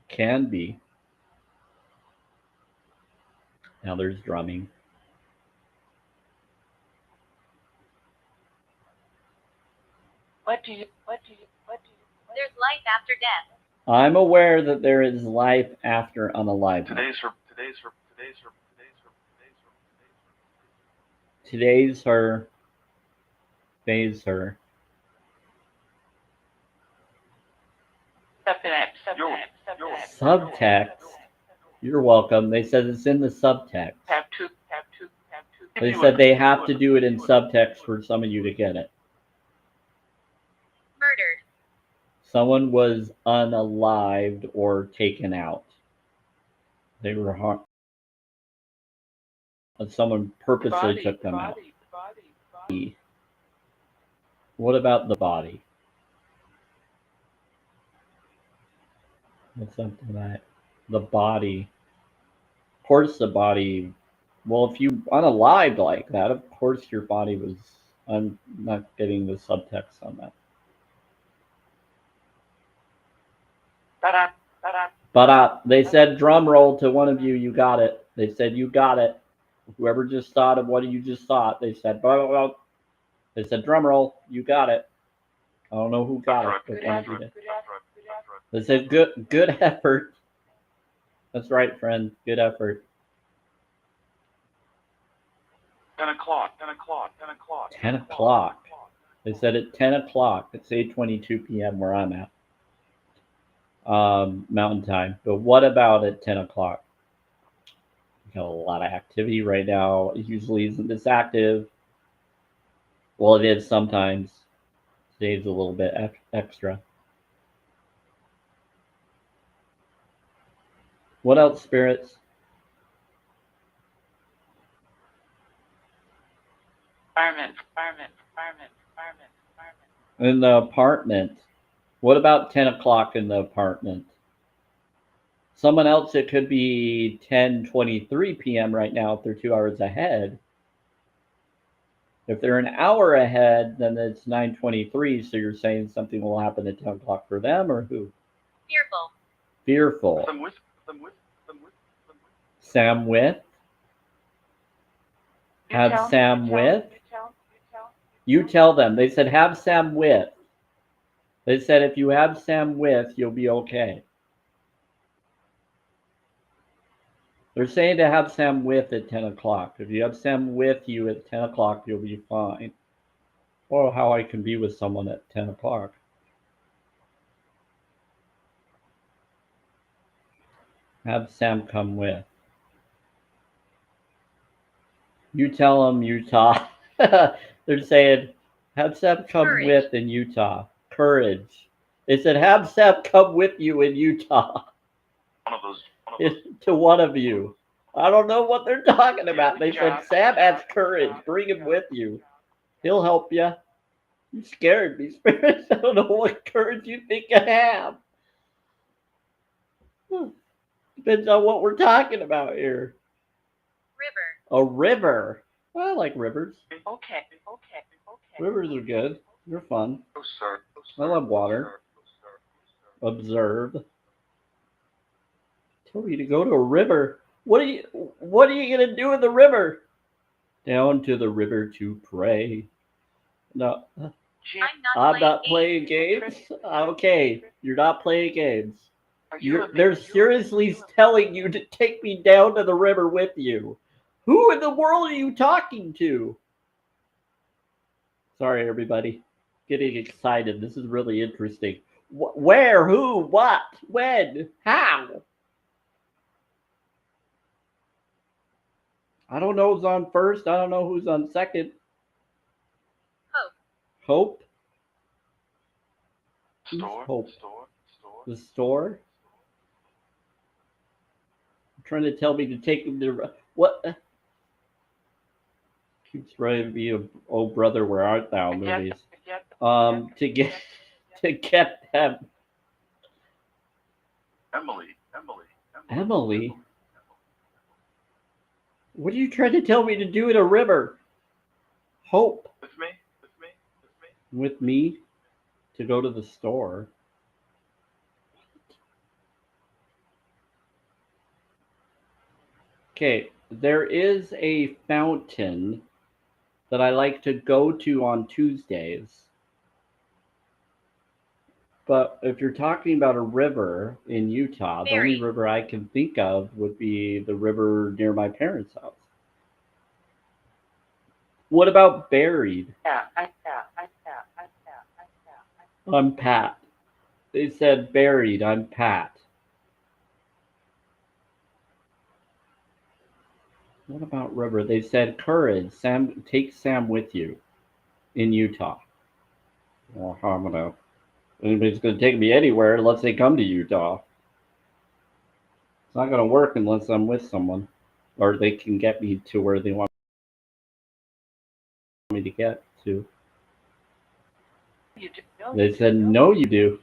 Can be. Now there's drumming. There's life after death. I'm aware that there is life after unaliveness. Today's her. Phase her. Subtext. You're welcome. They said it's in the subtext. They said they have to do it in subtext for some of you to get it. Murdered. Someone was unalived or taken out. They were harmed. Someone purposely took them out. What about the body? What's up to that? The body. Of course the body. Well, if you unalived like that, of course your body was. I'm not getting the subtext on that. But they said drum roll to one of you. You got it. They said you got it. Whoever just thought of what you just thought, they said blah, blah, blah. They said drum roll. You got it. I don't know who got it, but one of you did. They said good effort. That's right, friend. Good effort. 10 o'clock. 10 o'clock. They said at 10 o'clock. It's 8:22 p.m. where I'm at. Mountain time. But what about at 10 o'clock? We got a lot of activity right now. It usually isn't this active. Well, it is sometimes. Today's a little bit extra. What else, spirits? Fireman. In the apartment. What about 10 o'clock in the apartment? Someone else, it could be 10:23 p.m. right now if they're 2 hours ahead. If they're an hour ahead, then it's 9:23, so you're saying something will happen at 10 o'clock for them, or who? Fearful. Sam with? Have Sam with? You tell them. They said have Sam with. They said if you have Sam with, you'll be okay. They're saying to have Sam with at 10 o'clock. If you have Sam with you at 10 o'clock, you'll be fine. Or how I can be with someone at 10 o'clock. Have Sam come with. You tell them Utah. They're saying have Sam come Courage. with in Utah. Courage. They said have Sam come with you in Utah. One of those. To one of you. I don't know what they're talking about. They said Sam has courage. Bring him with you. He'll help you. You scared me, Spirit. I don't know what courage you think I have. Depends on what we're talking about here. River. A river. I like rivers. Okay. Rivers are good. They're fun. Oh, sir. I love water. Observe. Tell you to go to a river. What are you gonna do in the river? Down to the river to pray. No, I'm not playing games. Okay, you're not playing games. They're seriously telling you to take me down to the river with you. Who in the world are you talking to? Sorry, everybody. Getting excited. This is really interesting. Where? Who? What? When? How? I don't know who's on first. I don't know who's on second. Hope? Who's Hope? The store? You're trying to tell me to take him to what? Keeps trying to be a oh brother, where art thou movies. To get them. Emily? What are you trying to tell me to do in a river? Hope. With me? To go to the store. Okay, there is a fountain that I like to go to on Tuesdays. But if you're talking about a river in Utah, the only river I can think of would be the river near my parents' house. What about buried? I'm Pat. They said buried. I'm Pat. What about river? They said courage. Sam, take Sam with you in Utah. Well, how am I gonna? Anybody's gonna take me anywhere unless they come to Utah. It's not gonna work unless I'm with someone, or they can get me to where they want me to get to. They said no, you do.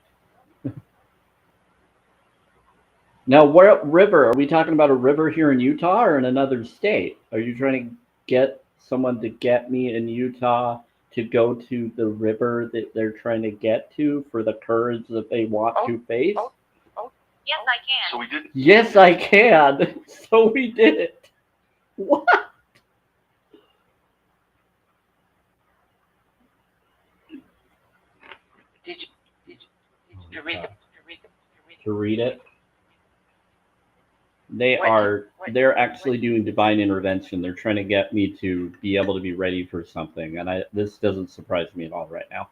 Now, what river? Are we talking about a river here in Utah or in another state? Are you trying to get someone to get me in Utah to go to the river that they're trying to get to for the courage that they want to face? Yes, I can. So we did. Yes, I can. So we did it. What? Did you read it? To read it? They're actually doing divine intervention. They're trying to get me to be able to be ready for something. And this doesn't surprise me at all right now.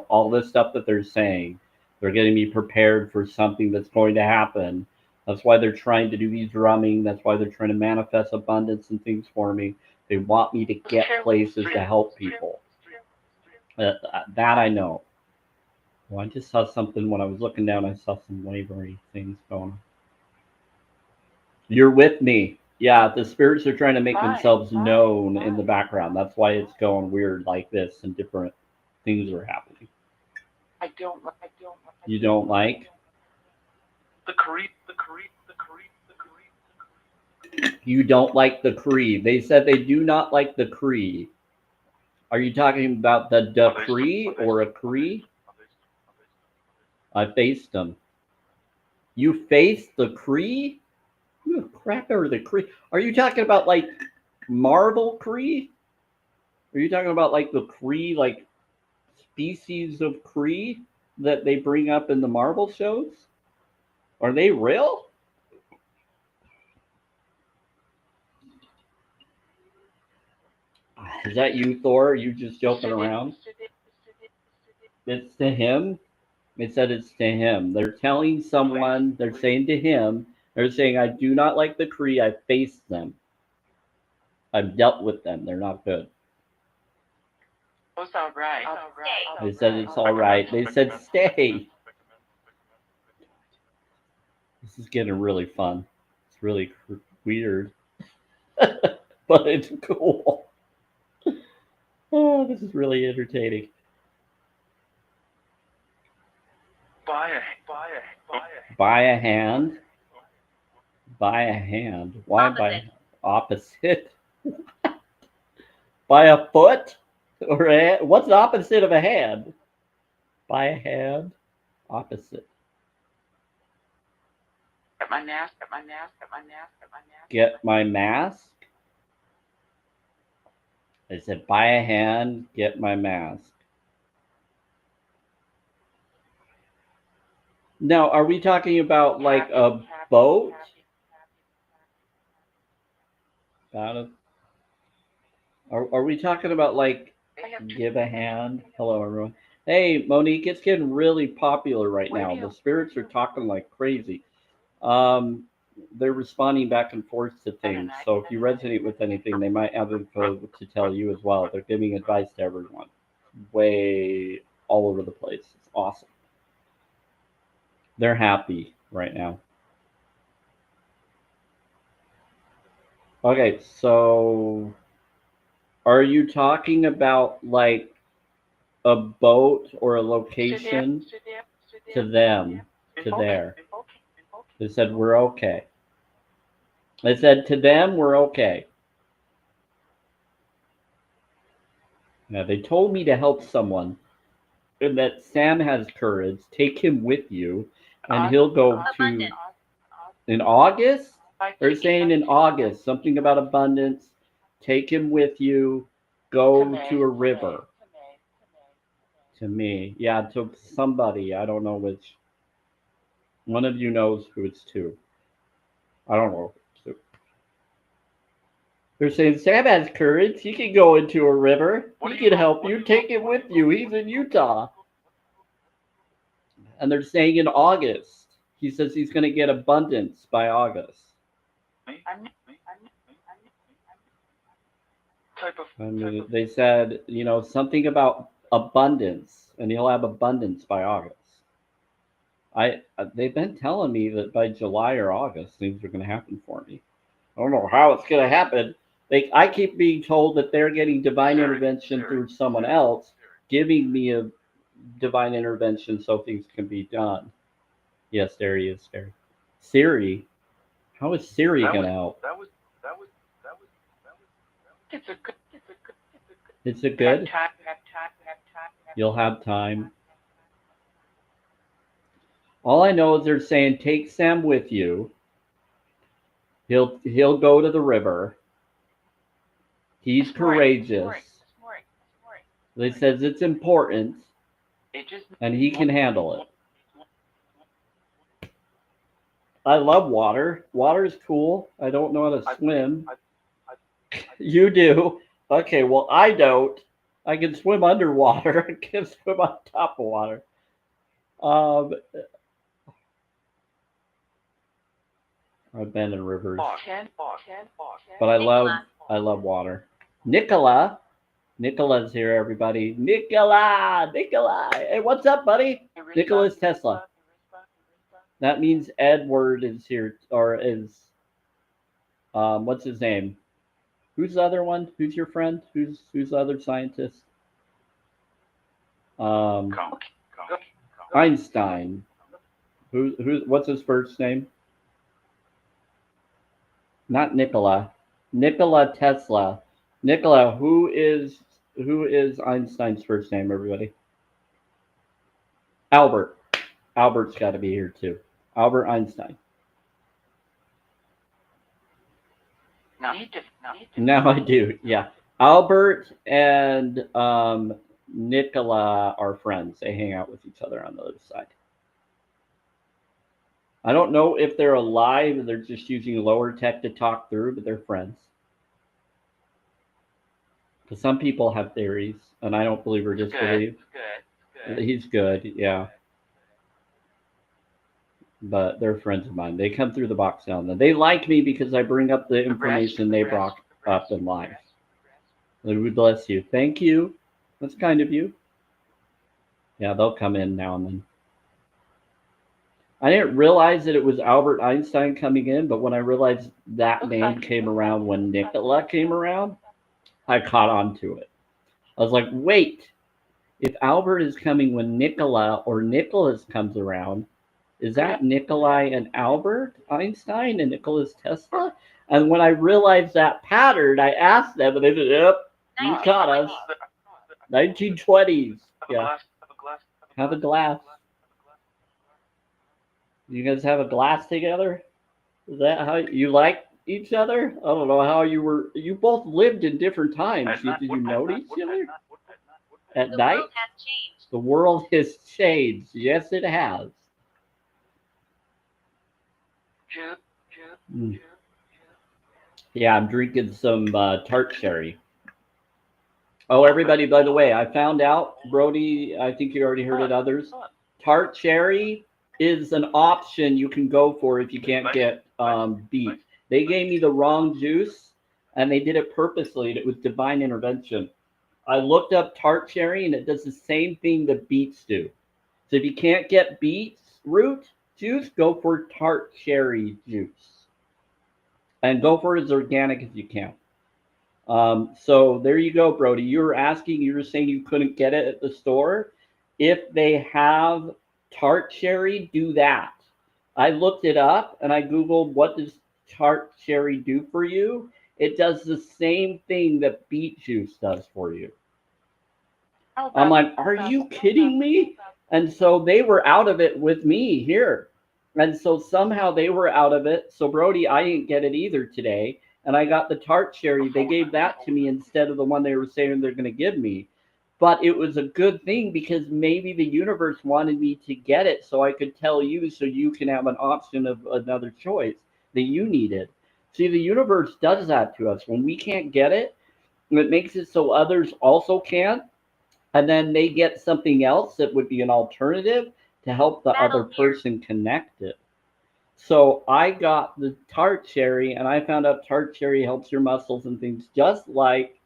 All this stuff that they're saying, they're getting me prepared for something that's going to happen. That's why they're trying to do these drumming. That's why they're trying to manifest abundance and things for me. They want me to get places to help people. That I know. Well, I just saw something when I was looking down. I saw some wavery things going on. You're with me. Yeah, the spirits are trying to make themselves known in the background. That's why it's going weird like this and different things are happening. You don't like? The creep. You don't like the Cree. They said they do not like the Cree. Are you talking about the decree or a Cree? I faced them. You faced the Cree? Who the crap are the Cree? Are you talking about like Marvel Cree? Are you talking about like the Cree, like species of Cree that they bring up in the Marvel shows? Are they real? Is that you, Thor? Are you just joking around? It's to him. It said it's to him. They're telling someone, they're saying to him, they're saying, I do not like the Kree. I faced them. I've dealt with them. They're not good. Oh, it's all right. They said it's all right. They said stay. This is getting really fun. It's really weird. But it's cool. Oh, this is really entertaining. Buy a hand. Buy a hand. Why buy opposite? Buy a foot? Or what's the opposite of a hand? Buy a hand. Opposite. Get my mask. Get my mask. I said, buy a hand, get my mask. Now, are we talking about like a boat? Are we talking about like give a hand? Hello, everyone. Hey, Monique, it's getting really popular right now. The spirits are talking like crazy. They're responding back and forth to things. So if you resonate with anything, they might have info to tell you as well. They're giving advice to everyone. Way all over the place. It's awesome. They're happy right now. Okay, so are you talking about like a boat or a location? To them, to there. They said we're okay. They said to them we're okay. Now they told me to help someone, and that Sam has courage. Take him with you, and he'll go to in August. They're saying in August something about abundance. Take him with you. Go to a river. To me, yeah, to somebody. I don't know which. One of you knows who it's to. I don't know. They're saying Sam has courage. He can go into a river. He can help you. Take him with you. He's in Utah. And they're saying in August. He says he's going to get abundance by August. They said, something about abundance, and he'll have abundance by August. They've been telling me that by July or August things are going to happen for me. I don't know how it's going to happen. I keep being told that they're getting divine intervention through someone else, giving me a divine intervention so things can be done. Yes, there he is, there. Siri? How is Siri going to help? It's a good? You'll have time. All I know is they're saying take Sam with you. He'll go to the river. He's courageous. They says it's important, and he can handle it. I love water. Water is cool. I don't know how to swim. You do? Okay, well, I don't. I can swim underwater. I can swim on top of water. I've been in rivers. But I love water. Nicola's here, everybody. Nicola! Hey, what's up, buddy? Nicola's Tesla. That means Edward is here, or is, what's his name? Who's the other one? Who's your friend? Who's the other scientist? Einstein. What's his first name? Not Nikola. Nikola Tesla. Nikola, who is Einstein's first name, everybody? Albert. Albert's got to be here too. Albert Einstein. Now I do. Yeah. Albert and Nicola are friends. They hang out with each other on the other side. I don't know if they're alive and they're just using lower tech to talk through, but they're friends. Because some people have theories, and I don't believe or disbelieve. He's good, yeah. But they're friends of mine. They come through the box now and then. They like me because I bring up the information they brought up in life. Lord bless you. Thank you. That's kind of you. Yeah, they'll come in now and then. I didn't realize that it was Albert Einstein coming in, but when I realized that name came around when Nicola came around, I caught on to it. I was like, wait, if Albert is coming when Nicola or Nicholas comes around, is that Nikolai and Albert Einstein and Nicholas Tesla? And when I realized that pattern, I asked them, and they said, yep, you caught us. 1920s. Yeah. Have a glass. You guys have a glass together? Is that how you like each other? I don't know how you were. You both lived in different times. Did you notice each other? At night? The world has changed. The world has changed. Yes, it has. Mm. Yeah, I'm drinking some tart cherry. Oh, everybody, by the way, I found out, Brody, I think you already heard it, others. Tart cherry is an option you can go for if you can't get beet. They gave me the wrong juice, and they did it purposely, and it was divine intervention. I looked up tart cherry, and it does the same thing that beets do. So if you can't get beets root juice, go for tart cherry juice. And go for it as organic as you can. So there you go, Brody. You were asking, you were saying you couldn't get it at the store. If they have tart cherry, do that. I looked it up and I Googled what does tart cherry do for you. It does the same thing that beet juice does for you. I'm like, are you kidding me? And so they were out of it with me here. And so somehow they were out of it. So Brody, I didn't get it either today. And I got the tart cherry. They gave that to me instead of the one they were saying they're going to give me. But it was a good thing because maybe the universe wanted me to get it so I could tell you so you can have an option of another choice that you needed. See, the universe does that to us. When we can't get it, it makes it so others also can't. And then they get something else that would be an alternative to help the other person connect it. So I got the tart cherry, and I found out tart cherry helps your muscles and things just like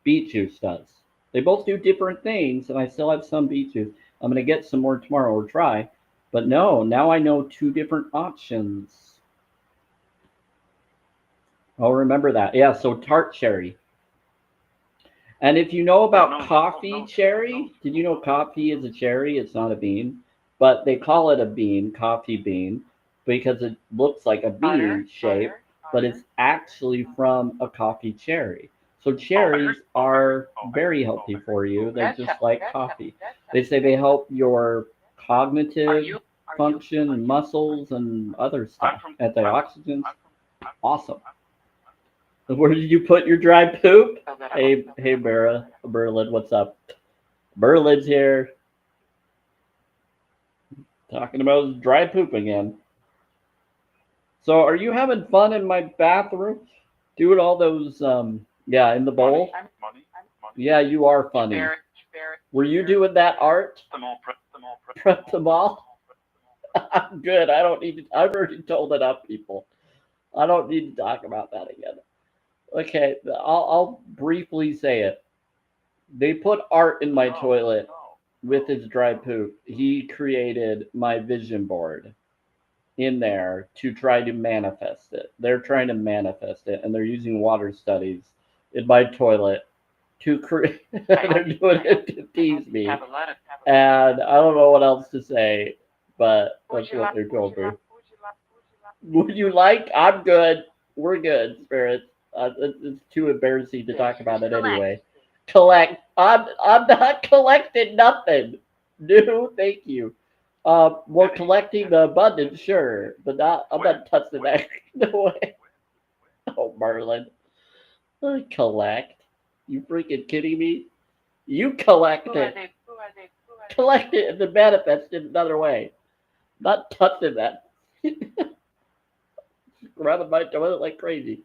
beet juice does. They both do different things, and I still have some beet juice. I'm going to get some more tomorrow or try. But no, now I know two different options. I'll remember that. Yeah, so tart cherry. And if you know about coffee cherry, did you know coffee is a cherry? It's not a bean. But they call it a bean, coffee bean, because it looks like a bean shape, but it's actually from a coffee cherry. So cherries are very healthy for you. They're just like coffee. They say they help your cognitive function and muscles and other stuff. Antioxidants. Awesome. Where did you put your dry poop? Hey, Berlin, what's up? Berlin's here. Talking about his dry poop again. So are you having fun in my bathroom? Doing all those, yeah, in the bowl? Yeah, you are funny. Were you doing that art? Prep them all? I'm good. I don't need to, I've already told enough people. I don't need to talk about that again. Okay, I'll briefly say it. They put art in my toilet with his dry poop. He created my vision board in there to try to manifest it. They're trying to manifest it, and they're using water studies in my toilet to create. They're doing it to tease me, and I don't know what else to say, but that's what they're going through. Would you like? I'm good. We're good, spirits. It's too embarrassing to talk about it anyway. Collect. I'm not collecting nothing. No, thank you. Well, collecting the abundance, sure, but not. I'm not touching that. No way. Oh, Merlin. Collect. You freaking kidding me? You collect Who are it. they? Who are they? Who are they? Collect it and then manifest it another way. Not touching that. Grabbing my toilet like crazy.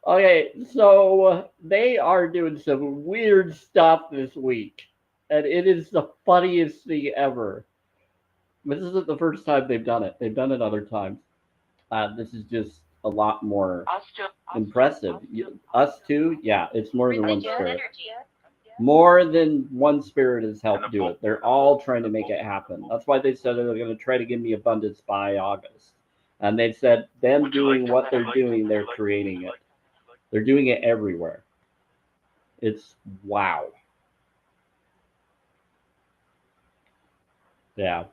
Okay, so they are doing some weird stuff this week. And it is the funniest thing ever. This isn't the first time they've done it. They've done it other times. This is just a lot more impressive. Us too? Yeah, it's more than one Religious spirit. energy. More than one spirit has helped do it. They're all trying to make it happen. That's why they said they're going to try to give me abundance by August. And they said them doing what they're doing, they're creating it. They're doing it everywhere. It's wow. Yeah.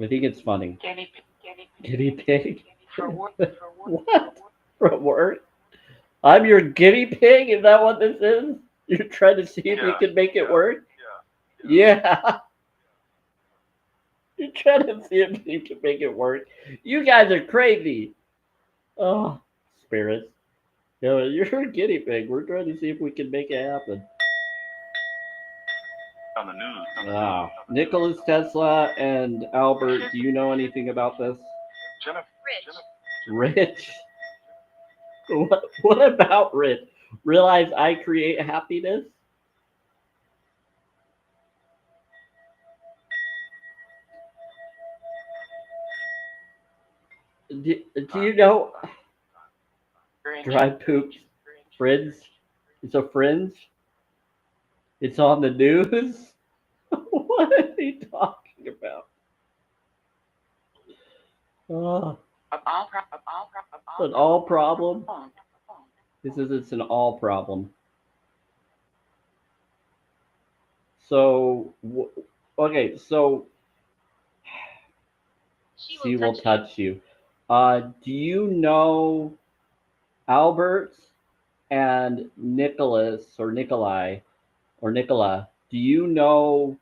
I think it's funny. Guinea Guinea pig? for work. What? From work? I'm your guinea pig? Is that what this is? You're trying to see if you can make it work? Yeah. You're trying to see if you can make it work. You guys are crazy. Oh, spirits. You're a guinea pig. We're trying to see if we can make it happen. On the news. Wow. Nicholas Tesla and Albert, do you know anything about this? Jennifer. Rich. Rich? What about Rich? Realize I create happiness? Do you know dry poop fringe? It's a fringe? It's on the news? What are they talking about? Oh, an all problem? This is it's an all problem. So, okay, so she will touch you. Do you know Albert and Nicholas or Nikolai or Nicola? Do you know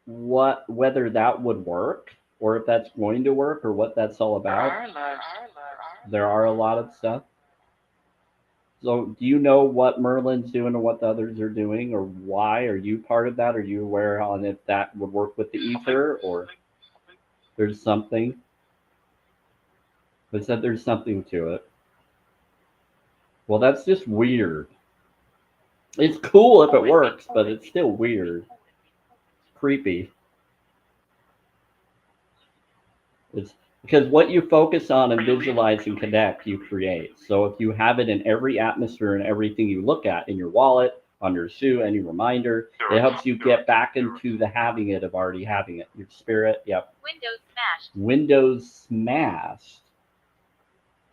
whether that would work or if that's going to work or what that's all about? There are a lot of stuff. So, do you know what Merlin's doing and what the others are doing, or why? Are you part of that? Are you aware on if that would work with the ether, or there's something? They said there's something to it. Well, that's just weird. It's cool if it works, but it's still weird. Creepy. It's because what you focus on and visualize and connect, you create. So if you have it in every atmosphere and everything you look at in your wallet, on your shoe, any reminder, it helps you get back into the having it of already having it. Your spirit, yep. Windows smashed. Windows smashed.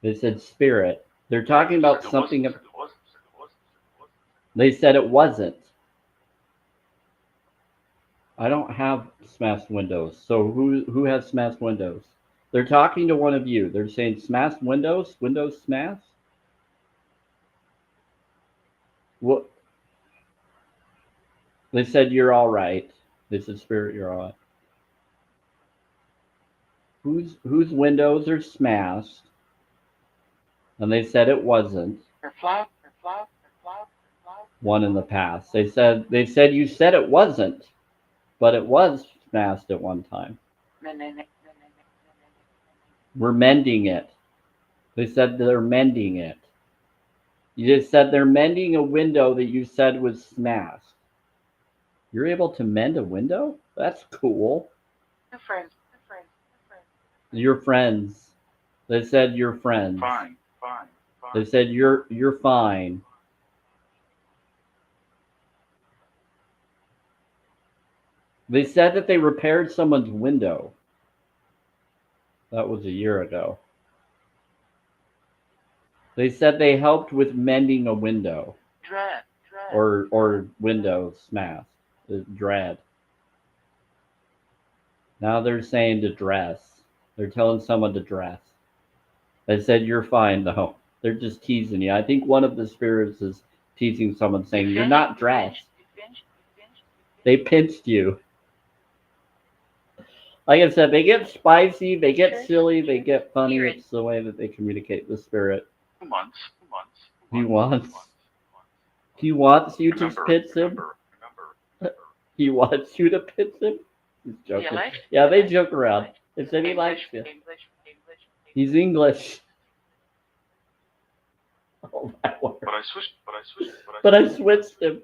They said spirit. They're talking about something. They said it wasn't. I don't have smashed windows. So who has smashed windows? They're talking to one of you. They're saying smashed windows? Windows smashed? What? They said you're all right. They said spirit, you're all right. Whose windows are smashed? And they said it wasn't. One in the past. They said you said it wasn't, but it was smashed at one time. We're mending it. They said they're mending it. You just said they're mending a window that you said was smashed. You're able to mend a window? That's cool. Your friends. They said you're friends. Fine. They said you're fine. They said that they repaired someone's window. That was a year ago. They said they helped with mending a window. Or window smashed. Dread. Now they're saying to dress. They're telling someone to dress. They said you're fine though. They're just teasing you. I think one of the spirits is teasing someone saying you're not dressed. They pinched you. Like I said, they get spicy, they get silly, they get funny. It's the way that they communicate the spirit. 2 months. He wants He wants you to Remember, pitch him. remember. He wants you to pitch him. He's joking. He likes Yeah, they joke around. They said he likes you. He's English. Oh my word. But I switched him.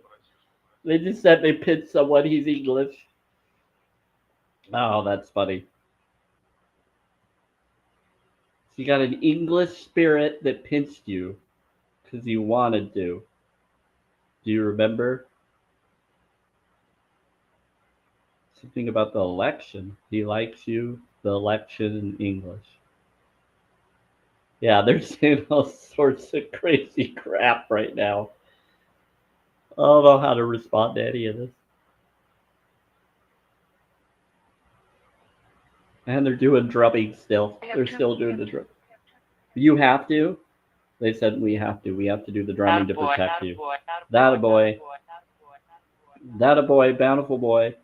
They just said they pitched someone. He's English. Oh, that's funny. So you got an English spirit that pinched you because you wanted to. Do you remember? Something about the election. He likes you. The election in English. Yeah, they're saying all sorts of crazy crap right now. I don't know how to respond to any of this. And they're doing drumming still. They're still doing the drum. You have to? They said we have to. We have to do the drumming to protect you. That a boy. That a boy, bountiful boy.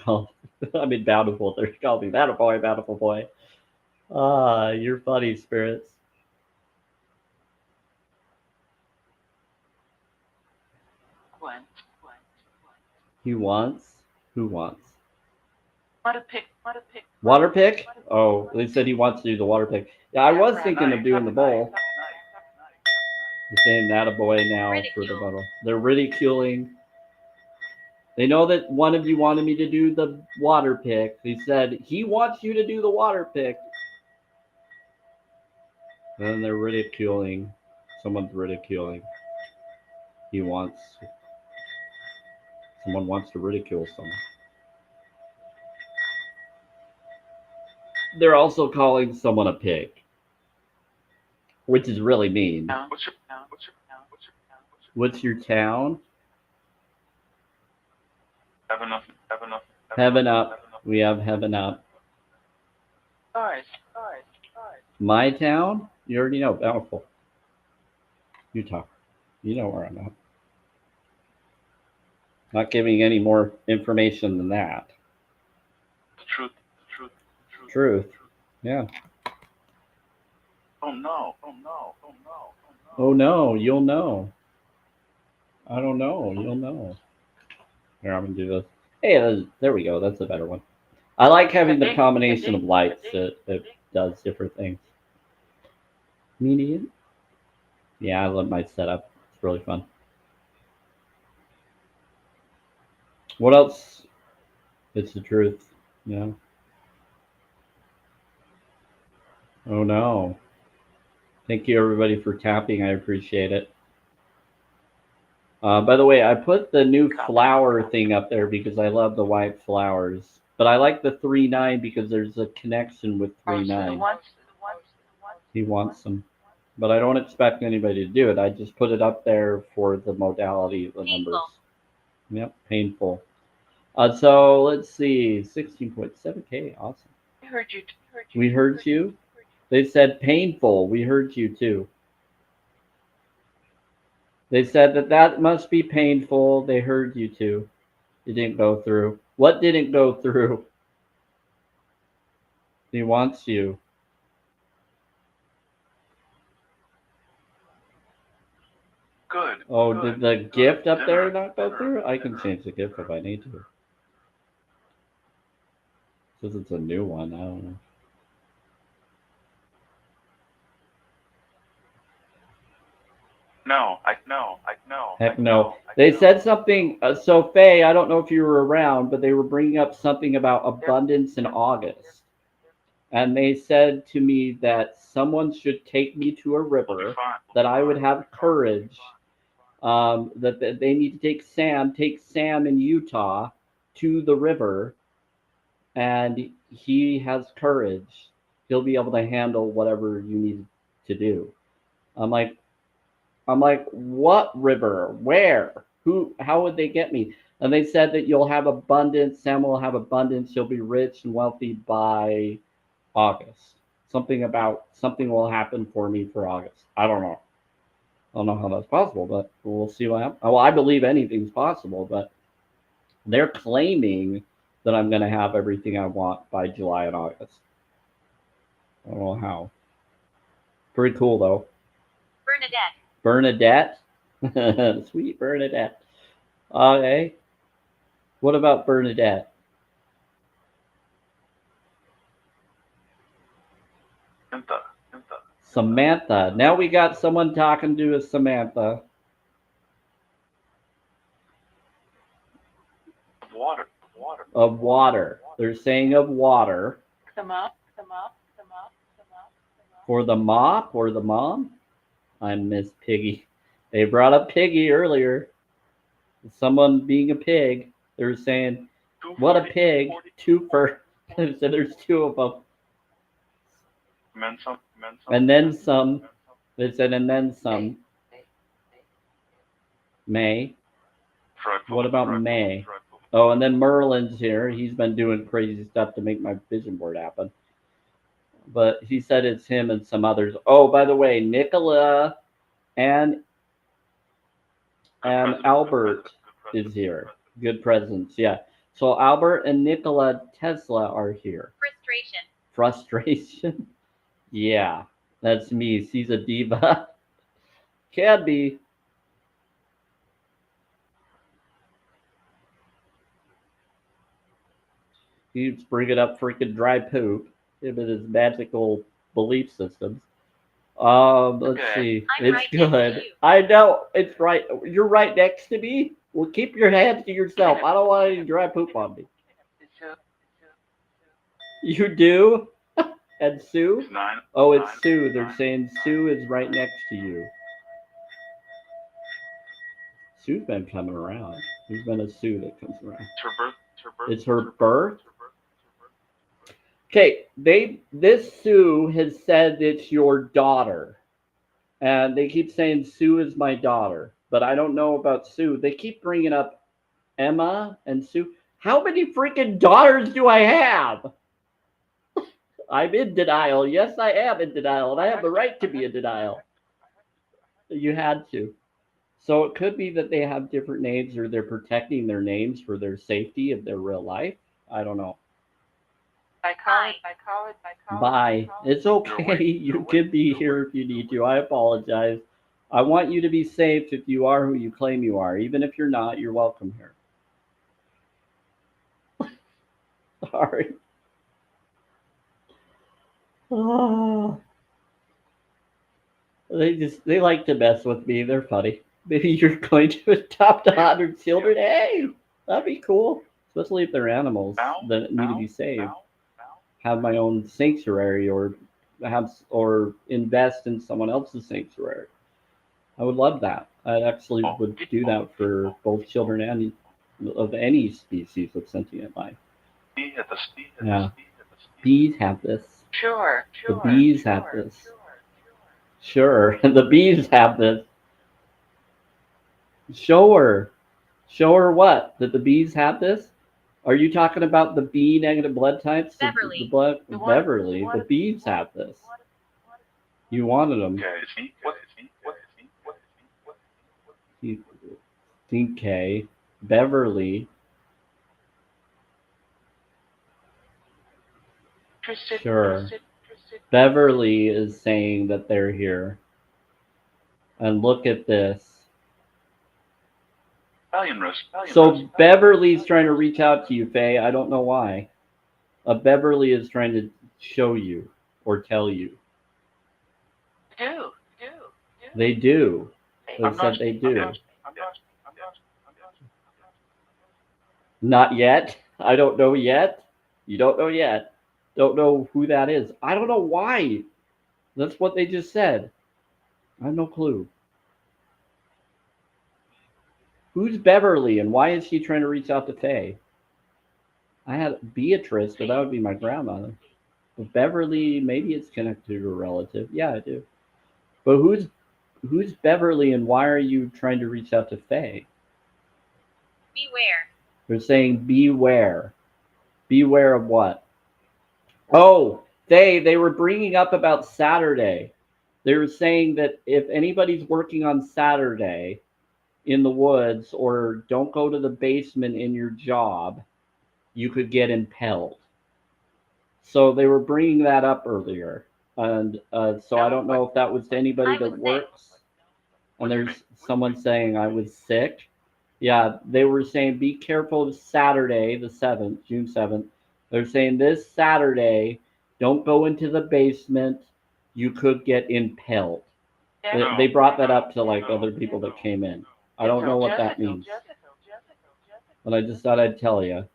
I mean, bountiful. They're calling me that a boy, bountiful boy. Ah, you're funny, spirits. He wants? Who wants? Water pick? Oh, they said he wants to do the water pick. Yeah, I was thinking of doing the bowl. They're saying that a boy now for the bottle. They're ridiculing. They know that one of you wanted me to do the water pick. They said he wants you to do the water pick. Then they're ridiculing. Someone's ridiculing. Someone wants to ridicule someone. They're also calling someone a pig, which is really mean. What's your town? Heaven up. Heaven up. We have heaven up. Stars. My town? You already know, Bountiful. Utah. You know where I'm at. Not giving any more information than that. Truth. Yeah. Oh no. Oh no, you'll know. I don't know, you'll know. Here, I'm gonna do this. Hey, there we go. That's a better one. I like having the combination of lights. It does different things. Median. Yeah, I love my setup. It's really fun. What else? It's the truth. Yeah. Oh no. Thank you everybody for tapping. I appreciate it. By the way, I put the new flower thing up there because I love the white flowers. But I like the 3-9 because there's a connection with 3-9. He wants them. But I don't expect anybody to do it. I just put it up there for the modality of the numbers. Yep, painful. So let's see, 16.7K, awesome. We heard you. They said painful. We heard you too. They said that must be painful. They heard you too. It didn't go through. What didn't go through? He wants you. Good. Oh, did the gift up there not go through? I can change the gift if I need to. Says it's a new one. I don't know. No. Heck no. They said something. So Faye, I don't know if you were around, but they were bringing up something about abundance in August, and they said to me that someone should take me to a river, that I would have courage. That they need to take Sam in Utah to the river, and he has courage. He'll be able to handle whatever you need to do. I'm like, what river? Where? Who? How would they get me? And they said that you'll have abundance. Sam will have abundance. You'll be rich and wealthy by August. Something will happen for me for August. I don't know. I don't know how that's possible, but we'll see what happens. Well, I believe anything's possible, but they're claiming that I'm going to have everything I want by July and August. I don't know how. Pretty cool, though. Bernadette. Bernadette? Sweet Bernadette. Okay. What about Bernadette? Samantha. Now we got someone talking to us, Samantha. Water. Of water. They're saying of water. For the mop or the mom? I miss Piggy. They brought up Piggy earlier. Someone being a pig. They were saying, what a pig. Two for. So there's two of them. And then some. They said, and then some. May. What about May? Oh, and then Merlin's here. He's been doing crazy stuff to make my vision board happen. But he said it's him and some others. Oh, by the way, Nicola and Albert is here. Good presence, yeah. So Albert and Nikola Tesla are here. Frustration? Yeah, that's me. She's a diva. Can be. He's bringing up freaking dry poop. Him and his magical belief systems. Let's see. It's good. I know. It's right. You're right next to me. Well, keep your hands to yourself. I don't want any dry poop on me. You do? And Sue? Oh, it's Sue. They're saying Sue is right next to you. Sue's been coming around. There's been a Sue that comes around. It's her birth? Okay, this Sue has said it's your daughter. And they keep saying Sue is my daughter. But I don't know about Sue. They keep bringing up Emma and Sue. How many freaking daughters do I have? I'm in denial. Yes, I am in denial. And I have the right to be in denial. You had to. So it could be that they have different names or they're protecting their names for their safety of their real life. I don't know. I call it. Bye. It's okay. You can be here if you need to. I apologize. I want you to be safe if you are who you claim you are. Even if you're not, you're welcome here. Sorry. Oh. They like to mess with me. They're funny. Maybe you're going to adopt 100 children. Hey, that'd be cool. Especially if they're animals that need to be saved. Have my own sanctuary or invest in someone else's sanctuary. I would love that. I actually would do that for both children and of any species of sentient life. Yeah. Bees have this. Sure. The bees have this. Sure. The bees have this. Show her. Show her what? That the bees have this? Are you talking about the B negative blood types? Beverly. Beverly. The bees have this. You wanted them. Okay. Beverly. Sure. Beverly is saying that they're here. And look at this. So Beverly's trying to reach out to you, Faye. I don't know why. Beverly is trying to show you or tell you. They do. They said they do. Not yet. I don't know yet. You don't know yet. Don't know who that is. I don't know why. That's what they just said. I have no clue. Who's Beverly and why is she trying to reach out to Faye? I had Beatrice, but that would be my grandmother. But Beverly, maybe it's connected to a relative. Yeah, I do. But who's Beverly and why are you trying to reach out to Faye? Beware. They're saying beware. Beware of what? Oh, they were bringing up about Saturday. They were saying that if anybody's working on Saturday in the woods or don't go to the basement in your job, you could get impelled. So they were bringing that up earlier. And so I don't know if that was to anybody that works. And there's someone saying I was sick. Yeah, they were saying be careful of Saturday, the 7th, June 7th. They're saying this Saturday, don't go into the basement. You could get impaled. They brought that up to like other people that came in. I don't know what that means, but I just thought I'd tell you.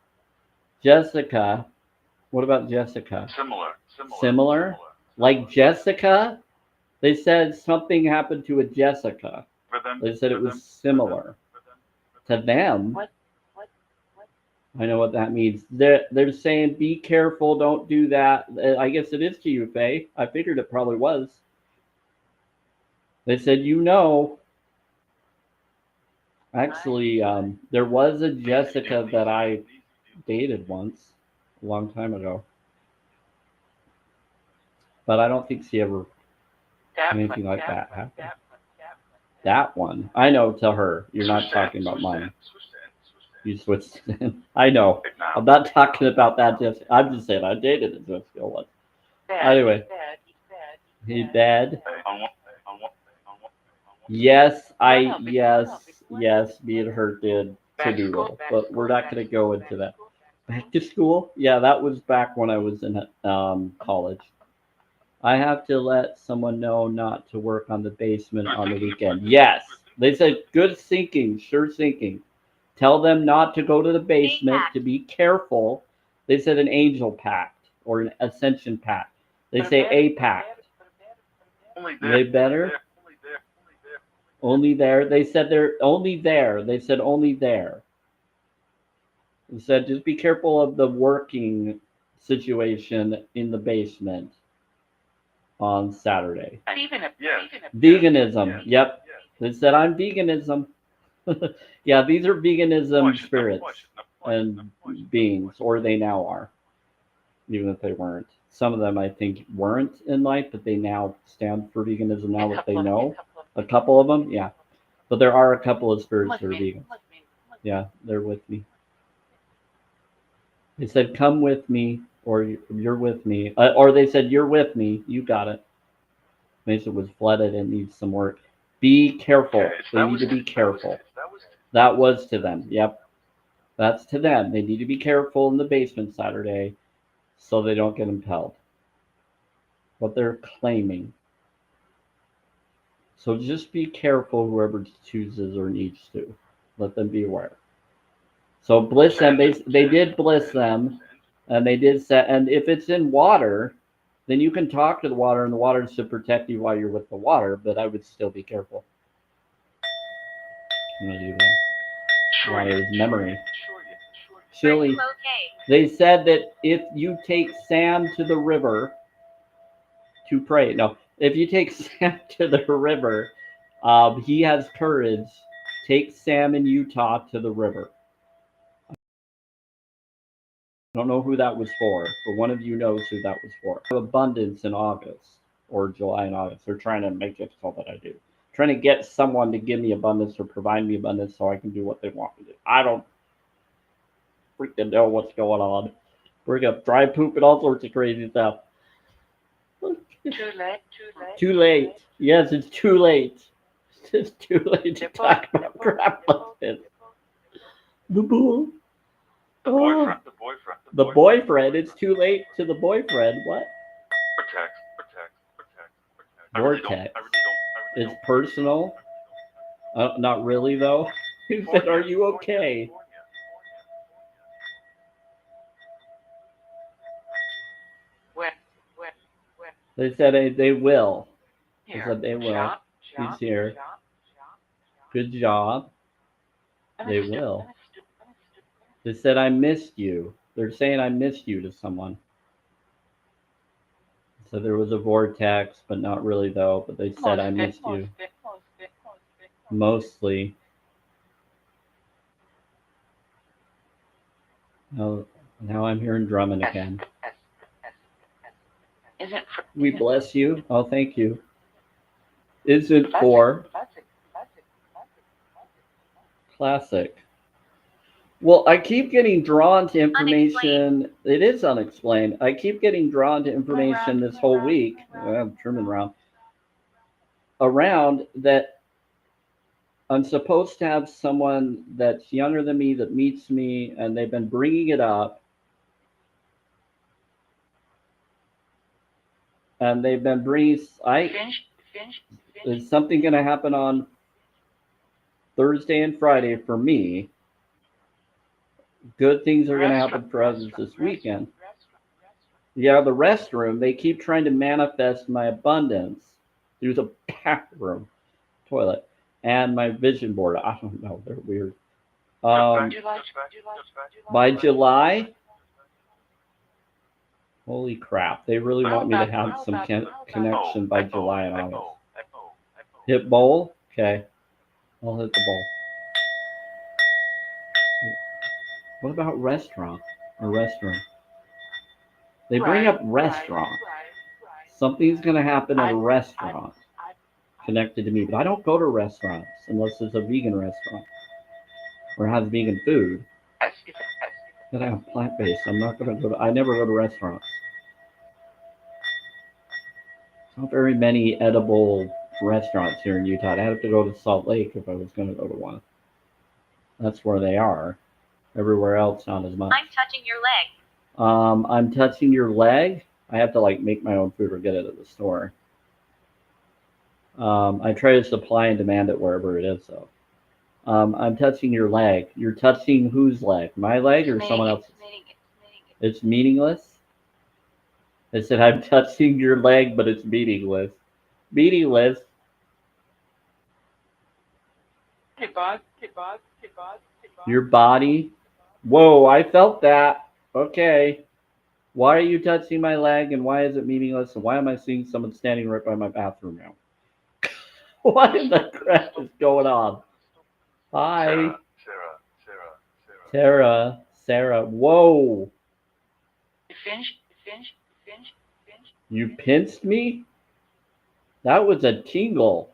Jessica, what about Jessica? Similar? Like Jessica? They said something happened to a Jessica. They said it was similar to them. I know what that means. They're saying be careful, don't do that. I guess it is to you, Faye. I figured it probably was. They said actually, there was a Jessica that I dated once, a long time ago. But I don't think she ever anything like that happened. That one. I know, tell her. You're not talking about mine. You switched in. I know. I'm not talking about that Jessica. I'm just saying I dated a Jessica once. Anyway. He's dead. Yes, yes, me and her did Timmy roll, but we're not going to go into that. Back to school? Yeah, that was back when I was in college. I have to let someone know not to work on the basement on the weekend. Yes, they said good thinking, sure thinking. Tell them not to go to the basement, to be careful. They said an angel pact or an ascension pact. They say a pact. They better? Only there. They said they're only there. They said only there. They said just be careful of the working situation in the basement on Saturday. Veganism. Yep. They said I'm veganism. Yeah, these are veganism spirits and beings, or they now are, even if they weren't. Some of them I think weren't in life, but they now stand for veganism now that they know. A couple of them, yeah. But there are a couple of spirits that are vegans. Yeah, they're with me. They said, come with me, or you're with me. Or they said, you're with me. You got it. Mason was flooded and needs some work. Be careful. They need to be careful. That was to them. Yep. That's to them. They need to be careful in the basement Saturday so they don't get impelled. What they're claiming. So just be careful, whoever chooses or needs to. Let them be aware. So bliss them. They did bliss them, and they did set. And if it's in water, then you can talk to the water, and the water is to protect you while you're with the water. But I would still be careful. I'm gonna do that. Water is memory. Chili. They said that if you take Sam to the river to pray, no, if you take Sam to the river, he has courage. Take Sam in Utah to the river. I don't know who that was for, but one of you knows who that was for. Abundance in August, or July and August. They're trying to make it so that I do. Trying to get someone to give me abundance or provide me abundance so I can do what they want me to do. I don't freaking know what's going on. We're gonna dry poop and all sorts of crazy stuff. Too late. Yes, it's too late. It's too late to talk about crap like this. The bull. The boyfriend. It's too late to the boyfriend. What? Vortex. It's personal. Not really though. Who said, "Are you okay?" They said they will. They said they will. He's here. Good job. They will. They said I missed you. They're saying I missed you to someone. So there was a vortex, but not really though. But they said I missed you. Mostly. Oh, now I'm hearing drumming again. We bless you. Oh, thank you. Is it for classic? Well, I keep getting drawn to information. Unexplained. It is unexplained. I keep getting drawn to information this whole week. I'm trimming around that I'm supposed to have someone that's younger than me that meets me, and they've been bringing it up. And they've been bringing. Is something going to happen on Thursday and Friday for me? Good things are going to happen for others this weekend. Yeah, the restroom. They keep trying to manifest my abundance through the bathroom, toilet, and my vision board. I don't know. They're weird. By July. Holy crap! They really want me to have some connection by July and August. Hit bowl? Okay. I'll hit the bowl. What about restaurant or restaurant? They bring up restaurant. Something's going to happen at a restaurant connected to me, but I don't go to restaurants unless it's a vegan restaurant or has vegan food. That I have plant-based. I'm not going to go to. I never go to restaurants. Not very many edible restaurants here in Utah. I'd have to go to Salt Lake if I was going to go to one. That's where they are. Everywhere else, not as much. I'm touching your leg. I'm touching your leg. I have to like make my own food or get it at the store. I try to supply and demand it wherever it is, though. I'm touching your leg. You're touching whose leg? My leg or someone else's? It's meaningless. I said I'm touching your leg, but it's meaningless. Meaningless. Your body. Whoa, I felt that. Okay. Why are you touching my leg and why is it meaningless? And why am I seeing someone standing right by my bathroom now? What in the crap is going on? Hi. Sarah. Whoa. You pinched me? That was a tingle.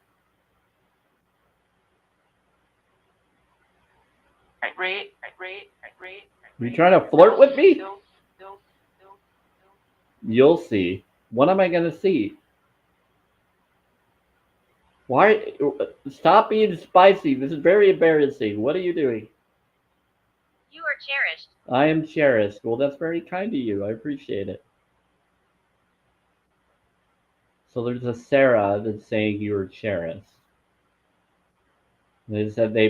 You trying to flirt with me? You'll see. What am I going to see? Why? Stop being spicy. This is very embarrassing. What are you doing? You are cherished. I am cherished. Well, that's very kind of you. I appreciate it. So there's a Sarah that's saying you are cherished. They said they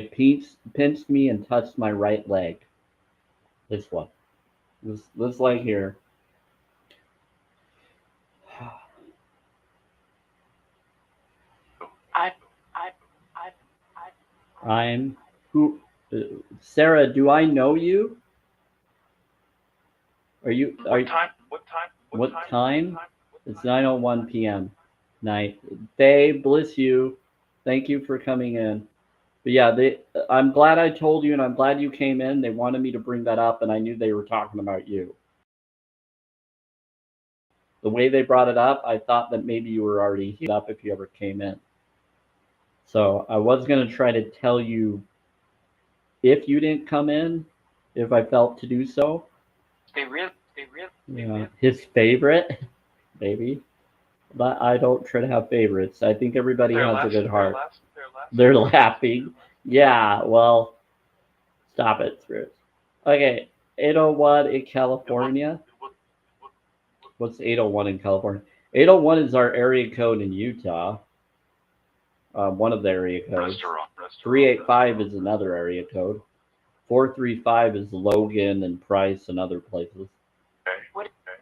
pinched me and touched my right leg. This one. This leg here. I'm who? Sarah, do I know you? Are you? What time? It's 9:01 p.m. night. They bless you. Thank you for coming in. But yeah, I'm glad I told you, and I'm glad you came in. They wanted me to bring that up, and I knew they were talking about you. The way they brought it up, I thought that maybe you were already healed up if you ever came in. So I was going to try to tell you if you didn't come in, if I felt to do so. Yeah, his favorite, maybe. But I don't try to have favorites. I think everybody has a good heart. They're laughing. Yeah, well, stop it, Spirits. Okay, 801 in California. What's 801 in California? 801 is our area code in Utah. One of the area codes. 385 is another area code. 435 is Logan and Price and other places.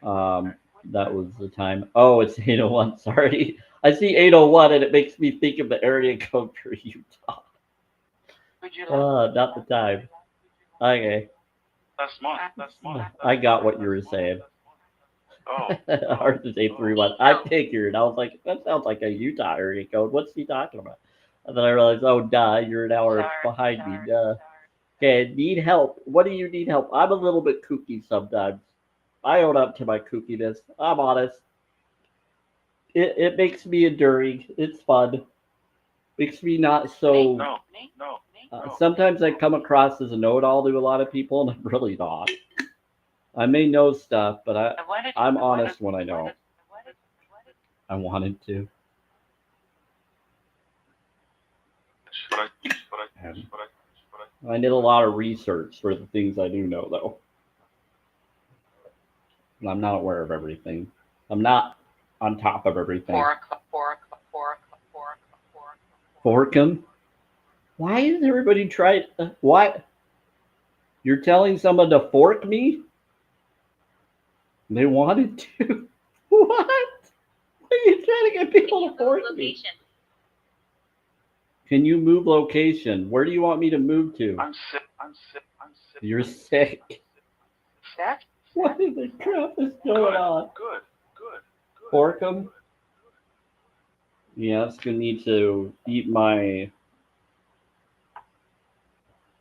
That was the time. Oh, it's 801. Sorry. I see 801 and it makes me think of the area code for Utah. Not the time. Okay. I got what you were saying. Ours is 831. I figured. I was like, that sounds like a Utah area code. What's he talking about? And then I realized, oh, duh, you're an hour behind me. Duh. Okay, need help. What do you need help? I'm a little bit kooky sometimes. I own up to my kookiness. I'm honest. It makes me enduring. It's fun. Makes me not so. Sometimes I come across as a know-it-all to a lot of people, and I'm really not. I may know stuff, but I'm honest when I know. I wanted to. I did a lot of research for the things I do know, though. And I'm not aware of everything. I'm not on top of everything. Fork 'em? Why is everybody trying? What? You're telling someone to fork me? They wanted to. What? Why are you trying to get Can people you to move fork me? location? Can you move location? Where do you want me to move to? I'm sick. You're sick. Sick? What in the crap is going on? Good. Fork 'em? Yes, gonna need to eat my.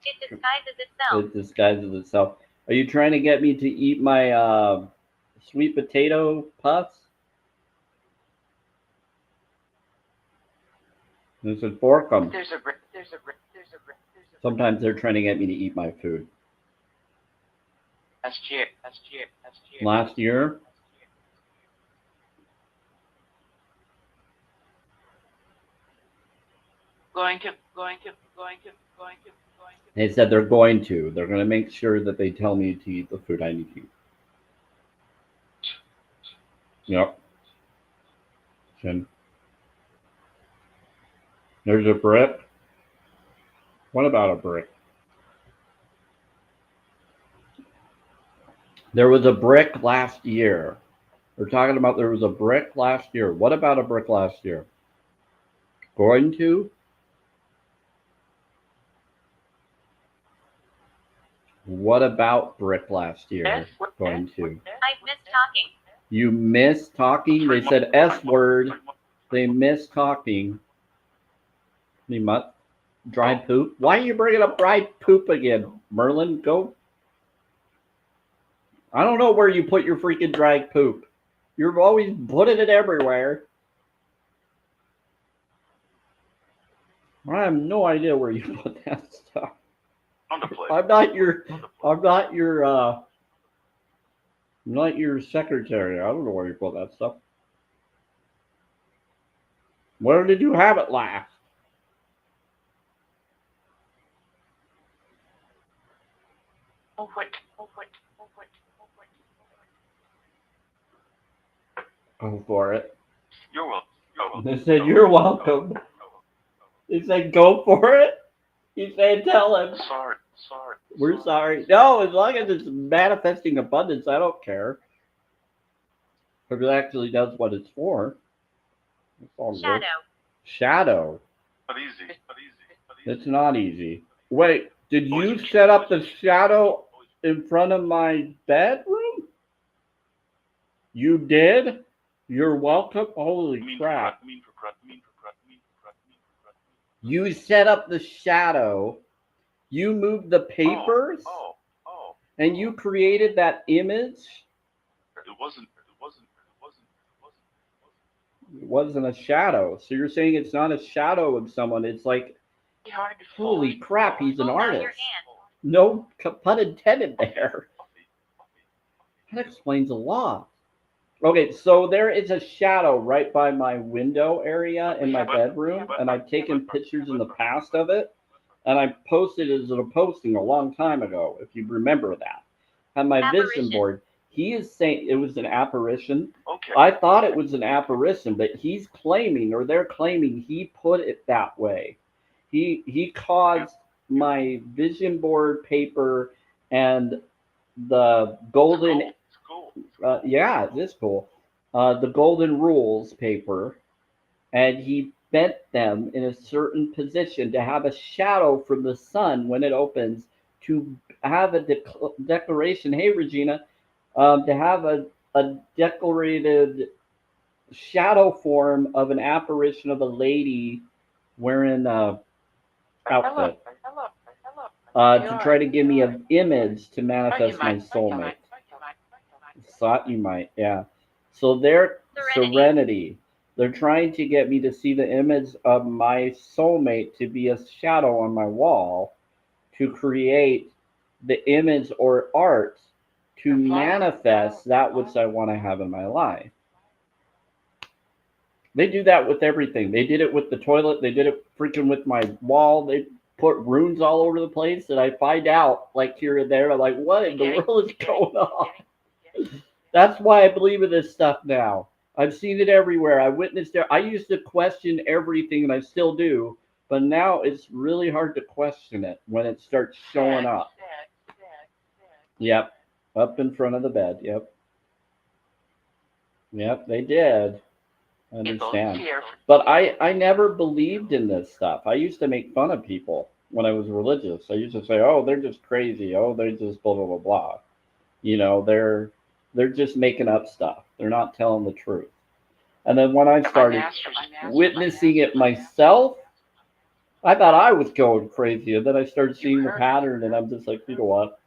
It disguises itself. It disguises itself. Are you trying to get me to eat my sweet potato puffs? I said fork 'em. There's a Sometimes they're trying to get me to eat my food. That's cheap. Last year, Going to. they said they're going to. They're going to make sure that they tell me to eat the food I need to eat. Yep. And there's a brick. What about a brick? There was a brick last year. We're talking about there was a brick last year. What about a brick last year? Going to? What about brick last year? Going to? I missed talking. You missed talking? They said S word. They missed talking. They must. Dry poop? Why are you bringing up dry poop again? Merlin, go. I don't know where you put your freaking dry poop. You're always putting it everywhere. I have no idea where you put that stuff. On the plate. I'm not your secretary. I don't know where you put that stuff. Where did you have it last? Oh, wait. Go for it. You're welcome. They said, you're welcome. They said, go for it. He said, tell him. Sorry. We're sorry. No, as long as it's manifesting abundance, I don't care. If it actually does what it's for. It's all good. Shadow. Not easy. It's not easy. Wait, did you set up the shadow in front of my bedroom? You did? You're welcome? Holy crap. You set up the shadow. You moved the papers? And you created that image? It wasn't a shadow. So you're saying it's not a shadow of someone. It's like, holy crap, he's an artist. No pun intended there. That explains a lot. Okay, so there is a shadow right by my window area in my bedroom, and I've taken pictures in the past of it, and I posted it as a posting a long time ago, if you remember that. On my vision board, he is saying it was an apparition. Okay. I thought it was an apparition, but he's claiming, or they're claiming, he put it that way. He caused my vision board paper and the golden, yeah, it is cool. The golden rules paper, and he bent them in a certain position to have a shadow from the sun when it opens, to have a declaration. Hey, Regina, to have a decorated shadow form of an apparition of a lady wearing a outfit. To try to give me an image to manifest my soulmate. Thought you might, yeah. So they're Serenity. They're trying to get me to see the image of my soulmate to be a shadow on my wall, to create the image or art to manifest that which I want to have in my life. They do that with everything. They did it with the toilet. They did it freaking with my wall. They put runes all over the place, and I find out like here and there. I'm like, what in the world is going on? That's why I believe in this stuff now. I've seen it everywhere. I witnessed it. I used to question everything, and I still do. But now it's really hard to question it when it starts showing up. Yep, up in front of the bed. Yep, yep, they did. I understand. But I never believed in this stuff. I used to make fun of people when I was religious. I used to say, "Oh, they're just crazy. Oh, they're just blah blah blah blah." You know, they're just making up stuff. They're not telling the truth. And then when I started witnessing it myself, I thought I was going crazy. And then I started seeing the pattern, and I'm just like, you know what?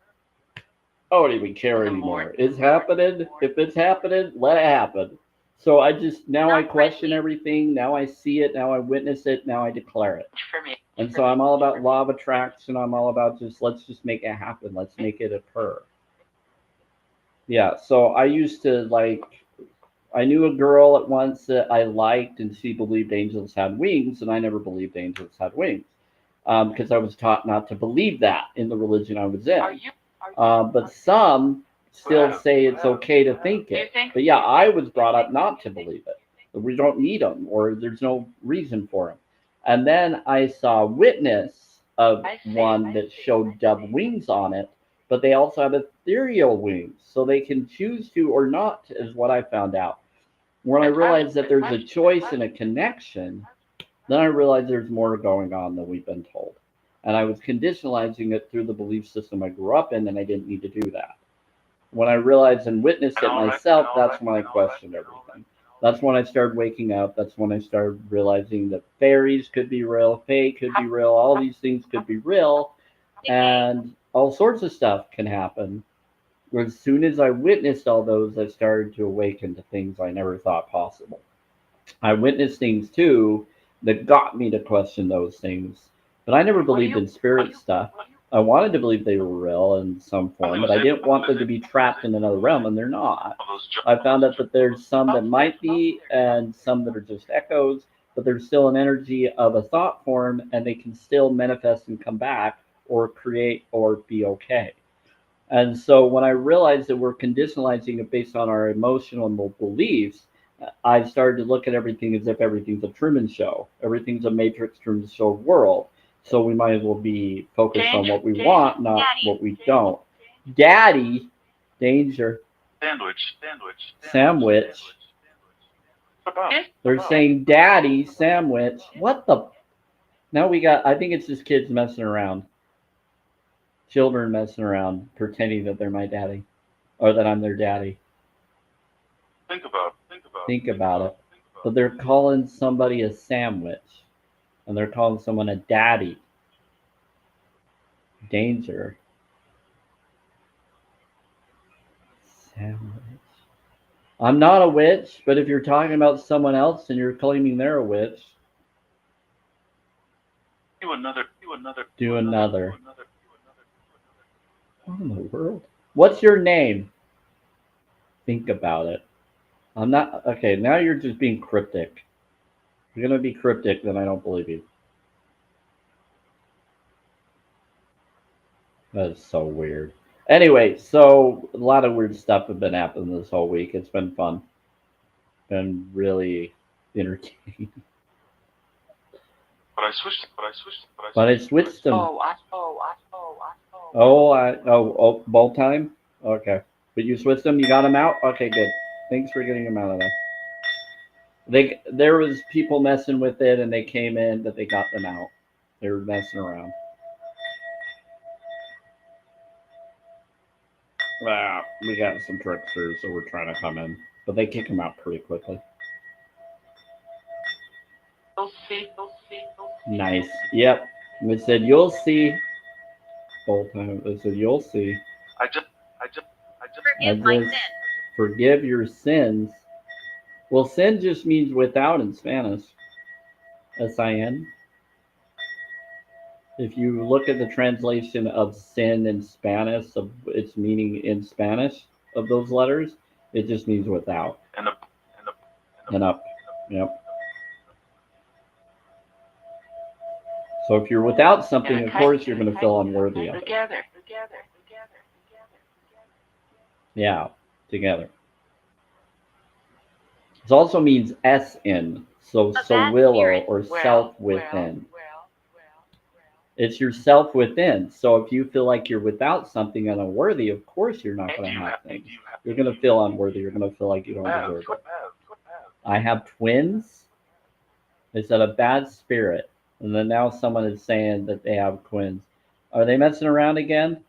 I don't even care anymore. It's happening. If it's happening, let it happen. So I just, now I question everything. Now I see it. Now I witness it. Now I declare it. And so I'm all about law of attraction. I'm all about let's just make it happen. Let's make it occur. Yeah. So I used to I knew a girl at once that I liked, and she believed angels had wings, and I never believed angels had wings because I was taught not to believe that in the religion I was in. But some still say it's okay to think it. But yeah, I was brought up not to believe it. We don't need them, or there's no reason for them. And then I saw a witness of one that showed dove wings on it, but they also have ethereal wings, so they can choose to or not, is what I found out. When I realized that there's a choice and a connection, then I realized there's more going on than we've been told. And I was conditionalizing it through the belief system I grew up in, and I didn't need to do that. When I realized and witnessed it myself, that's when I questioned everything. That's when I started waking up. That's when I started realizing that fairies could be real, fae could be real, all these things could be real, and all sorts of stuff can happen. As soon as I witnessed all those, I started to awaken to things I never thought possible. I witnessed things too that got me to question those things. But I never believed in spirit stuff. I wanted to believe they were real in some form, but I didn't want them to be trapped in another realm, and they're not. I found out that there's some that might be, and some that are just echoes, but there's still an energy of a thought form, and they can still manifest and come back, or create, or be okay. And so when I realized that we're conditionalizing it based on our emotional beliefs, I started to look at everything as if everything's a Truman Show. Everything's a Matrix Truman Show world. So we might as well be focused on what we want, not what we don't. Daddy, danger. Sandwich. They're saying daddy, sandwich. What the? Now we got, I think it's just kids messing around. Children messing around, pretending that they're my daddy. Or that I'm their daddy. Think about it. But they're calling somebody a sandwich. And they're calling someone a daddy. Danger. Sandwich. I'm not a witch, but if you're talking about someone else and you're claiming they're a witch, do another. What in the world? What's your name? Think about it. I'm not, okay, now you're just being cryptic. If you're going to be cryptic, then I don't believe you. That is so weird. Anyway, so a lot of weird stuff have been happening this whole week. It's been fun. Been really entertaining. But I switched them. Both time? Okay. But you switched them? You got them out? Okay, good. Thanks for getting them out of there. There was people messing with it, and they came in, but they got them out. They were messing around. We got some tricksters, so we're trying to come in. But they kick them out pretty quickly. Nice. Yep. It said, you'll see. Whole time. It said, you'll see. Forgive my sins. Forgive your sins. Well, sin just means without in Spanish. S-I-N. If you look at the translation of sin in Spanish, of its meaning in Spanish of those letters, it just means without. And up. Yep. So if you're without something, of course you're going to feel unworthy of it. Together. Yeah, together. It also means S in, so bad willow spirit. or self within. It's yourself within. So if you feel like you're without something and unworthy, of course you're not going to have things. You're going to feel unworthy. You're going to feel like you don't deserve it. I have twins. They said a bad spirit. And then now someone is saying that they have twins. Are they messing around again?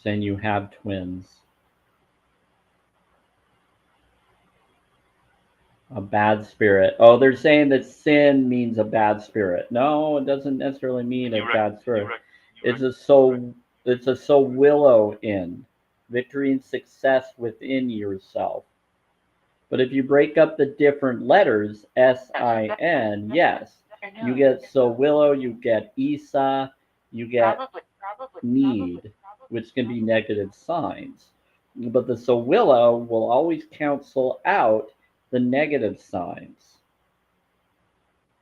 Saying you have twins. A bad spirit. Oh, they're saying that sin means a bad spirit. No, it doesn't necessarily mean a bad spirit. It's a so willow in victory and success within yourself. But if you break up the different letters, S-I-N, yes, you get so willow, you get Isa, you get need, which can be negative signs. But the so willow will always cancel out the negative signs.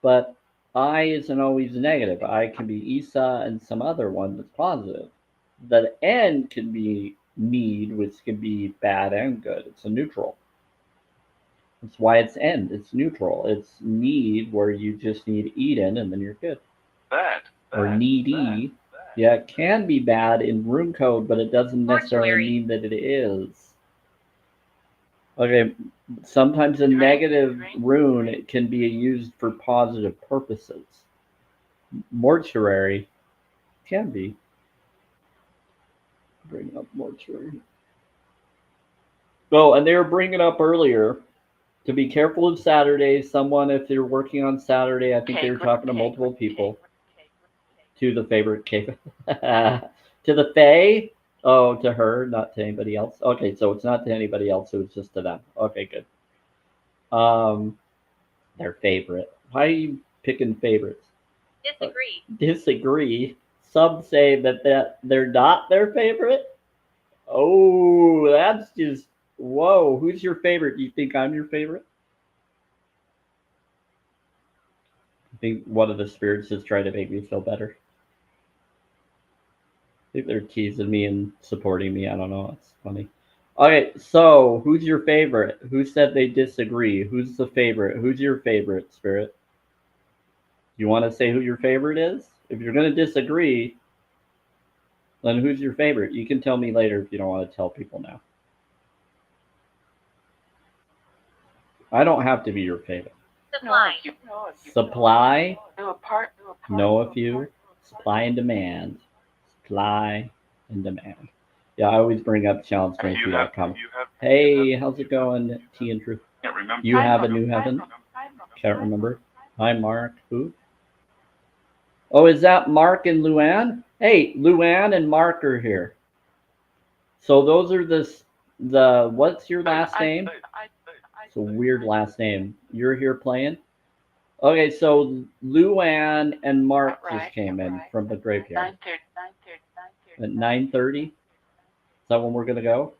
But I isn't always negative. I can be Isa and some other one that's positive. The N can be need, which can be bad and good. It's a neutral. That's why it's N. It's neutral. It's need where you just need Eden and then you're good. Or needy. Yeah, it can be bad in rune code, but it doesn't necessarily mean that it is. Okay, sometimes a negative rune can be used for positive purposes. Mortuary can be. Bring up mortuary. Oh, and they were bringing up earlier to be careful of Saturday. Someone, if they're working on Saturday, I think they were talking to multiple people. To the favorite cave. To the Fae. Oh, to her, not to anybody else. Okay, so it's not to anybody else. It was just to them. Okay, good. Their favorite. Why are you picking favorites? Disagree. Some say that they're not their favorite. Oh, that's just whoa. Who's your favorite? Do you think I'm your favorite? I think one of the spirits is trying to make me feel better. I think they're teasing me and supporting me. I don't know. It's funny. Okay, so who's your favorite? Who said they disagree? Who's the favorite? Who's your favorite spirit? You want to say who your favorite is? If you're going to disagree, then who's your favorite? You can tell me later if you don't want to tell people now. I don't have to be your favorite. Supply. Know a few. Supply and demand. Supply and demand. Yeah, I always bring up challengemonkey.com. Hey, how's it going, T and Truth? You have a new heaven? Can't remember. Hi, Mark. Who? Oh, is that Mark and Luann? Hey, Luann and Mark are here. So those are the what's your last name? It's a weird last name. You're here playing? Okay, so Luann and Mark just came in from the graveyard. At 9:30? Is that when we're going to go?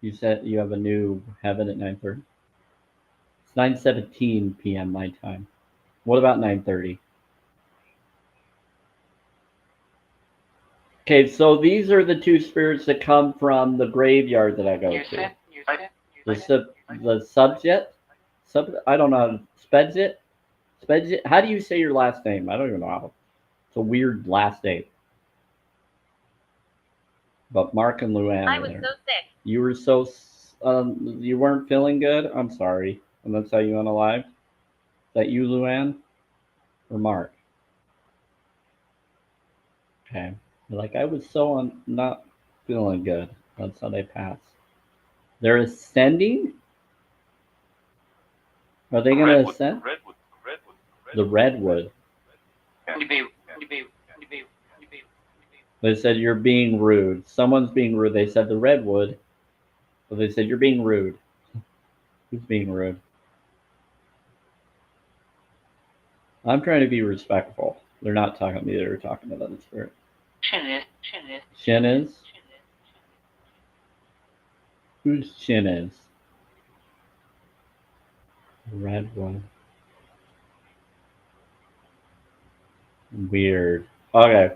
You said you have a new heaven at 9:30? It's 9:17 p.m. my time. What about 9:30? Okay, so these are the two spirits that come from the graveyard that I go to. The subject? I don't know. Spedjit? How do you say your last name? I don't even know how. It's a weird last name. But Mark and Luann. I was so sick. You were you weren't feeling good? I'm sorry. And that's how you went alive? Is that you, Luann? Or Mark? Okay. You're like, I was so not feeling good. That's how they pass. They're ascending? Are they going to ascend? The redwood. They said you're being rude. Someone's being rude. They said the redwood. But they said you're being rude. Who's being rude? I'm trying to be respectful. They're not talking to me. They're talking to the spirit. Shin is? Whose Shin is? Redwood. Weird. Okay.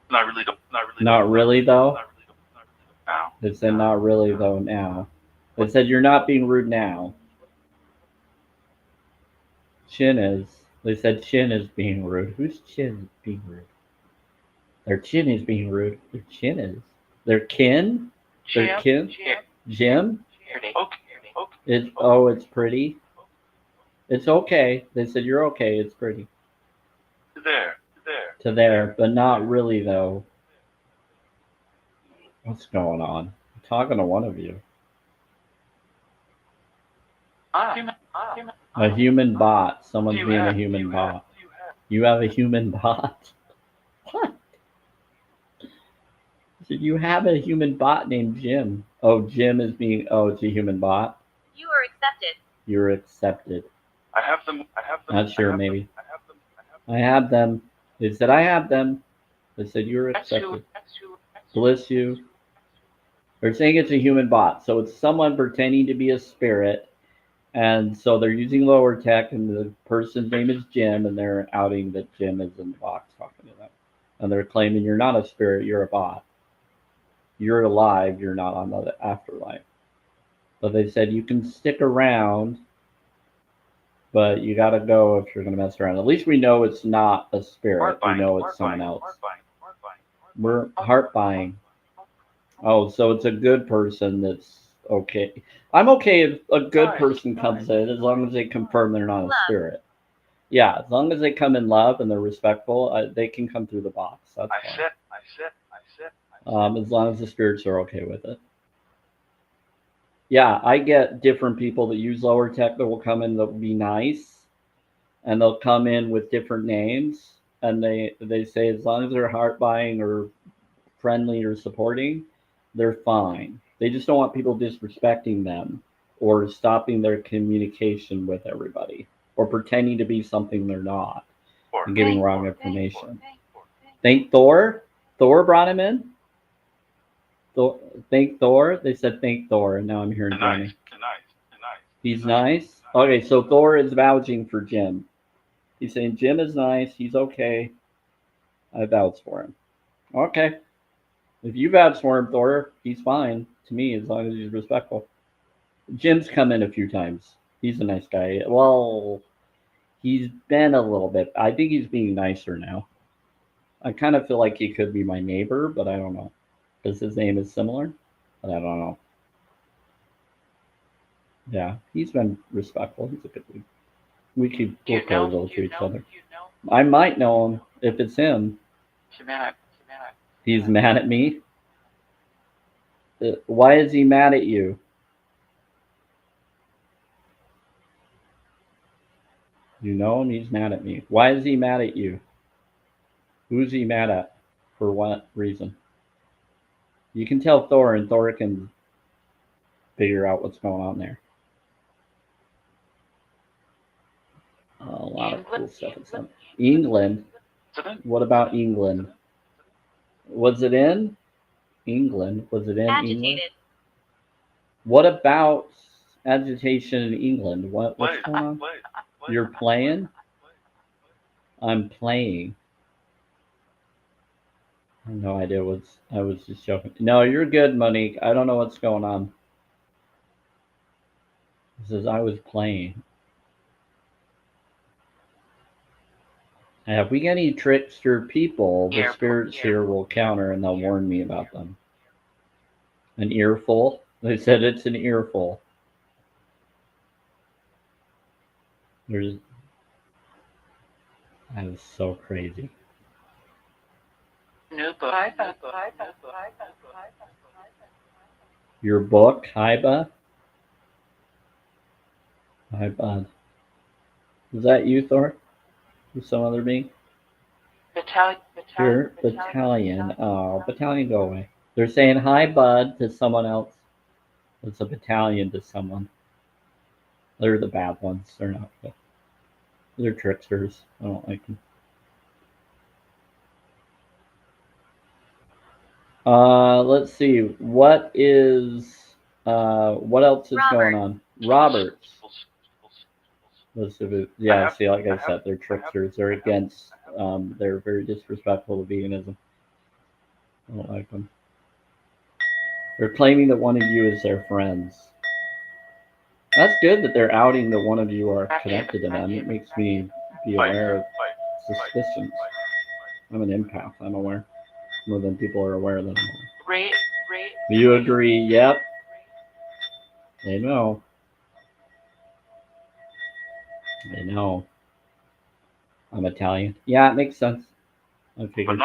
Not really. Not really though. Now. They said not really though now. They said you're not being rude now. Chin is. They said Chin is being rude. Who's Chin being rude? Their Chin is being rude. Their Chin is. Their kin? Their kin? Jim? Okay. It's pretty. It's okay. They said you're okay. It's pretty. There. To there, but not really though. What's going on? I'm talking to one of you. A human bot. Someone's being a human bot. You have a human bot? What? So you have a human bot named Jim. Oh, Jim is being. Oh, it's a human bot. You are accepted. You're accepted. I have them. Not sure, maybe. I have them. They said I have them. They said you're accepted. Bless you. They're saying it's a human bot, so it's someone pretending to be a spirit, and so they're using lower tech, and the person's name is Jim, and they're outing that Jim is in the box talking to them, and they're claiming you're not a spirit, you're a bot. You're alive, you're not on the afterlife. But they said you can stick around, but you gotta go if you're gonna mess around. At least we know it's not a spirit. We know it's someone else. We're heart buying. Oh, so it's a good person that's okay. I'm okay if a good person comes in as long as they confirm they're not a spirit. Yeah, as long as they come in love and they're respectful, they can come through the box. That's fine. As long as the spirits are okay with it. Yeah, I get different people that use lower tech that will come in that will be nice, and they'll come in with different names, and they say as long as they're heart buying or friendly or supporting, they're fine. They just don't want people disrespecting them or stopping their communication with everybody or pretending to be something they're not and giving wrong information. Thank Thor. Thor brought him in. Thank Thor. They said thank Thor, and now I'm hearing Johnny. He's nice. Okay, so Thor is vouching for Jim. He's saying Jim is nice. He's okay. I vouch for him. Okay. If you vouch for him, Thor, he's fine to me as long as he's respectful. Jim's come in a few times. He's a nice guy. Well, he's been a little bit. I think he's being nicer now. I kind of feel like he could be my neighbor, but I don't know. Because his name is similar, but I don't know. Yeah, he's been respectful. He's a good dude. We keep cordial to each other. I might know him if it's him. He's mad at me. Why is he mad at you? You know him. He's mad at me. Why is he mad at you? Who's he mad at? For what reason? You can tell Thor, and Thor can figure out what's going on there. A lot of cool stuff. England. What about England? Was it in England? Was it in Agitated. England? What about agitation in England? What's going on? You're playing? I'm playing. I have no idea what's. I was just joking. No, you're good, Monique. I don't know what's going on. It says I was playing. If we get any trickster people, the spirits here will counter and they'll warn me about them. An earful? They said it's an earful. That is so crazy. Your book, Hiba? Hiba. Is that you, Thor? Or some other being? Your battalion. Oh, battalion, go away. They're saying hi, bud, to someone else. It's a battalion to someone. They're the bad ones. They're not good. They're tricksters. I don't like them. Let's see. What else is Robert. going on? Roberts. Yeah, see, like I said, they're tricksters. They're against, they're very disrespectful to veganism. I don't like them. They're claiming that one of you is their friends. That's good that they're outing that one of you are connected to them. It makes me be aware of suspicions. I'm an empath. I'm aware. More than people are aware that I'm aware. Do you agree? Yep. They know. They know. I'm Italian. Yeah, it makes sense. I figured.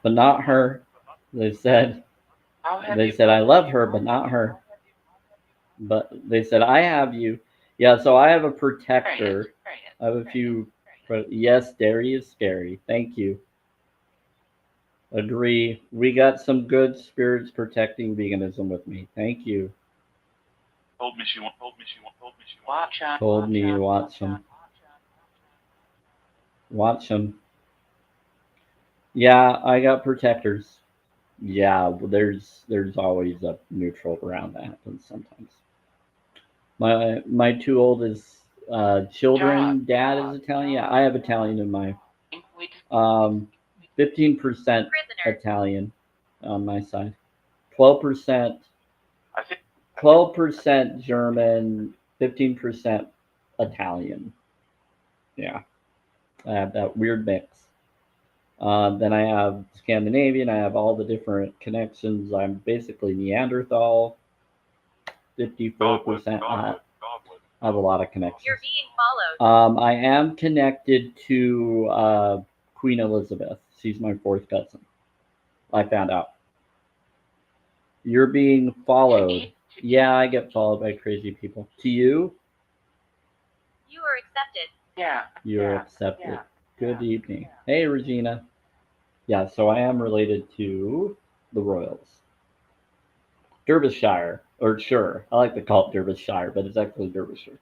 But not her. They said I love her, but not her. But they said I have you. Yeah, so I have a protector. I have a few. Yes, dairy is scary. Thank you. Agree. We got some good spirits protecting veganism with me. Thank you. Told me she wants. Told me to watch them. Watch them. Yeah, I got protectors. Yeah, there's always a neutral around that happens sometimes. My two oldest children, dad is Italian. Yeah, I have Italian in my 15% Italian on my side. 12% 12% German, 15% Italian. Yeah, I have that weird mix. Then I have Scandinavian. I have all the different connections. I'm basically Neanderthal, 54%. I have a lot of connections. You're being followed. I am connected to Queen Elizabeth. She's my fourth cousin. I found out. You're being followed. Yeah, I get followed by crazy people. To you? You are accepted. Yeah. You're accepted. Good evening. Hey, Regina. Yeah, so I am related to the Royals. Derbyshire, or sure, I like to call it Derbyshire, but it's actually Derbyshire,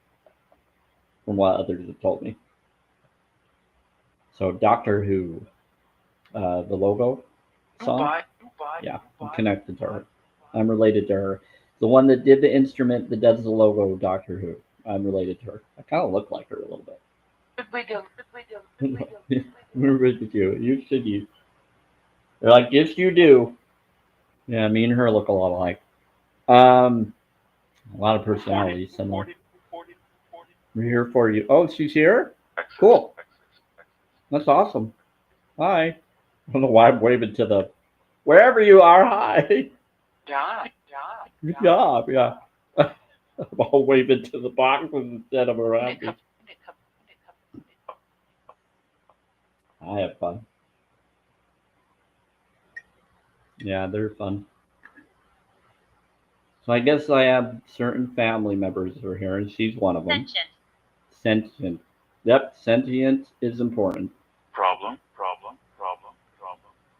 from what others have told me. So Doctor Who, the logo song, yeah, I'm connected to her. I'm related to her. The one that did the instrument that does the logo of Doctor Who. I'm related to her. I kind of look like her a little bit. We're related to you. You should use. They're like, yes, you do. Yeah, me and her look a lot alike. A lot of personalities. Similar. We're here for you. Oh, she's here? Cool. That's awesome. Hi. I don't know why I'm waving to the... Wherever you are, hi. Good job, yeah. I'm all waving to the boxes instead of around me. I have fun. Yeah, they're fun. So I guess I have certain family members who are here, and she's one of them. Sentient. Yep, sentient is important. Problem.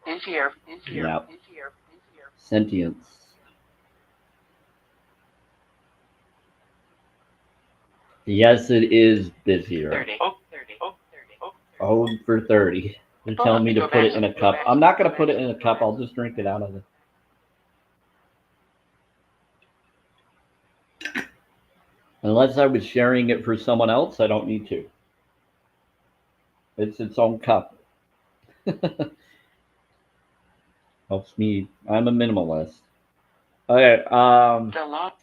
Is here. Yep. Sentience. Yes, it is busier. 30. Oh, for 30. They're telling me to put it in a cup. I'm not going to put it in a cup. I'll just drink it out of it. Unless I was sharing it for someone else, I don't need to. It's its own cup. Helps me. I'm a minimalist. Okay,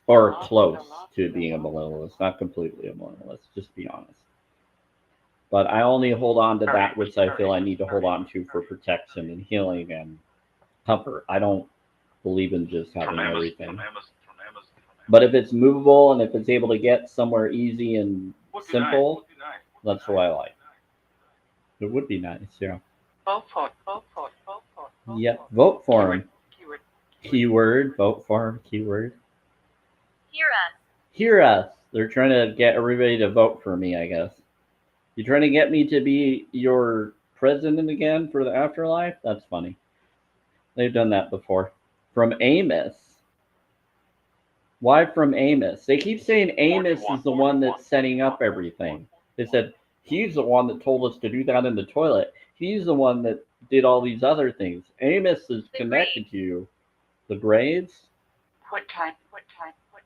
or close to being a minimalist. Not completely a minimalist, just to be honest. But I only hold on to that which I feel I need to hold on to for protection and healing and comfort. I don't believe in just having everything. But if it's movable and if it's able to get somewhere easy and simple, that's what I like. It would be nice, yeah. Vote for it. Yep, vote for him. Keyword, vote for him, keyword. Hear us. Hear us. They're trying to get everybody to vote for me, I guess. You trying to get me to be your president again for the afterlife? That's funny. They've done that before. From Amos. Why from Amos? They keep saying Amos is the one that's setting up everything. They said he's the one that told us to do that in the toilet. He's the one that did all these other things. Amos is connected to you. The grades? What time?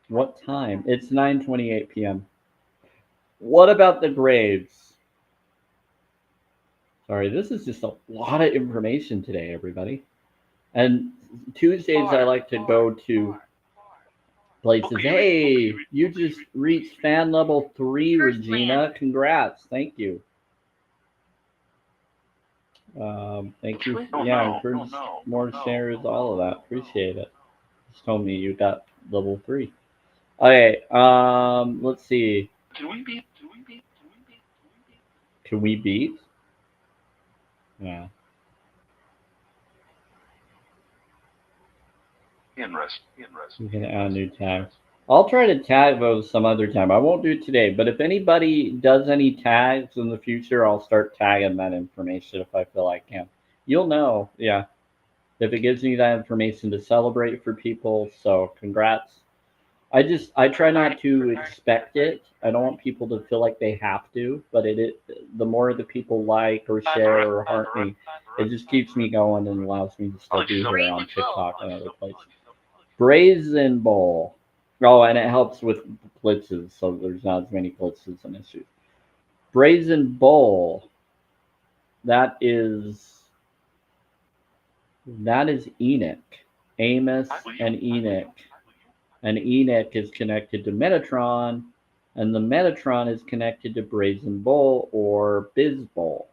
What time? It's 9:28 p.m. What about the grades? Sorry, this is just a lot of information today, everybody. And Tuesdays I like to go to places. Okay, Hey, okay, you just reached fan level 3, First Regina. land. Congrats. Thank you. Thank you. Oh, Yeah, no, encourage no, more no, shares, no, all of that. no. Appreciate it. Just told me you got level 3. Okay, let's see. Can we beat? Can we beat? Yeah. You can add a new tag. I'll try to tag those some other time. I won't do it today, but if anybody does any tags in the future, I'll start tagging that information if I feel I can. You'll know, yeah. If it gives me that information to celebrate for people, so congrats. I try not to expect it. I don't want people to feel like they have to, but the more the people like or share or heart me, it just keeps me going and allows me to still be here on TikTok and other places. Brazen Bowl. Oh, and it helps with blitzes, so there's not as many blitzes and issues. Brazen Bowl. That is Enoch, Amos, and Enoch. And Enoch is connected to Metatron, and the Metatron is connected to Brazen Bowl or Biz Bowl.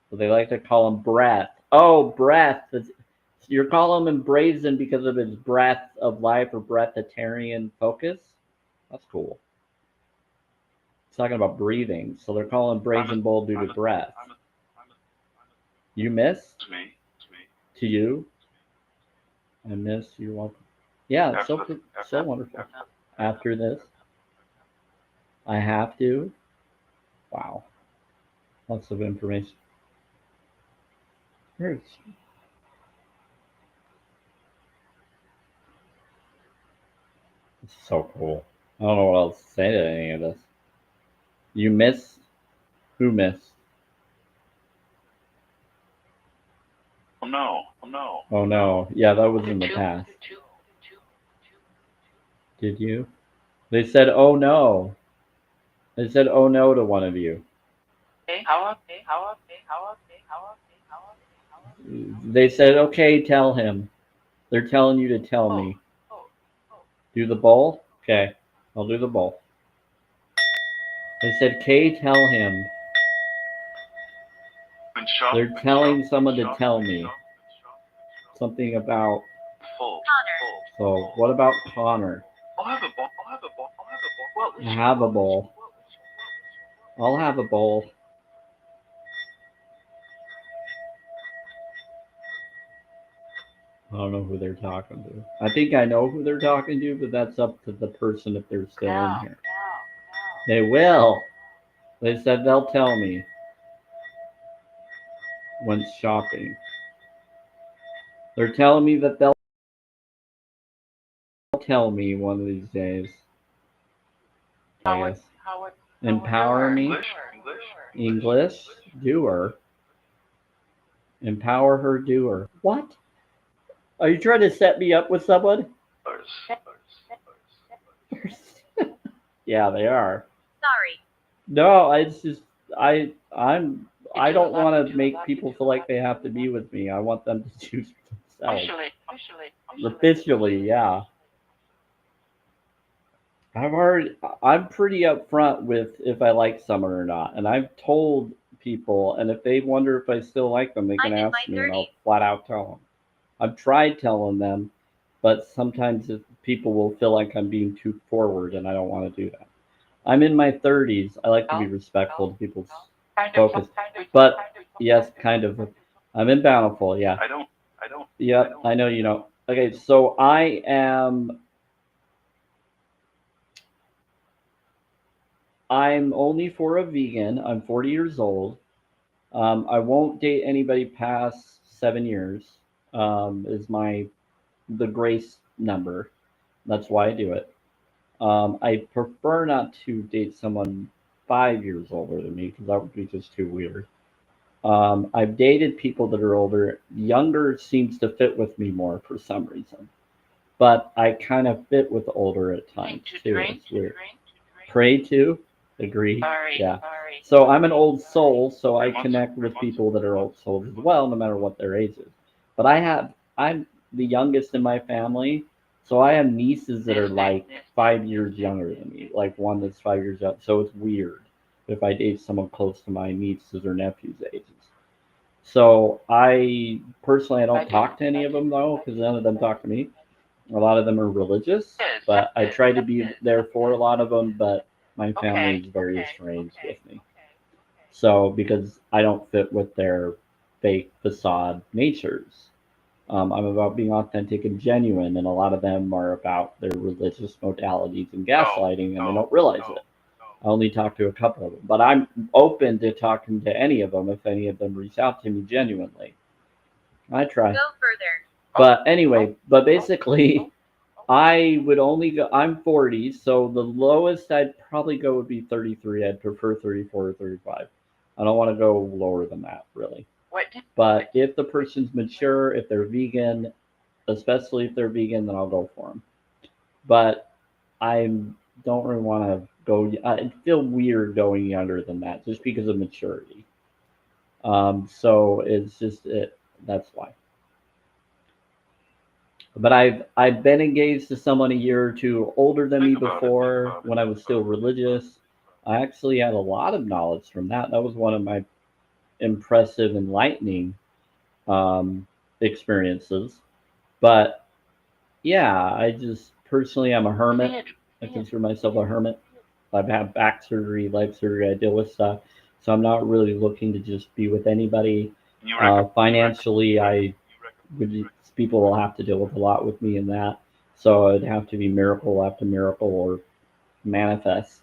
So they like to call him Breath. Oh, Breath. You're calling him Brazen because of his breath of life or breatharian focus? That's cool. It's talking about breathing, so they're calling Brazen Bowl due to breath. You miss? It's me. To you? I miss. You're welcome. Yeah, it's so wonderful. After this, I have to. Wow, lots of information. It's so cool. I don't know what else to say to any of this. You miss? Who missed? Oh no. Oh no. Yeah, that was in the past. Did you? They said, oh no. They said, oh no to one of you. They said, okay, tell him. They're telling you to tell me. Do the bowl? Okay, I'll do the bowl. They said, Kay, tell him. They're telling someone to tell me something about. So, what about Connor? I'll have a ball. I have a bowl. I'll have a bowl. I don't know who they're talking to. I think I know who they're talking to, but that's up to the person if they're still in here. They will. They said they'll tell me when shopping. They're telling me that they'll tell me one of these days. I guess. Empower me. English. Doer. Empower her doer. What? Are you trying to set me up with someone? Yeah, they are. Sorry. No, it's just I don't want to make people feel like they have to be with me. I want them to choose for themselves. Officially, yeah. I'm pretty upfront with if I like someone or not, and I've told people, and if they wonder if I still like them, they can I'm in ask my me, and I'll 30s. flat out tell them. I've tried telling them, but sometimes people will feel like I'm being too forward, and I don't want to do that. I'm in my 30s. I like to be respectful to people's focus, but yes, kind of. I'm in Bountiful, yeah. I don't. Yep, I know you know. Okay, so I'm only for a vegan. I'm 40 years old. I won't date anybody past 7 years. Is the grace number. That's why I do it. I prefer not to date someone 5 years older than me because that would be just too weird. I've dated people that are older. Younger seems to fit with me more for some reason. but I kind of fit with the older at times too. It's weird. Pray to, agree. Sorry. Yeah. Sorry. So I'm an old soul, so I connect with people that are old souls as well, no matter what their age is. But I'm the youngest in my family, so I have nieces that are like 5 years younger than me, like one that's 5 years young. So it's weird if I date someone close to my nieces or nephews' ages. So I personally, I don't talk to any of them though, because none of them talk to me. A lot of them are religious, but I try to be there for a lot of them, but my family is very estranged with me. So because I don't fit with their fake facade natures. I'm about being authentic and genuine, and a lot of them are about their religious modalities and gaslighting, and they don't realize it. I only talk to a couple of them, but I'm open to talking to any of them if any of them reach out to me genuinely. I try. Go further. But anyway, but basically, I would only go. I'm 40, so the lowest I'd probably go would be 33. I'd prefer 34 or 35. I don't want to go lower than that, really. But if the person's mature, if they're vegan, especially if they're vegan, then I'll go for them. But I don't really want to go. I feel weird going younger than that, just because of maturity. So it's just it. That's why. But I've been engaged to someone a year or two older than me before when I was still religious. I actually had a lot of knowledge from that. That was one of my impressive, enlightening experiences. But yeah, I just personally, I'm a hermit. I consider myself a hermit. I've had back surgery, leg surgery. I deal with stuff, so I'm not really looking to just be with anybody. Financially, I would people will have to deal with a lot with me in that. So it'd have to be miracle after miracle or manifest.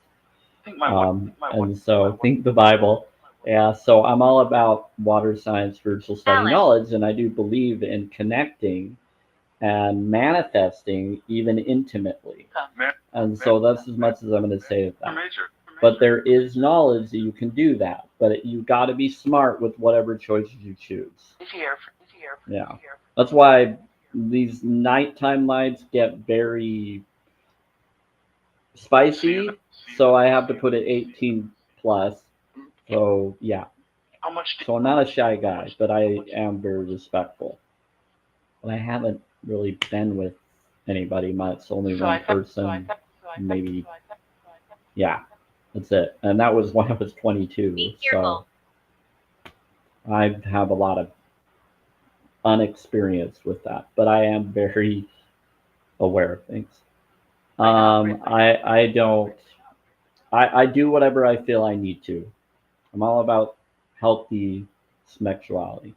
And so think the Bible. Yeah, so I'm all about water science, spiritual study, Alan. knowledge, and I do believe in connecting and manifesting even intimately. And so that's as much as I'm going to say of that. But there is knowledge that you can do that, but you got to be smart with whatever choices you choose. Yeah, that's why these nighttime lights get very spicy. So I have to put it 18 plus. So yeah. So I'm not a shy guy, but I am very respectful. But I haven't really been with anybody much. Only one person, maybe. Yeah, that's it. And that was when I was 22. Be So careful. I have a lot of unexperience with that, but I am very aware of things. I don't. I do whatever I feel I need to. I'm all about healthy sexuality.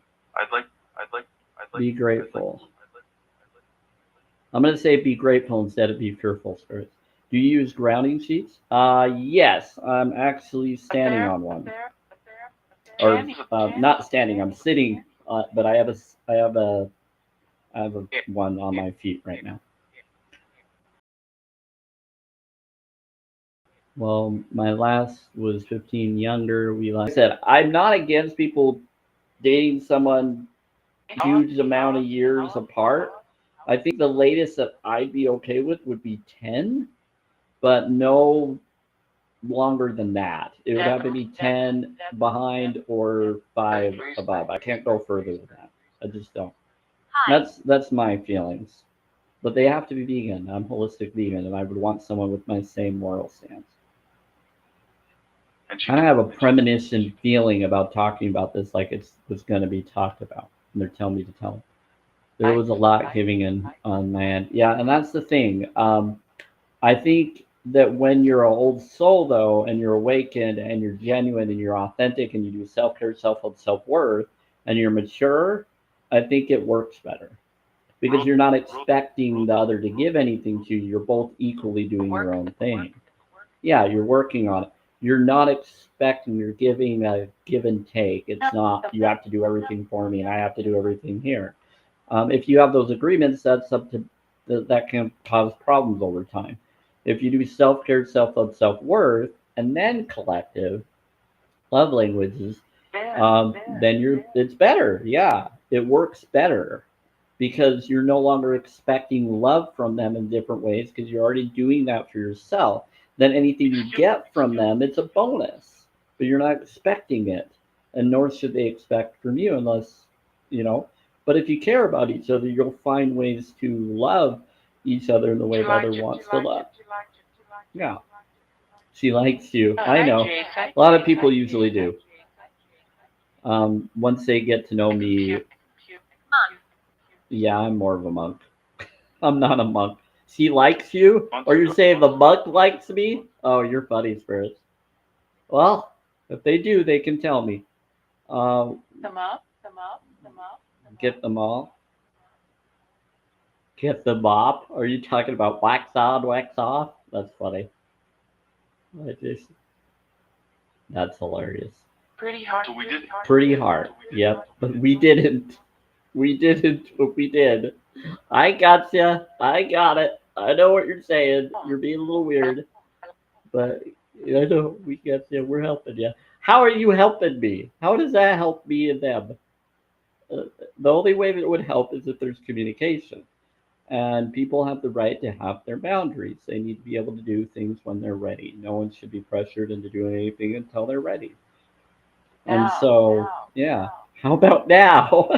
Be grateful. I'm going to say be grateful instead of be fearful, spirits. Do you use grounding sheets? Yes. I'm actually standing on one. Or not standing. I'm sitting. But I have a one on my feet right now. Well, my last was 15 younger. Like I said, I'm not against people dating someone huge amount of years apart. I think the latest that I'd be okay with would be 10, but no longer than that. It would have to be 10 behind or 5 above. I can't go further than that. I just don't. Hi. That's my feelings. But they have to be vegan. I'm holistic vegan, and I would want someone with my same moral stance. I kind of have a premonition feeling about talking about this, like it's going to be talked about, and they're telling me to tell them. There was a lot giving in on my end. Yeah, and that's the thing. I think that when you're an old soul, though, and you're awakened and you're genuine and you're authentic and you do self care, self help, self worth, and you're mature, I think it works better because you're not expecting the other to give anything to you. You're both equally doing your own thing. Yeah, you're working on it. You're not expecting, you're giving a give and take. It's not, you have to do everything for me and I have to do everything here. If you have those agreements, that's up to that can cause problems over time. If you do self care, self love, self worth, and then collective love languages, then it's better. Yeah, it works better because you're no longer expecting love from them in different ways because you're already doing that for yourself. Then anything you get from them, it's a bonus, but you're not expecting it, and nor should they expect from you unless, you know. But if you care about each other, you'll find ways to love each other in the way the other wants to love. Yeah, she likes you. I know. A lot of people usually do. Once they get to know me, Monk. yeah, I'm more of a monk. I'm not a monk. She likes you? Or you're saying the monk likes me? Oh, you're funny, Spirits. Well, if they do, they can tell me. Them up. Get them all. Get the mop. Are you talking about wax on, wax off? That's funny. I just, that's hilarious. Pretty hard. So we did. Pretty hard. Yep. But we didn't. We didn't, but we did. I gotcha. I got it. I know what you're saying. You're being a little weird. But I know we got you. We're helping you. How are you helping me? How does that help me and them? The only way that it would help is if there's communication. And people have the right to have their boundaries. They need to be able to do things when they're ready. No one should be pressured into doing anything until they're ready. And so, yeah. How about now?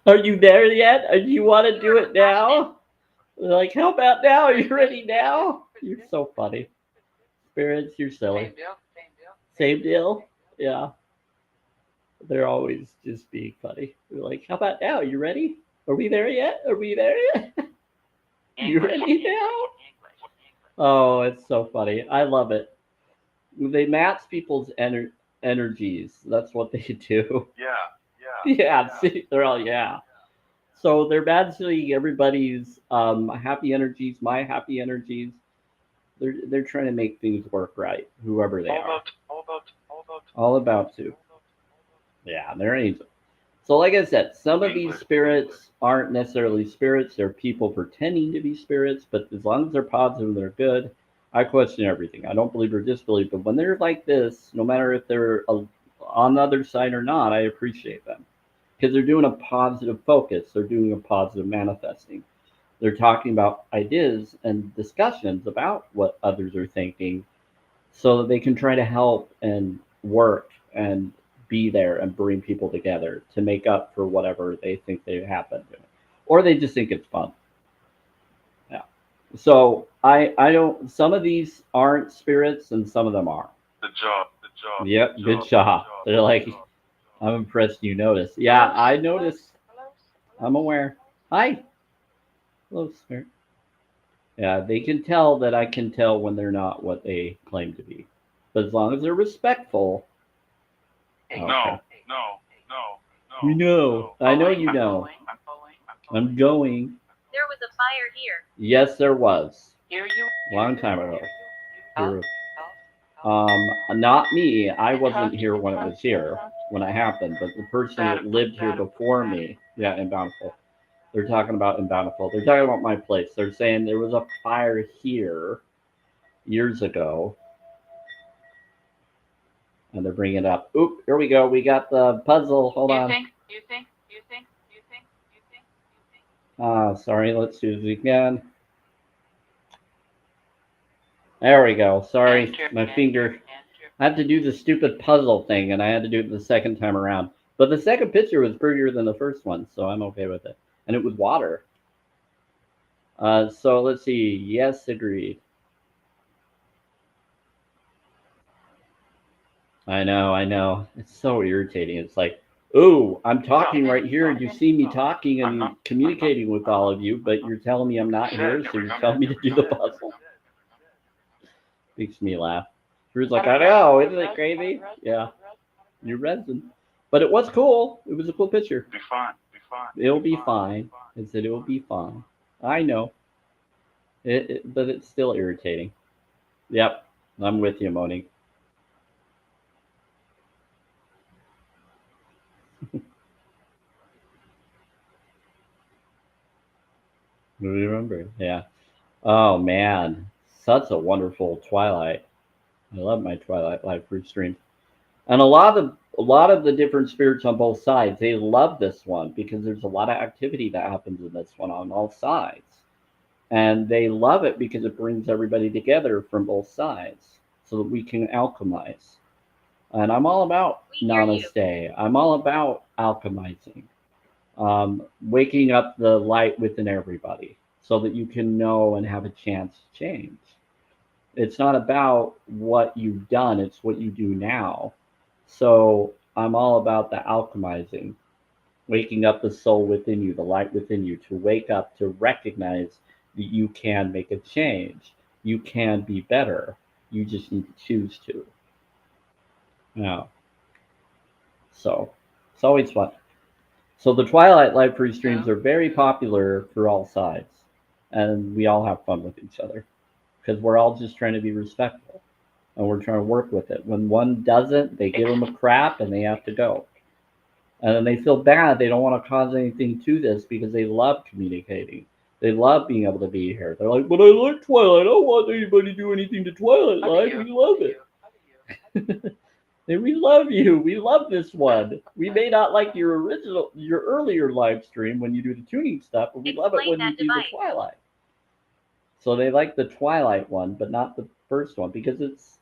Are you there yet? Do you want to do it now? Like, how about now? Are you ready now? You're so funny. Spirits, you're silly. Same deal? Yeah. They're always just being funny. They're like, how about now? You ready? Are we there yet? Are we there yet? You ready now? Oh, it's so funny. I love it. They match people's energies. That's what they do. Yeah, see, they're all, yeah. So they're matching everybody's happy energies, my happy energies. They're trying to make things work right, whoever they are. All about to. Yeah, they're angels. So like I said, some of these spirits aren't necessarily spirits. They're people pretending to be spirits, but as long as they're positive and they're good, I question everything. I don't believe or disbelieve, but when they're like this, no matter if they're on the other side or not, I appreciate them. Because they're doing a positive focus. They're doing a positive manifesting. They're talking about ideas and discussions about what others are thinking so that they can try to help and work and be there and bring people together to make up for whatever they think they happened to. Or they just think it's fun. Yeah. So I don't, some of these aren't spirits and some of them are. The job. Yep, good job. They're like, I'm impressed you noticed. Yeah, I noticed. I'm aware. Hi. Hello, spirit. Yeah, they can tell that I can tell when they're not what they claim to be. But as long as they're respectful. Okay. No. We know. I know you know. I'm going. There was a fire here. Yes, there was. Here you. Long time ago. Here. Not me. I wasn't here when it was here, when it happened, but the person that lived here before me. Yeah, in Bountiful. They're talking about in Bountiful. They're talking about my place. They're saying there was a fire here years ago. And they're bringing it up. Oop, here we go. We got the puzzle. Hold on. You think. Sorry. Let's do this again. There we go. Sorry, my finger. I have to do the stupid puzzle thing, and I had to do it the second time around. But the second picture was prettier than the first one, so I'm okay with it. And it was water. So let's see. Yes, agreed. I know. It's so irritating. It's like, ooh, I'm talking right here, and you see me talking and communicating with all of you, but you're telling me I'm not here, so you're telling me to do the puzzle. Makes me laugh. Drew's like, I know, isn't it crazy? Yeah, you're resin. But it was cool. It was a cool picture. Be fine. It'll be fine. I said it'll be fine. I know. But it's still irritating. Yep, I'm with you, Monique. Remember? Yeah. Oh man, such a wonderful Twilight. I love my Twilight live fruit stream. And a lot of the different spirits on both sides, they love this one because there's a lot of activity that happens in this one on all sides. And they love it because it brings everybody together from both sides so that we can alchemize. And I'm all about We hear you. namaste. I'm all about alchemizing, waking up the light within everybody so that you can know and have a chance to change. It's not about what you've done, it's what you do now. So I'm all about the alchemizing, waking up the soul within you, the light within you, to wake up, to recognize that you can make a change. You can be better. You just need to choose to. Yeah. So it's always fun. So the Twilight live free streams are very popular for all sides. And we all have fun with each other because we're all just trying to be respectful and we're trying to work with it. When one doesn't, they give them a crap and they have to go. And then they feel bad. They don't want to cause anything to this because they love communicating. They love being able to be here. They're like, but I like Twilight. I don't want anybody to do anything to Twilight Live. We love it. And we love you. We love this one. We may not like your earlier live stream when you do the tuning stuff, but we love it when you do the Twilight. So they like the Twilight one, but not the first one because it's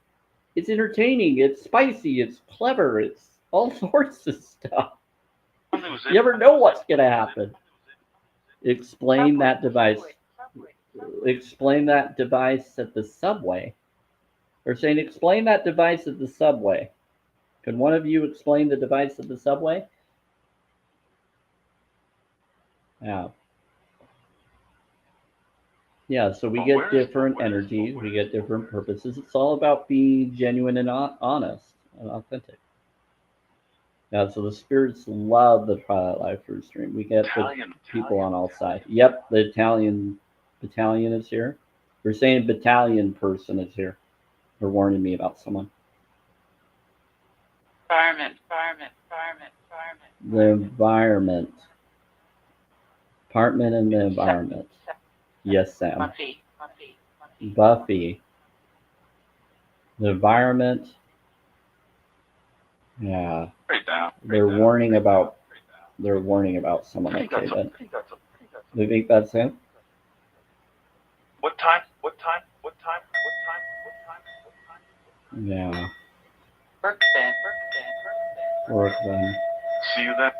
entertaining, it's spicy, it's clever, it's all sorts of stuff. You never know what's gonna happen. Explain that device. Explain that device at the subway. They're saying explain that device at the subway. Can one of you explain the device at the subway? Yeah. Yeah, so we get different energies, we get different purposes. It's all about being genuine and honest and authentic. Yeah, so the spirits love the Twilight Live Fruit stream. We get the people on all sides. Yep, the Italian battalion is here. We're saying battalion person is here. They're warning me about someone. Environment. The environment. Apartment and the environment. Yes, Sam. Buffy. The environment. Yeah. They're warning about someone. Okay, then. They think that's him? What time? Yeah. Work then. See you then.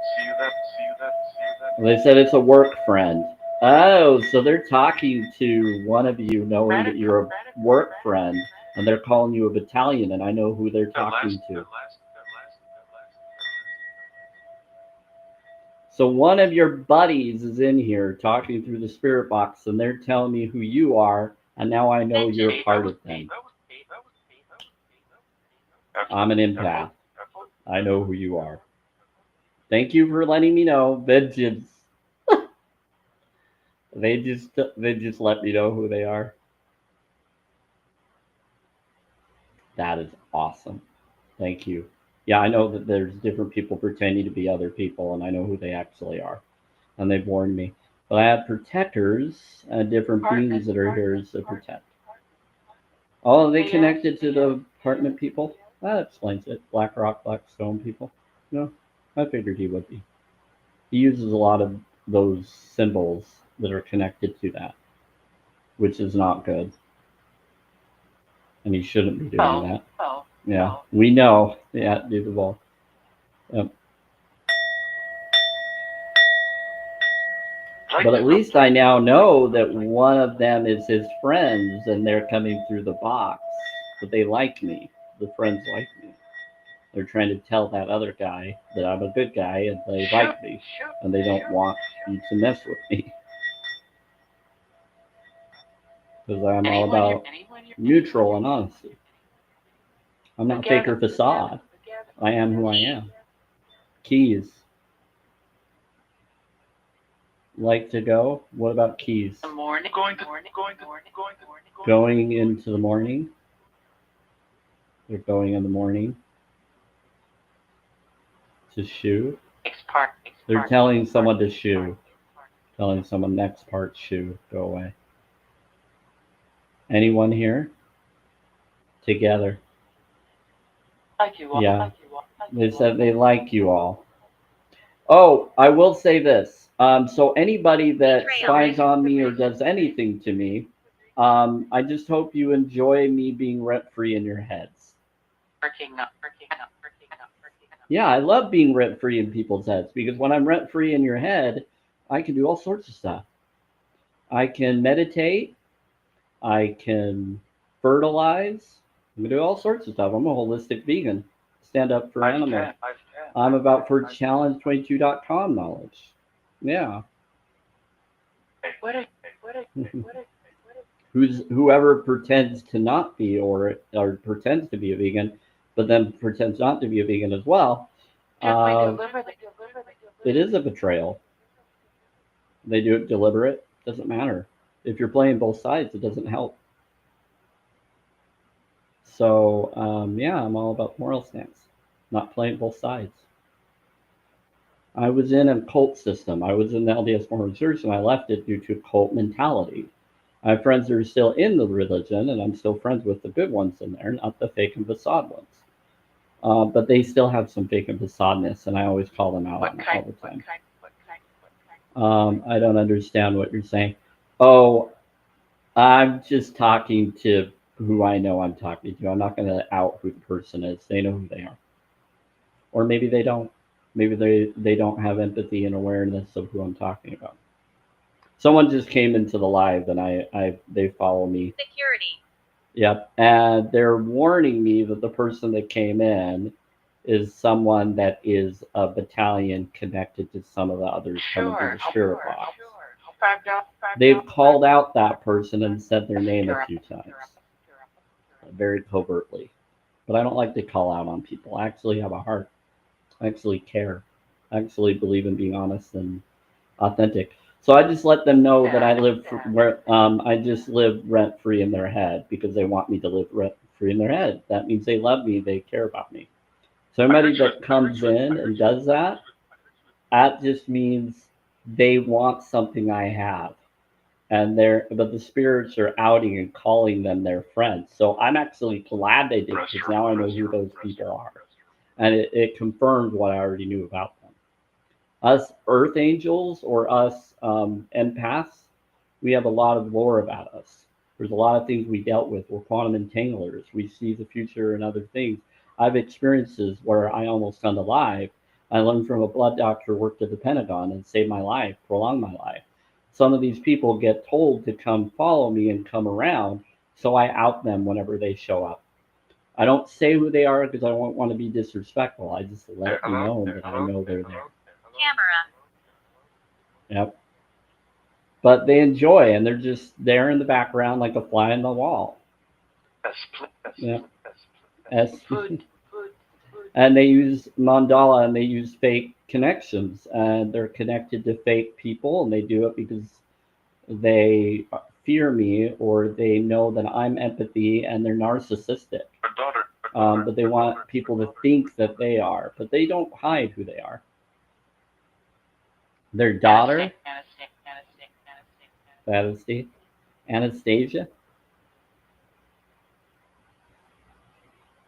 They said it's a work friend. Oh, so they're talking to one of you knowing that you're a work friend, and they're calling you a battalion, and I know who they're talking to. So one of your buddies is in here talking through the spirit box, and they're telling me who you are, and now I know you're part of them. I'm an empath. I know who you are. Thank you for letting me know. Vengeance. They just let me know who they are. That is awesome. Thank you. Yeah, I know that there's different people pretending to be other people, and I know who they actually are. And they've warned me. But I have protectors and different beings that are here to protect. Oh, they connected to the apartment people? That explains it. Black rock, black stone people. No, I figured he would be. He uses a lot of those symbols that are connected to that, which is not good. And he shouldn't be doing that. Yeah, we know. Yeah, do the ball. Yep. But at least I now know that one of them is his friends and they're coming through the box. But they like me. The friends like me. They're trying to tell that other guy that I'm a good guy and they like me. And they don't want you to mess with me. Because I'm all about neutral and honesty. I'm not fake or facade. I am who I am. Keys. Like to go? What about keys? Going into the morning. They're going in the morning. To shoo. They're telling someone to shoo. Telling someone next part shoo. Go away. Anyone here? Together. Like you all. Yeah. Like you all. Like They you said all. they like you all. Oh, I will say this. So anybody that Betrayal. spies on me or does anything to me, I just hope you enjoy me being rent-free in your heads. Working up. Working up. Working up. Working up. Yeah, I love being rent-free in people's heads because when I'm rent-free in your head, I can do all sorts of stuff. I can meditate. I can fertilize. I can do all sorts of stuff. I'm a holistic vegan. Stand up for animals. I'm about for challenge22.com knowledge. Yeah. What a. What a. What a. Whoever pretends to not be or pretends to be a vegan, but then pretends not to be a vegan as well, Did we deliver the. it is a betrayal. They do it deliberate. Doesn't matter. If you're playing both sides, it doesn't help. So yeah, I'm all about moral stance, not playing both sides. I was in a cult system. I was in the LDS Moral Research, and I left it due to cult mentality. I have friends that are still in the religion, and I'm still friends with the good ones in there, not the fake and facade ones. But they still have some fake and facadeness, and I always call them out on it all the time. I don't understand what you're saying. Oh, I'm just talking to who I know I'm talking to. I'm not going to out who the person is. They know who they are. Or maybe they don't. Maybe they don't have empathy and awareness of who I'm talking about. Someone just came into the live and they follow me. Security. Yep. And they're warning me that the person that came in is someone that is a battalion connected to some of the others coming through the spirit box. They've called out that person and said their name a few times. Very covertly. But I don't like to call out on people. I actually have a heart. I actually care. I actually believe in being honest and authentic. So I just let them know that I just live rent free in their head because they want me to live rent free in their head. That means they love me, they care about me. So anybody that comes in and does that, that just means they want something I have. But the spirits are outing and calling them their friends. So I'm actually glad they did because now I know who those people are. And it confirmed what I already knew about them. Us Earth Angels or us empaths, we have a lot of lore about us. There's a lot of things we dealt with. We're quantum entanglers. We see the future and other things. I have experiences where I almost unalive. I learned from a blood doctor, worked at the Pentagon, and saved my life, prolonged my life. Some of these people get told to come follow me and come around, so I out them whenever they show up. I don't say who they are because I don't want to be disrespectful. I just let you know that I know they're there. Camera. Yep. But they enjoy, and they're just there in the background like a fly in the wall. Yep. And they use mandala and they use fake connections, and they're connected to fake people, and they do it because they fear me or they know that I'm empathy, and they're narcissistic. But they want people to think that they are, but they don't hide who they are. Their daughter, Anastasia,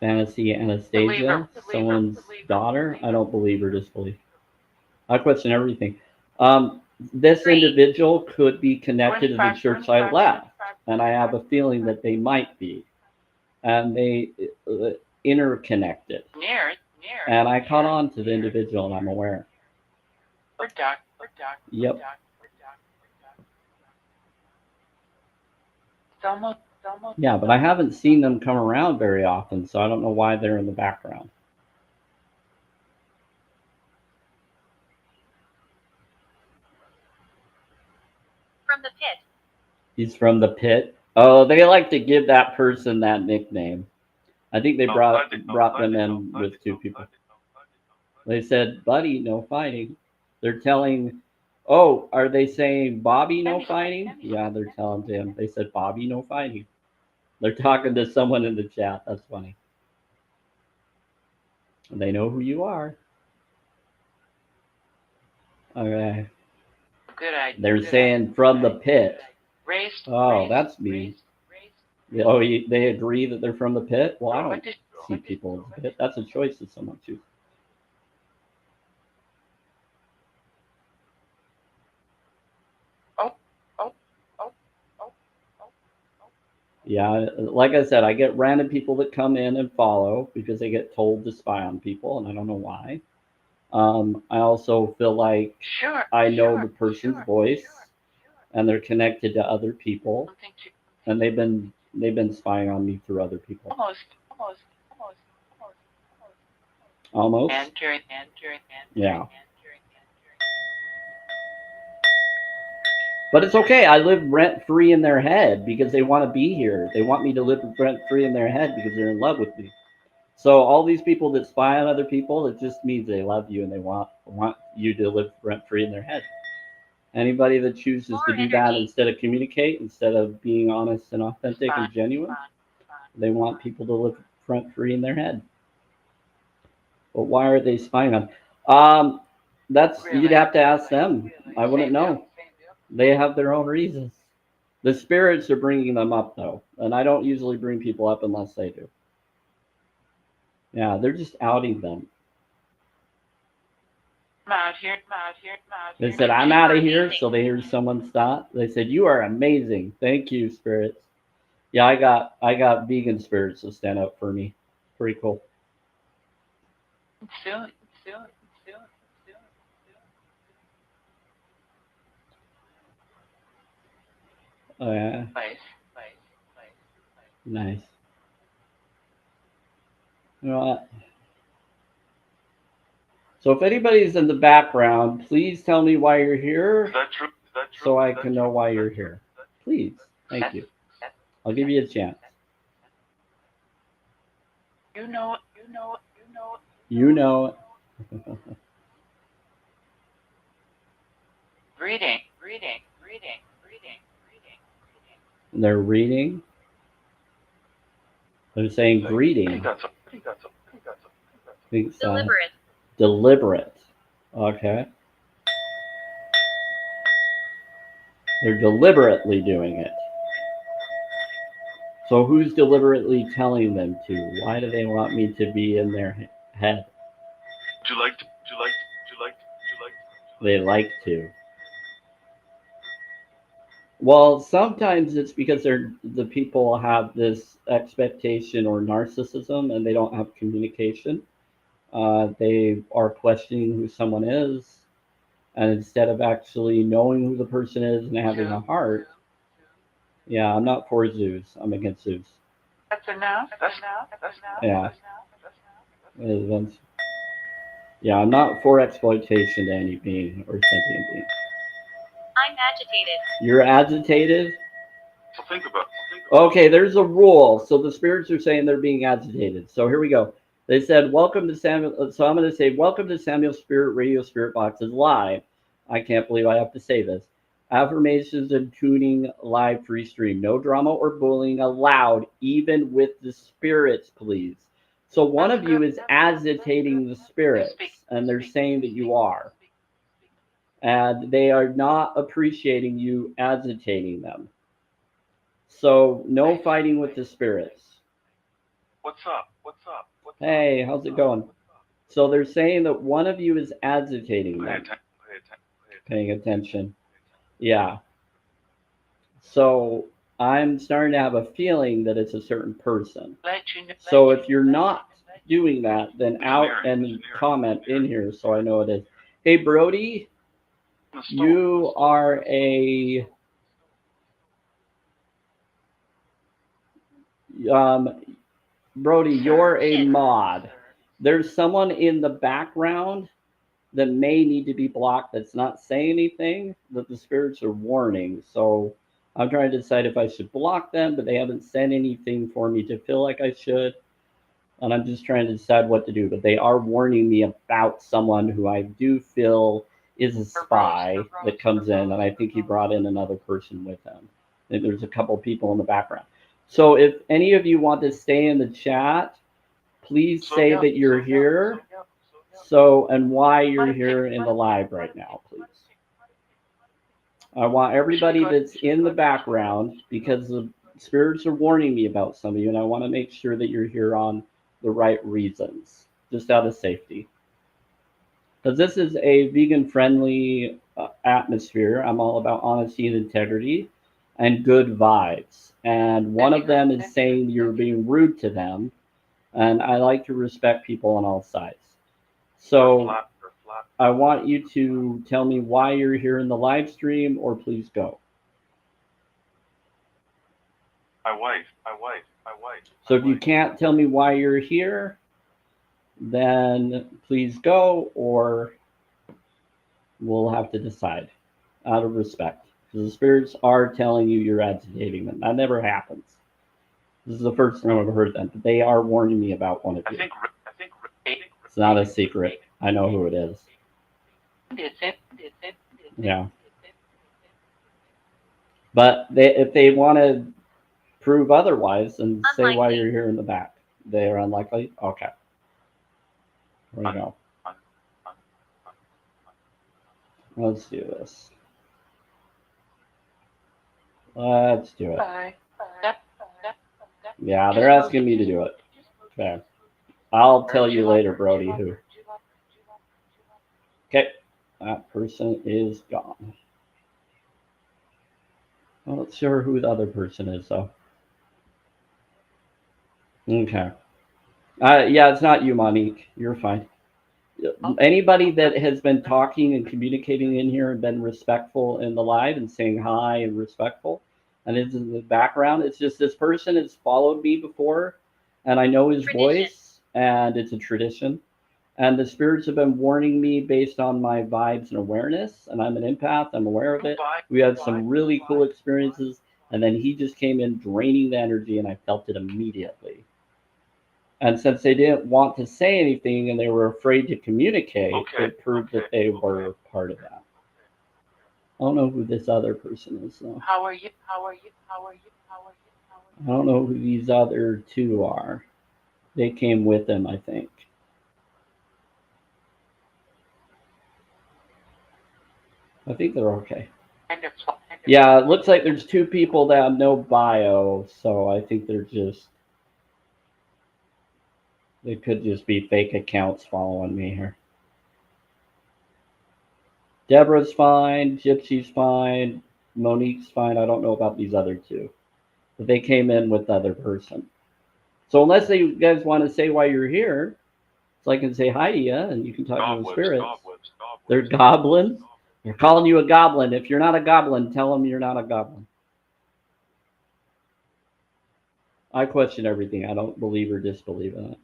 Fantasy Anastasia, someone's daughter. I don't believe or disbelieve. I question everything. This individual could be connected to the church I left, and I have a feeling that they might be, and they interconnected. And I caught on to the individual, and I'm aware. Yep. Yeah, but I haven't seen them come around very often, so I don't know why they're in the background. From the pit. He's from the pit. Oh, they like to give that person that nickname. I think they brought them in with two people. They said, "Buddy, no fighting." They're telling, "Oh, are they saying Bobby, no fighting?" Yeah, they're telling him. They said, "Bobby, no fighting." They're talking to someone in the chat. That's funny. They know who you are. Okay. Good idea. They're saying from the pit. Oh, that's me. Oh, they agree that they're from the pit? Well, see people as a bit. That's a choice that someone chooses. Yeah, like I said, I get random people that come in and follow because they get told to spy on people, and I don't know why. I also feel like I know the person's voice, and they're connected to other people, and they've been spying on me through other people. Almost. Yeah. But it's okay. I live rent free in their head because they want to be here. They want me to live rent free in their head because they're in love with me. So all these people that spy on other people, it just means they love you and they want you to live rent free in their head. Anybody that chooses to do that instead of communicate, instead of being honest and authentic and genuine, they want people to live rent free in their head. But why are they spying on? That's you'd have to ask them. I wouldn't know. They have their own reasons. The spirits are bringing them up though, and I don't usually bring people up unless they do. Yeah, they're just outing them. They said, I'm out of here, so they hear someone stop. They said, you are amazing. Thank you, spirits. Yeah, I got vegan spirits to stand up for me. Pretty cool. Oh yeah. Nice. You know what? So if anybody's in the background, please tell me why you're here Is that true? so I can know why you're here. Please. Thank you. I'll give you a chance. You know. Reading. They're reading. They're saying greeting. I got some. Think Deliberate. Deliberate. Okay. They're deliberately doing it. So who's deliberately telling them to? Why do they want me to be in their head? Do you like? They like to. Well, sometimes it's because the people have this expectation or narcissism and they don't have communication. They are questioning who someone is, and instead of actually knowing who the person is and having a heart, yeah, I'm not for zoos. I'm against zoos. That's enough. Yeah. Yeah, I'm not for exploitation to any being or sentient being. I'm agitated. You're agitated? So think about. Okay, there's a rule. So the spirits are saying they're being agitated. So here we go. They said, welcome to Samuel. So I'm going to say, welcome to Samuel's Spirit Radio Spirit Boxes Live. I can't believe I have to say this. Affirmations and tuning live free stream. No drama or bullying allowed, even with the spirits, please. So one of you is agitating the spirits, and they're saying that you are. And they are not appreciating you agitating them. So no fighting with the spirits. What's up? Hey, how's it going? So they're saying that one of you is agitating them. Paying attention. Yeah. So I'm starting to have a feeling that it's a certain person. So if you're not doing that, then out and comment in here so I know it is. Hey, Brody, you are a Brody, you're a mod. There's someone in the background that may need to be blocked that's not saying anything that the spirits are warning. So I'm trying to decide if I should block them, but they haven't said anything for me to feel like I should. And I'm just trying to decide what to do. But they are warning me about someone who I do feel is a spy that comes in, and I think he brought in another person with him. And there's a couple people in the background. So if any of you want to stay in the chat, please say that you're here. So, and why you're here in the live right now, please. I want everybody that's in the background, because the spirits are warning me about some of you, and I want to make sure that you're here on the right reasons, just out of safety. Because this is a vegan-friendly atmosphere. I'm all about honesty and integrity and good vibes. And one of them is saying you're being rude to them, and I like to respect people on all sides. So I want you to tell me why you're here in the live stream, or please go. My wife. So if you can't tell me why you're here, then please go, or we'll have to decide out of respect. Because the spirits are telling you you're agitating them. That never happens. This is the first time I've heard that. But they are warning me about one of you. I think It's not a secret. I know who it is. Yeah. But if they want to prove otherwise, then say why you're here in the back. They are unlikely? Okay. There we go. Let's do this. Let's do it. Yeah, they're asking me to do it. Okay. I'll tell you later, Brody, who. Okay. That person is gone. I'm not sure who the other person is, though. Okay. Yeah, it's not you, Monique. You're fine. Anybody that has been talking and communicating in here and been respectful in the live and saying hi and respectful, and it's in the background, it's just this person has followed me before, and I know his voice, and it's a tradition. And the spirits have been warning me based on my vibes and awareness, and I'm an empath. I'm aware of it. We had some really cool experiences, and then he just came in draining the energy, and I felt it immediately. And since they didn't want to say anything and they were afraid to communicate, it proved that they were part of that. I don't know who this other person is, though. How are you? I don't know who these other two are. They came with him, I think. I think they're okay. Yeah, it looks like there's two people that have no bio, so I think they're just... They could just be fake accounts following me here. Deborah's fine, Gypsy's fine, Monique's fine. I don't know about these other two. But they came in with the other person. So unless you guys want to say why you're here, so I can say hi to you and you can talk to the spirits. They're goblins. They're calling you a goblin. If you're not a goblin, tell them you're not a goblin. I question everything. I don't believe or disbelieve in it.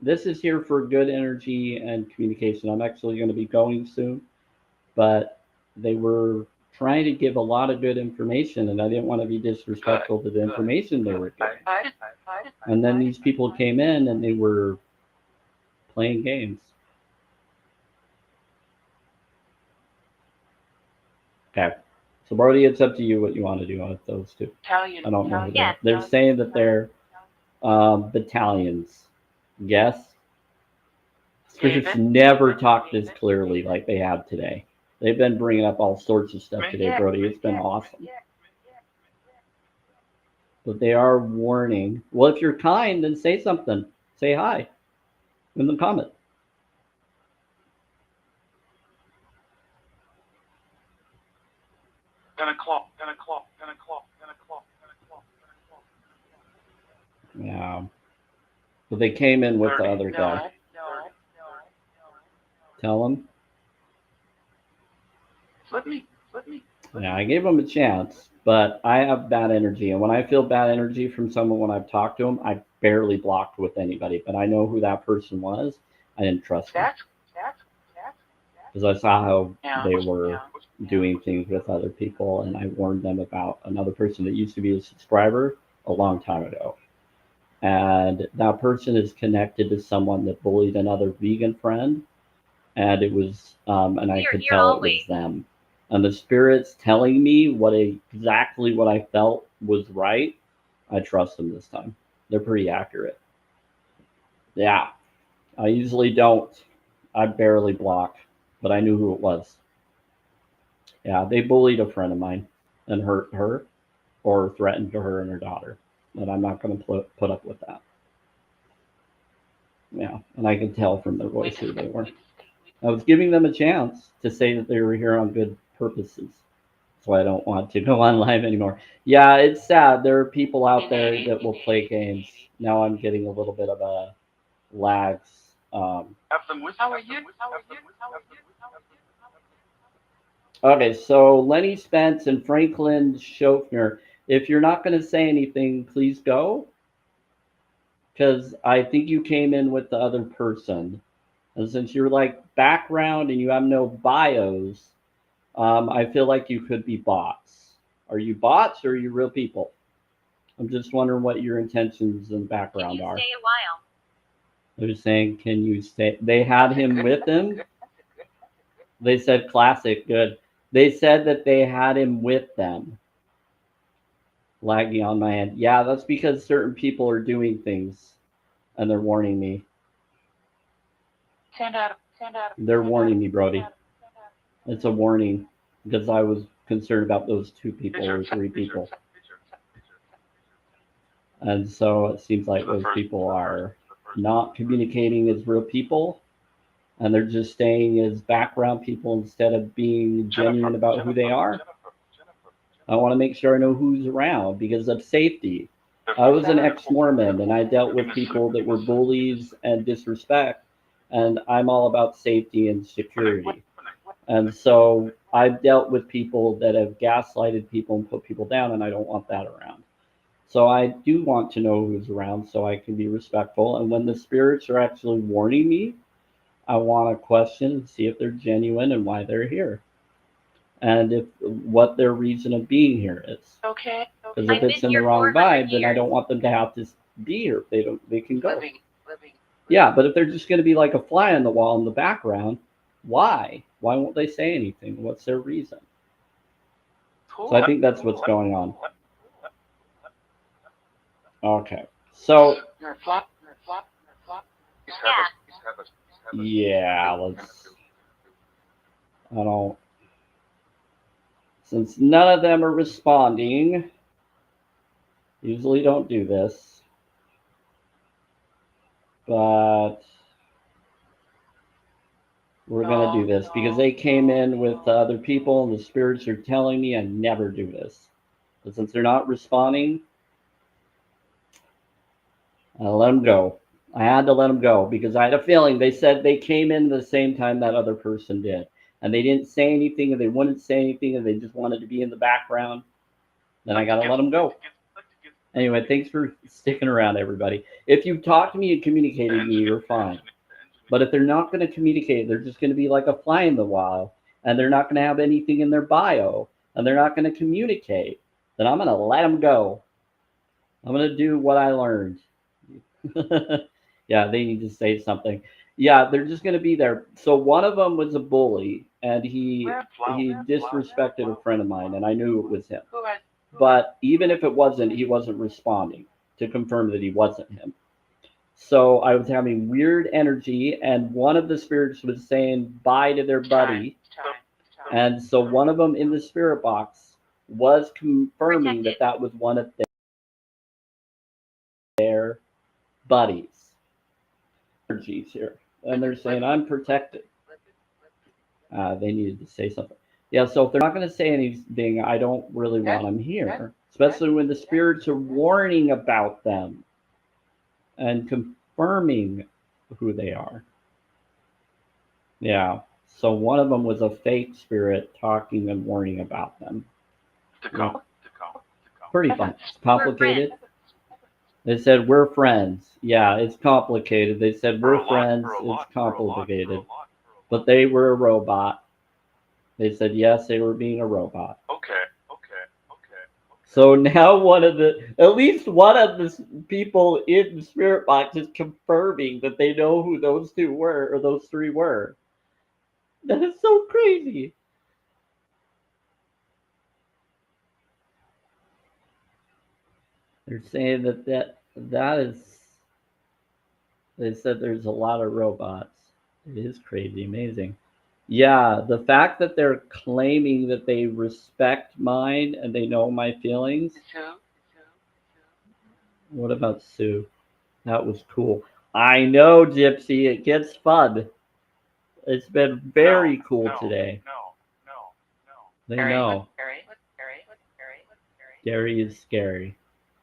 This is here for good energy and communication. I'm actually going to be going soon, but they were trying to give a lot of good information, and I didn't want to be disrespectful to the information they were giving. And then these people came in and they were playing games. Okay. So, Brody, it's up to you what you want to do with those two. I don't know who they are. They're saying that they're battalions. Yes? Spirits never talk this clearly like they have today. They've been bringing up all sorts of stuff today, Brody. It's been awesome. But they are warning. Well, if you're kind, then say something. Say hi in the comment. $10 o'clock. Yeah. But they came in with the other guy. Tell him. Flip me. Yeah, I gave him a chance, but I have bad energy. And when I feel bad energy from someone when I've talked to them, I barely blocked with anybody. But I know who that person was. I didn't trust them. Because I saw how they were doing things with other people, and I warned them about another person that used to be a subscriber a long time ago. And that person is connected to someone that bullied another vegan friend, and it was, and I could tell it was them. And the spirits telling me exactly what I felt was right, I trust them this time. They're pretty accurate. Yeah, I usually don't. I barely block, but I knew who it was. Yeah, they bullied a friend of mine and hurt her or threatened her and her daughter. And I'm not going to put up with that. Yeah, and I could tell from their voice who they were. I was giving them a chance to say that they were here on good purposes. That's why I don't want to go on live anymore. Yeah, it's sad. There are people out there that will play games. Now I'm getting a little bit of a lags. Have them with. How are you? Okay, so Lenny Spence and Franklin Schofner, if you're not going to say anything, please go. Because I think you came in with the other person. And since you're like background and you have no bios, I feel like you could be bots. Are you bots or are you real people? I'm just wondering what your intentions and Can background you are. stay a while? They're saying, can you stay? They had him with them. They said classic, good. They said that they had him with them. Laggy on my end. Yeah, that's because certain people are doing things and they're warning me. Send out. They're warning me, Brody. It's a warning because I was concerned about those two people or three people. And so it seems like those people are not communicating as real people and they're just staying as background people instead of being genuine about who they are. I want to make sure I know who's around because of safety. I was an ex-Mormon and I dealt with people that were bullies and disrespect, and I'm all about safety and security. And so I've dealt with people that have gaslighted people and put people down, and I don't want that around. So I do want to know who's around so I can be respectful. And when the spirits are actually warning me, I want to question and see if they're genuine and why they're here. And if what their reason of being here is. Okay. Because I've if it's been in the here wrong 400 vibe, then I years. don't want them to have to be here. They can go. Living. Yeah, but if they're just going to be like a fly on the wall in the background, why? Why won't they say anything? What's their reason? So I think that's what's going on. Okay. So You're a flop. yeah, let's. I don't. Since none of them are responding, usually don't do this, but we're gonna do this because they came in with the other people and the spirits are telling me I never do this. But since they're not responding, I let them go. I had to let them go because I had a feeling they said they came in the same time that other person did. And they didn't say anything and they wouldn't say anything and they just wanted to be in the background. Then I got to let them go. Anyway, thanks for sticking around, everybody. If you talk to me and communicate with me, you're fine. But if they're not going to communicate, they're just going to be like a fly in the wall and they're not going to have anything in their bio and they're not going to communicate, then I'm going to let them go. I'm going to do what I learned. Yeah, they need to say something. Yeah, they're just going to be there. So one of them was a bully, and he disrespected a friend of mine, and I knew it was him. But even if it wasn't, he wasn't responding to confirm that he wasn't him. So I was having weird energy, and one of the spirits was saying bye to their buddy. And so one of them in the spirit box was confirming that that was one of their buddies. Energies here. And they're saying, I'm protected. They needed to say something. Yeah, so if they're not going to say anything, I don't really want them here, especially when the spirits are warning about them and confirming who they are. Yeah, so one of them was a fake spirit talking and warning about them. Yeah. Pretty fun. It's complicated. They said, we're friends. Yeah, it's complicated. They said, we're friends. It's complicated. But they were a robot. They said, yes, they were being a robot. Okay. So now at least one of the people in the spirit box is confirming that they know who those two were, or those three were. That is so crazy. They're saying that is. They said there's a lot of robots. It is crazy, amazing. Yeah, the fact that they're claiming that they respect mine and they know my feelings. What about Sue? That was cool. I know, Gypsy. It gets fun. It's been very cool today. They know. Scary is scary.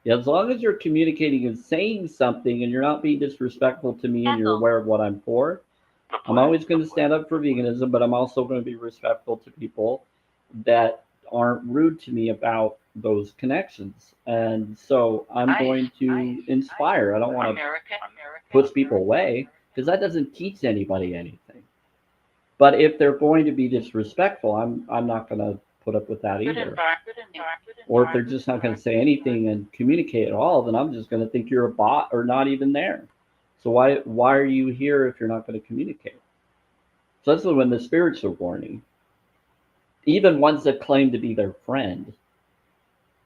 Yeah, as long as you're communicating and saying something and you're not being disrespectful to me and you're aware of what I'm for, I'm always going to stand up for veganism, but I'm also going to be respectful to people that aren't rude to me about those connections. And so I'm going to inspire. I don't want to push people away because that doesn't teach anybody anything. But if they're going to be disrespectful, I'm not going to put up with that either. Or if they're just not going to say anything and communicate at all, then I'm just going to think you're a bot or not even there. So why are you here if you're not going to communicate? So that's when the spirits are warning. Even ones that claim to be their friend.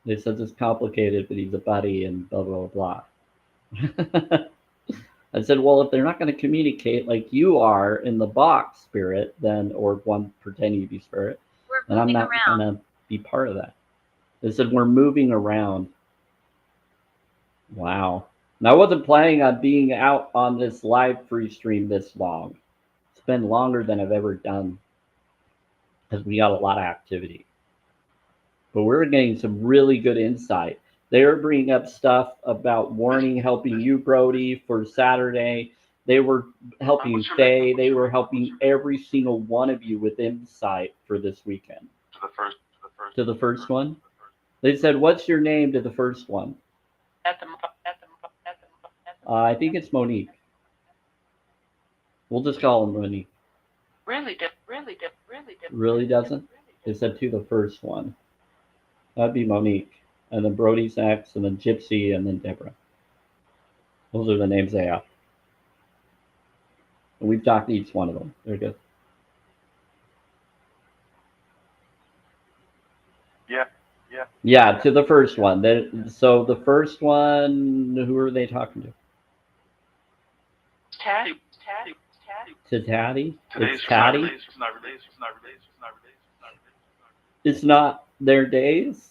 They said it's complicated, but he's a buddy and blah blah blah. I said, well, if they're not going to communicate like you are in the box, spirit, then or one pretending to be spirit, then I'm not going to be part of that. They said we're moving around. Wow. And I wasn't planning on being out on this live free stream this long. It's been longer than I've ever done because we got a lot of activity. But we're getting some really good insight. They're bringing up stuff about warning, helping you, Brody, for Saturday. They were helping Faye. They were helping every single one of you with insight for this weekend. To the first one? They said, what's your name to the first one? I think it's Monique. We'll just call him Monique. Really doesn't? They said to the first one. That'd be Monique. And then Brody's next, and then Gypsy, and then Deborah. Those are the names they have. And we've talked to each one of them. They're good. Yeah, to the first one. So the first one, who are they talking to? To Tatty? It's Tatty? It's not their days?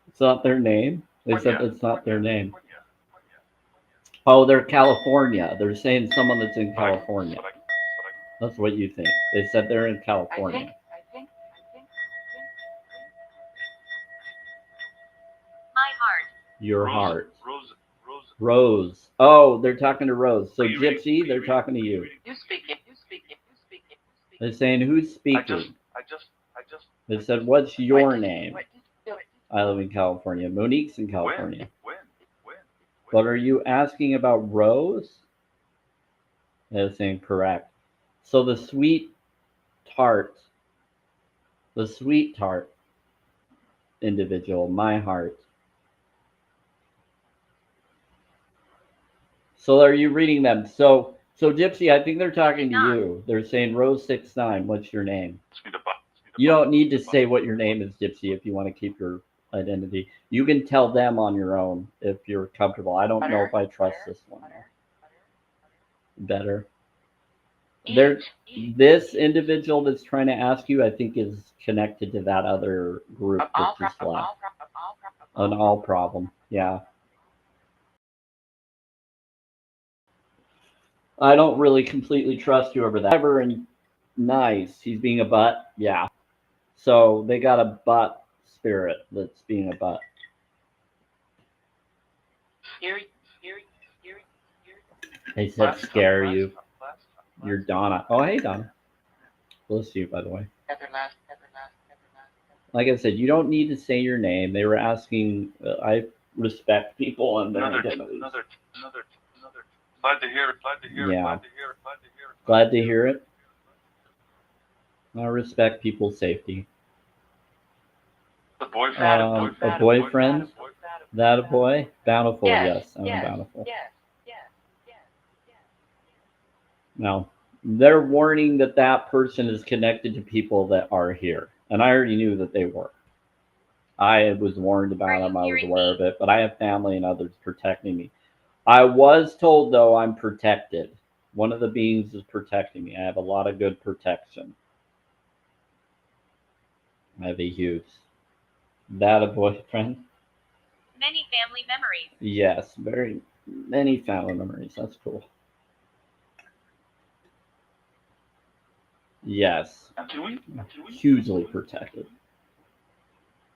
It's not their name? They said it's not their name. Oh, they're California. They're saying someone that's in California. That's what you think. They said they're in California. My heart. Your heart. Rose. Oh, they're talking to Rose. So Gypsy, they're talking to you. They're saying, who's speaking? They said, what's your name? I live in California. Monique's in California. But are you asking about Rose? They're saying correct. So the sweet tart individual, my heart. So are you reading them? So Gypsy, I think they're talking to you. They're saying Rose 69. What's your name? You don't need to say what your name is, Gypsy, if you want to keep your identity. You can tell them on your own if you're comfortable. I don't know if I trust this one. Better. This individual that's trying to ask you, I think, is connected to that other group that just left. An all problem. Yeah. I don't really completely trust you over that. Ever and nice. He's being a butt. Yeah. So they got a butt spirit that's being a butt. They said scare you. You're Donna. Oh, hey, Donna. Bless you, by the way. Like I said, you don't need to say your name. They were asking. I respect people and their identities. Glad to hear it. Yeah. Glad to hear it. I respect people's safety. A boyfriend. A boyfriend. That a boy? Bountiful, yes. I'm bountiful. Now, they're warning that that person is connected to people that are here. And I already knew that they were. I was warned about them. I was aware of it. But I have family and others protecting me. I was told, though, I'm protected. One of the beings is protecting me. I have a lot of good protection. I have a huge. That a boyfriend? Many family memories. Yes, very. Many family memories. That's cool. Yes. Can we? Hugely protected.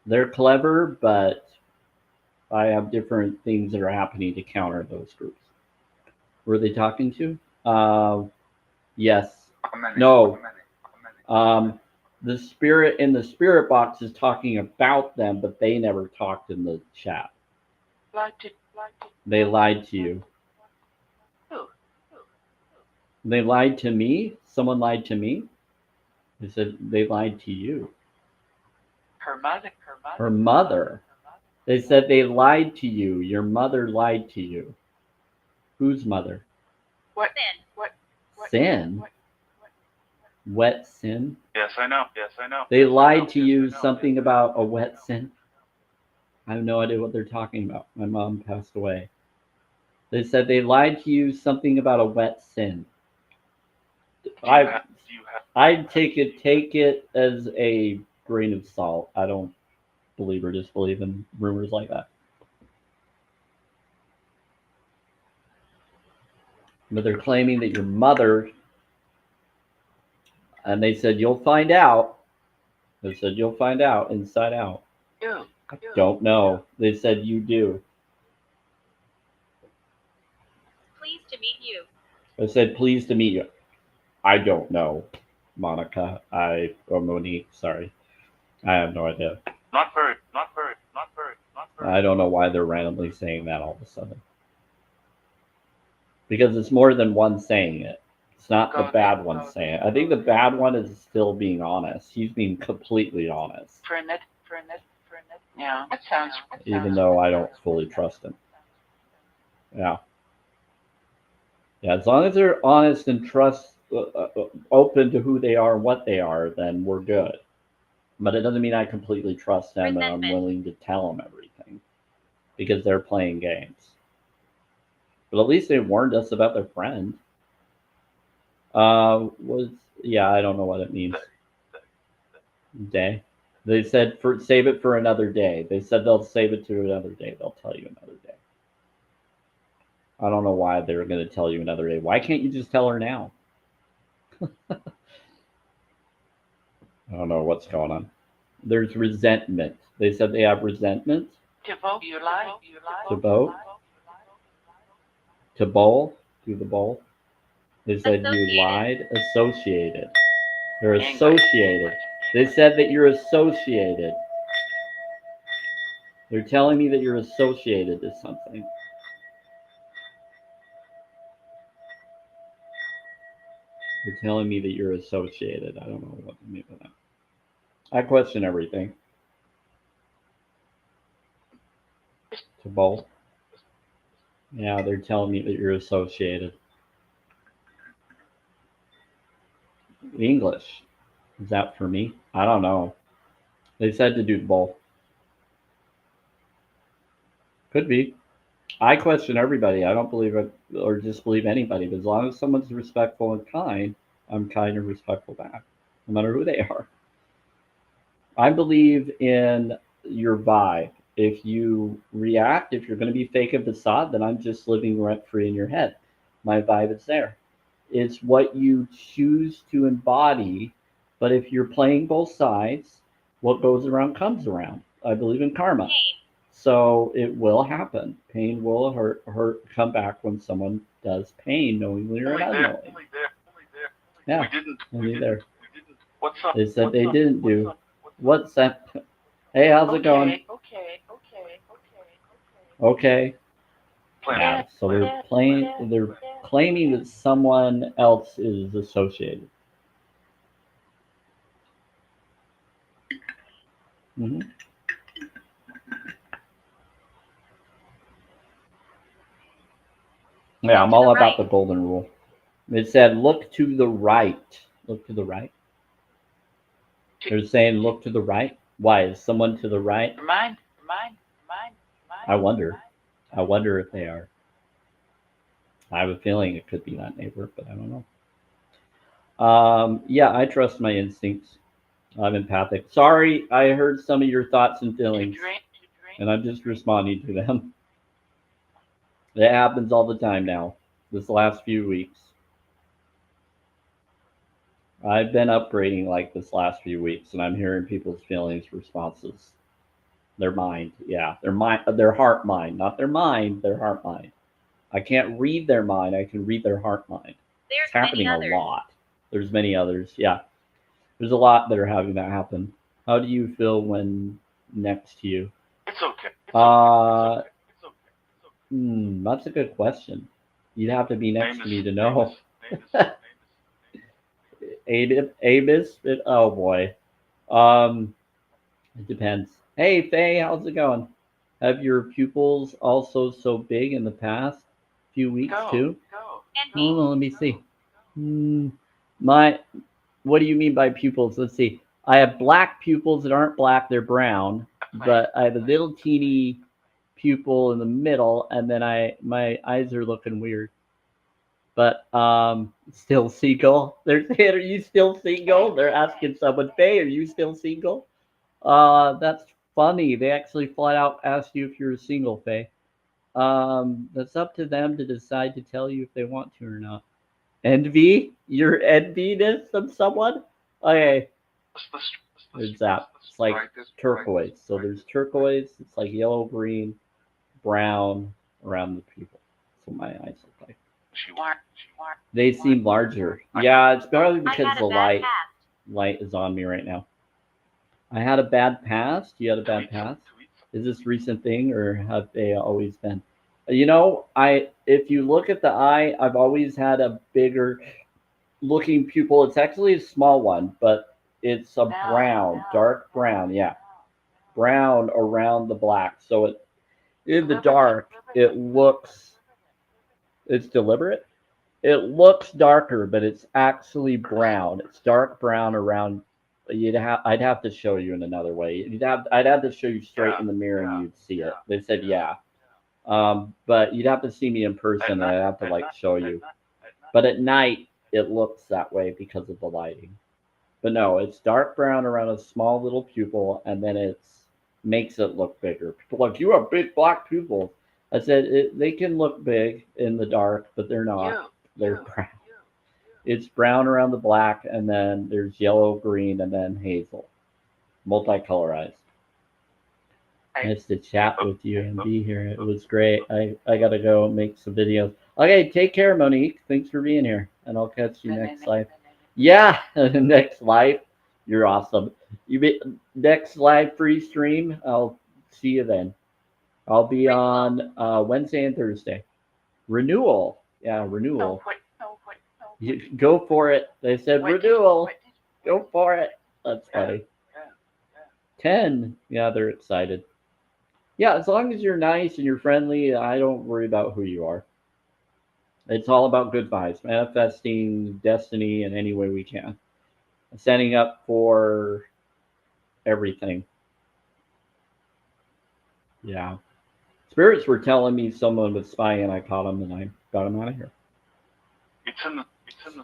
They're clever, but I have different things that are happening to counter those groups. Were they talking to? Yes. No. The spirit in the spirit box is talking about them, but they never talked in the chat. They lied to you. They lied to me? Someone lied to me? They said they lied to you. Her mother. Her mother. They said they lied to you. Your mother lied to you. Whose mother? What? Sin. What? Sin? Wet sin? Yes, I know. They lied to you something about a wet sin? I have no idea what they're talking about. My mom passed away. They said they lied to you something about a wet sin. I take it as a grain of salt. I don't believe or disbelieve in rumors like that. But they're claiming that your mother, and they said you'll find out. They said you'll find out inside out. You. I don't know. They said you do. Pleased to meet you. I said pleased to meet you. I don't know, Monica. Or Monique. Sorry, I have no idea. Not very. I don't know why they're randomly saying that all of a sudden. Because it's more than one saying it. It's not the bad one saying it. I think the bad one is still being honest. He's being completely honest. Friend it. Yeah. That sounds. Even though I don't fully trust him. Yeah. Yeah, as long as they're honest and open to who they are and what they are, then we're good. But it doesn't mean I completely trust them and I'm willing to tell them everything. Because they're playing games. But at least they warned us about their friend. I don't know what it means. Day. They said save it for another day. They said they'll save it to another day. They'll tell you another day. I don't know why they were going to tell you another day. Why can't you just tell her now? I don't know what's going on. There's resentment. They said they have resentment. To vote. You lie. To vote. To bowl. Do the bowl. They said you lied. Associated. They're associated. They said that you're associated. They're telling me that you're associated to something. They're telling me that you're associated. I don't know what to mean by that. I question everything. To both. Yeah, they're telling me that you're associated. English. Is that for me? I don't know. They said to do both. Could be. I question everybody. I don't believe it or disbelieve anybody. But as long as someone's respectful and kind, I'm kind and respectful back, no matter who they are. I believe in your vibe. If you react, if you're going to be fake a facade, then I'm just living rent free in your head. My vibe is there. It's what you choose to embody. But if you're playing both sides, what goes around comes around. I believe in karma. Pain. So it will happen. Pain will hurt, come back when someone does pain, knowingly or unknowingly. Yeah, only there. What's up? They said they didn't do. What's that? Hey, how's it going? Okay. Yeah, so they're claiming that someone else is associated. Mm-hmm. Yeah, I'm all about the golden rule. It said, look to the right. Look to the right. They're saying, look to the right. Why? Is someone to the right? Mine. I wonder. I wonder if they are. I have a feeling it could be that neighbor, but I don't know. Yeah, I trust my instincts. I'm empathic. Sorry, I heard some of your thoughts and feelings, and I'm just responding to them. It happens all the time now. This last few weeks. I've been upgrading like this last few weeks, and I'm hearing people's feelings, responses. Their mind, yeah, their heart mind, not their mind, their heart mind. I can't read their mind. I can read their heart mind. There's It's happening many a others. lot. There's many others. Yeah, there's a lot that are having that happen. How do you feel when next to you? It's okay. Uh, It's okay. That's a good question. You'd have to be next to me to Name know. is Amos, oh boy. Um, it depends. Hey Faye, how's it going? Have your pupils also so big in the past few weeks too? Envy. Let me see. My, what do you mean by pupils? Let's see. I have black pupils that aren't black; they're brown. But I have a little teeny pupil in the middle, and then my eyes are looking weird. But still single. They're saying, "Are you still single?" They're asking someone, "Faye, are you still single?" That's funny. They actually flat out asked you if you're single, Faye. That's up to them to decide to tell you if they want to or not. Envy? You're envious of someone? Okay, there's that. It's like turquoise. So there's turquoise. It's like yellow, green, brown around the pupil. That's what my eyes look like. They seem larger. Yeah, it's probably I because had the a bad past. light is on me right now. I had a bad past. You had a bad past. Is this recent thing or have they always been? You know, I if you look at the eye, I've always had a bigger looking pupil. It's actually a small one, but it's a brown, dark brown. Yeah, brown around the black. So it in the dark, it looks it's deliberate. It looks darker, but it's actually brown. It's dark brown around. I'd have to show you in another way. I'd have to show you straight in the mirror and you'd see it. They said yeah, but you'd have to see me in person and I'd have to like show you. But at night it looks that way because of the lighting. But no, it's dark brown around a small little pupil, and then it's makes it look bigger. People are like you have big black pupils. I said they can look big in the dark, but they're not. They're brown. It's brown around the black, and then there's yellow, green, and then hazel. Multicolorized. Nice to chat with you and be here. It was great. I gotta go make some videos. Okay, take care, Monique. Thanks for being here, and I'll catch you next live. Yeah, next live. You're awesome. You be next live free stream. I'll see you then. I'll be on Wednesday and Thursday. Renewal. Yeah, renewal. You go for it. They said renewal. Go for it. That's funny. 10. Yeah, they're excited. Yeah, as long as you're nice and you're friendly, I don't worry about who you are. It's all about good vibes, manifesting destiny in any way we can, setting up for everything. Yeah. Spirits were telling me someone was spying, and I caught him, and I got him out of here.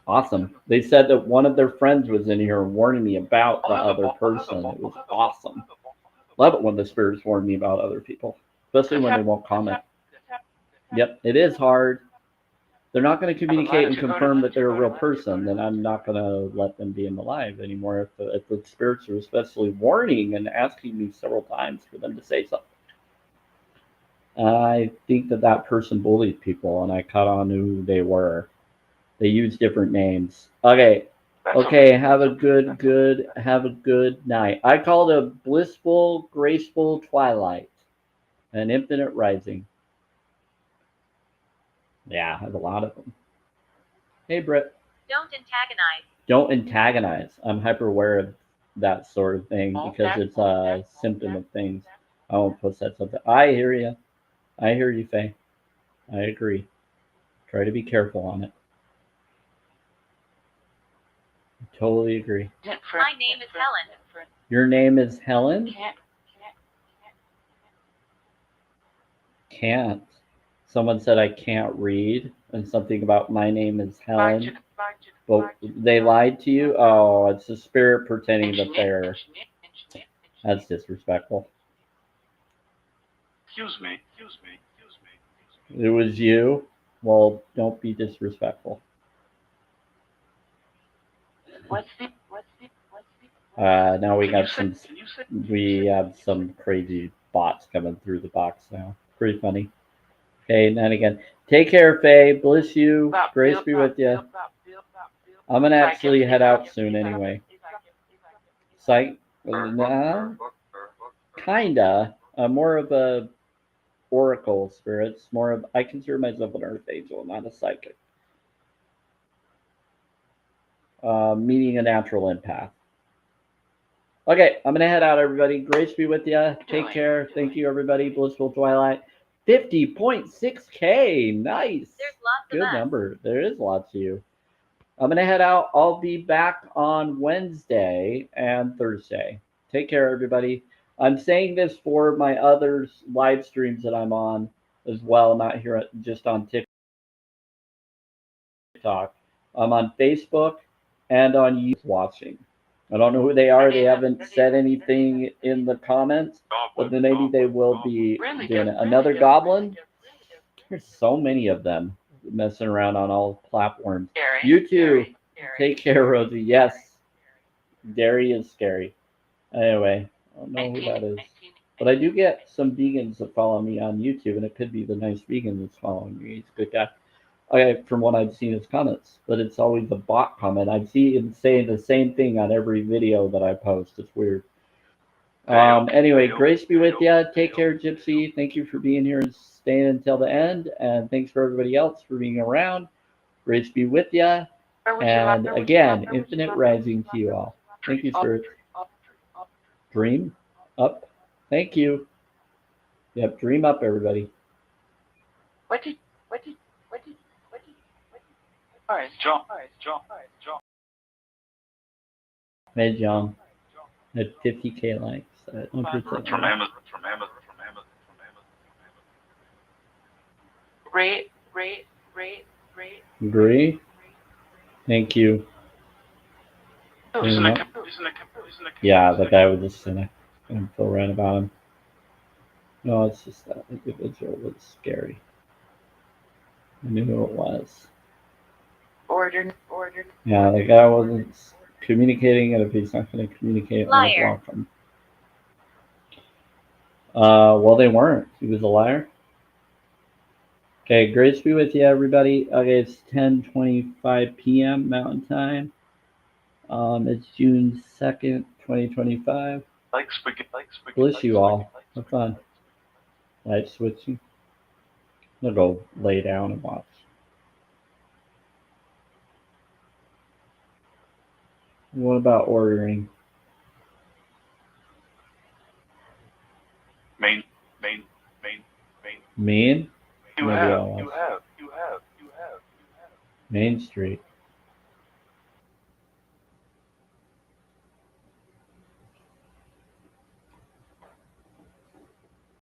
Awesome. They said that one of their friends was in here warning me about the other person. It was awesome. Love it when the spirits warn me about other people, especially when they won't comment. Yep, it is hard. They're not going to communicate and confirm that they're a real person, then I'm not going to let them be in the live anymore. If the spirits are especially warning and asking me several times for them to say something. I think that person bullied people, and I caught on who they were. They used different names. Okay. Okay, have a good night. I call it a blissful, graceful twilight, an infinite rising. Yeah, I have a lot of them. Hey, Britt. Don't antagonize. Don't antagonize. I'm hyper aware of that sort of thing because it's a symptom of things. I won't post that something. I hear you. I hear you, Faye. I agree. Try to be careful on it. I totally agree. My name is Helen. Your name is Helen? Can't. Someone said I can't read, and something about my name is Helen. But they lied to you? Oh, it's a spirit pretending that they're. That's disrespectful. Excuse me. It was you. Well, don't be disrespectful. Now we got some. We have some crazy bots coming through the box now. Pretty funny. Okay, and then again. Take care, Faye. Bless you. Grace be with you. I'm gonna actually head out soon anyway. Psych. Nah, kinda. I'm more of a oracle spirit. It's more of I consider myself an earth angel, not a psychic. Meaning a natural empath. Okay, I'm gonna head out, everybody. Grace be with you. Take care. Thank you, everybody. Blissful Twilight. 50.6K. Nice. There's lots Good of us. number. There is lots of you. I'm gonna head out. I'll be back on Wednesday and Thursday. Take care, everybody. I'm saying this for my other live streams that I'm on as well, not here just on TikTok. I'm on Facebook and on YouTube watching. I don't know who they are. They haven't said anything in the comments, but then maybe they will be doing it. Another goblin? There's so many of them messing around on all platforms. You too. Take care, Rosie. Yes, dairy is scary. Anyway, I don't know who that is. But I do get some vegans that follow me on YouTube, and it could be the nice vegan that's following me. He's a good guy. Okay, from what I've seen his comments, but it's always a bot comment. I see him saying the same thing on every video that I post. It's weird. Anyway, grace be with you. Take care, Gypsy. Thank you for being here and staying until the end, and thanks for everybody else for being around. Grace be with you. And again, infinite rising to you all. Thank you, sir. Dream up. Thank you. Yep, dream up, everybody. All right, John. Hey, John. At 50K likes. From Amazon. Great. Agree. Thank you. Yeah, the guy was a cynic. I don't feel right about him. No, it's just that individual was scary. I knew who it was. Order. Yeah, the guy wasn't communicating, and if he's not going to communicate, I'll Liar. block him. Well, they weren't. He was a liar. Okay, grace be with you, everybody. Okay, it's 10:25 p.m. Mountain Time. It's June 2nd, 2025. Like spaghetti. Bless you all. Have fun. Light switching. I'll go lay down and watch. What about ordering? Main. Main? You Maybe have. Main Street.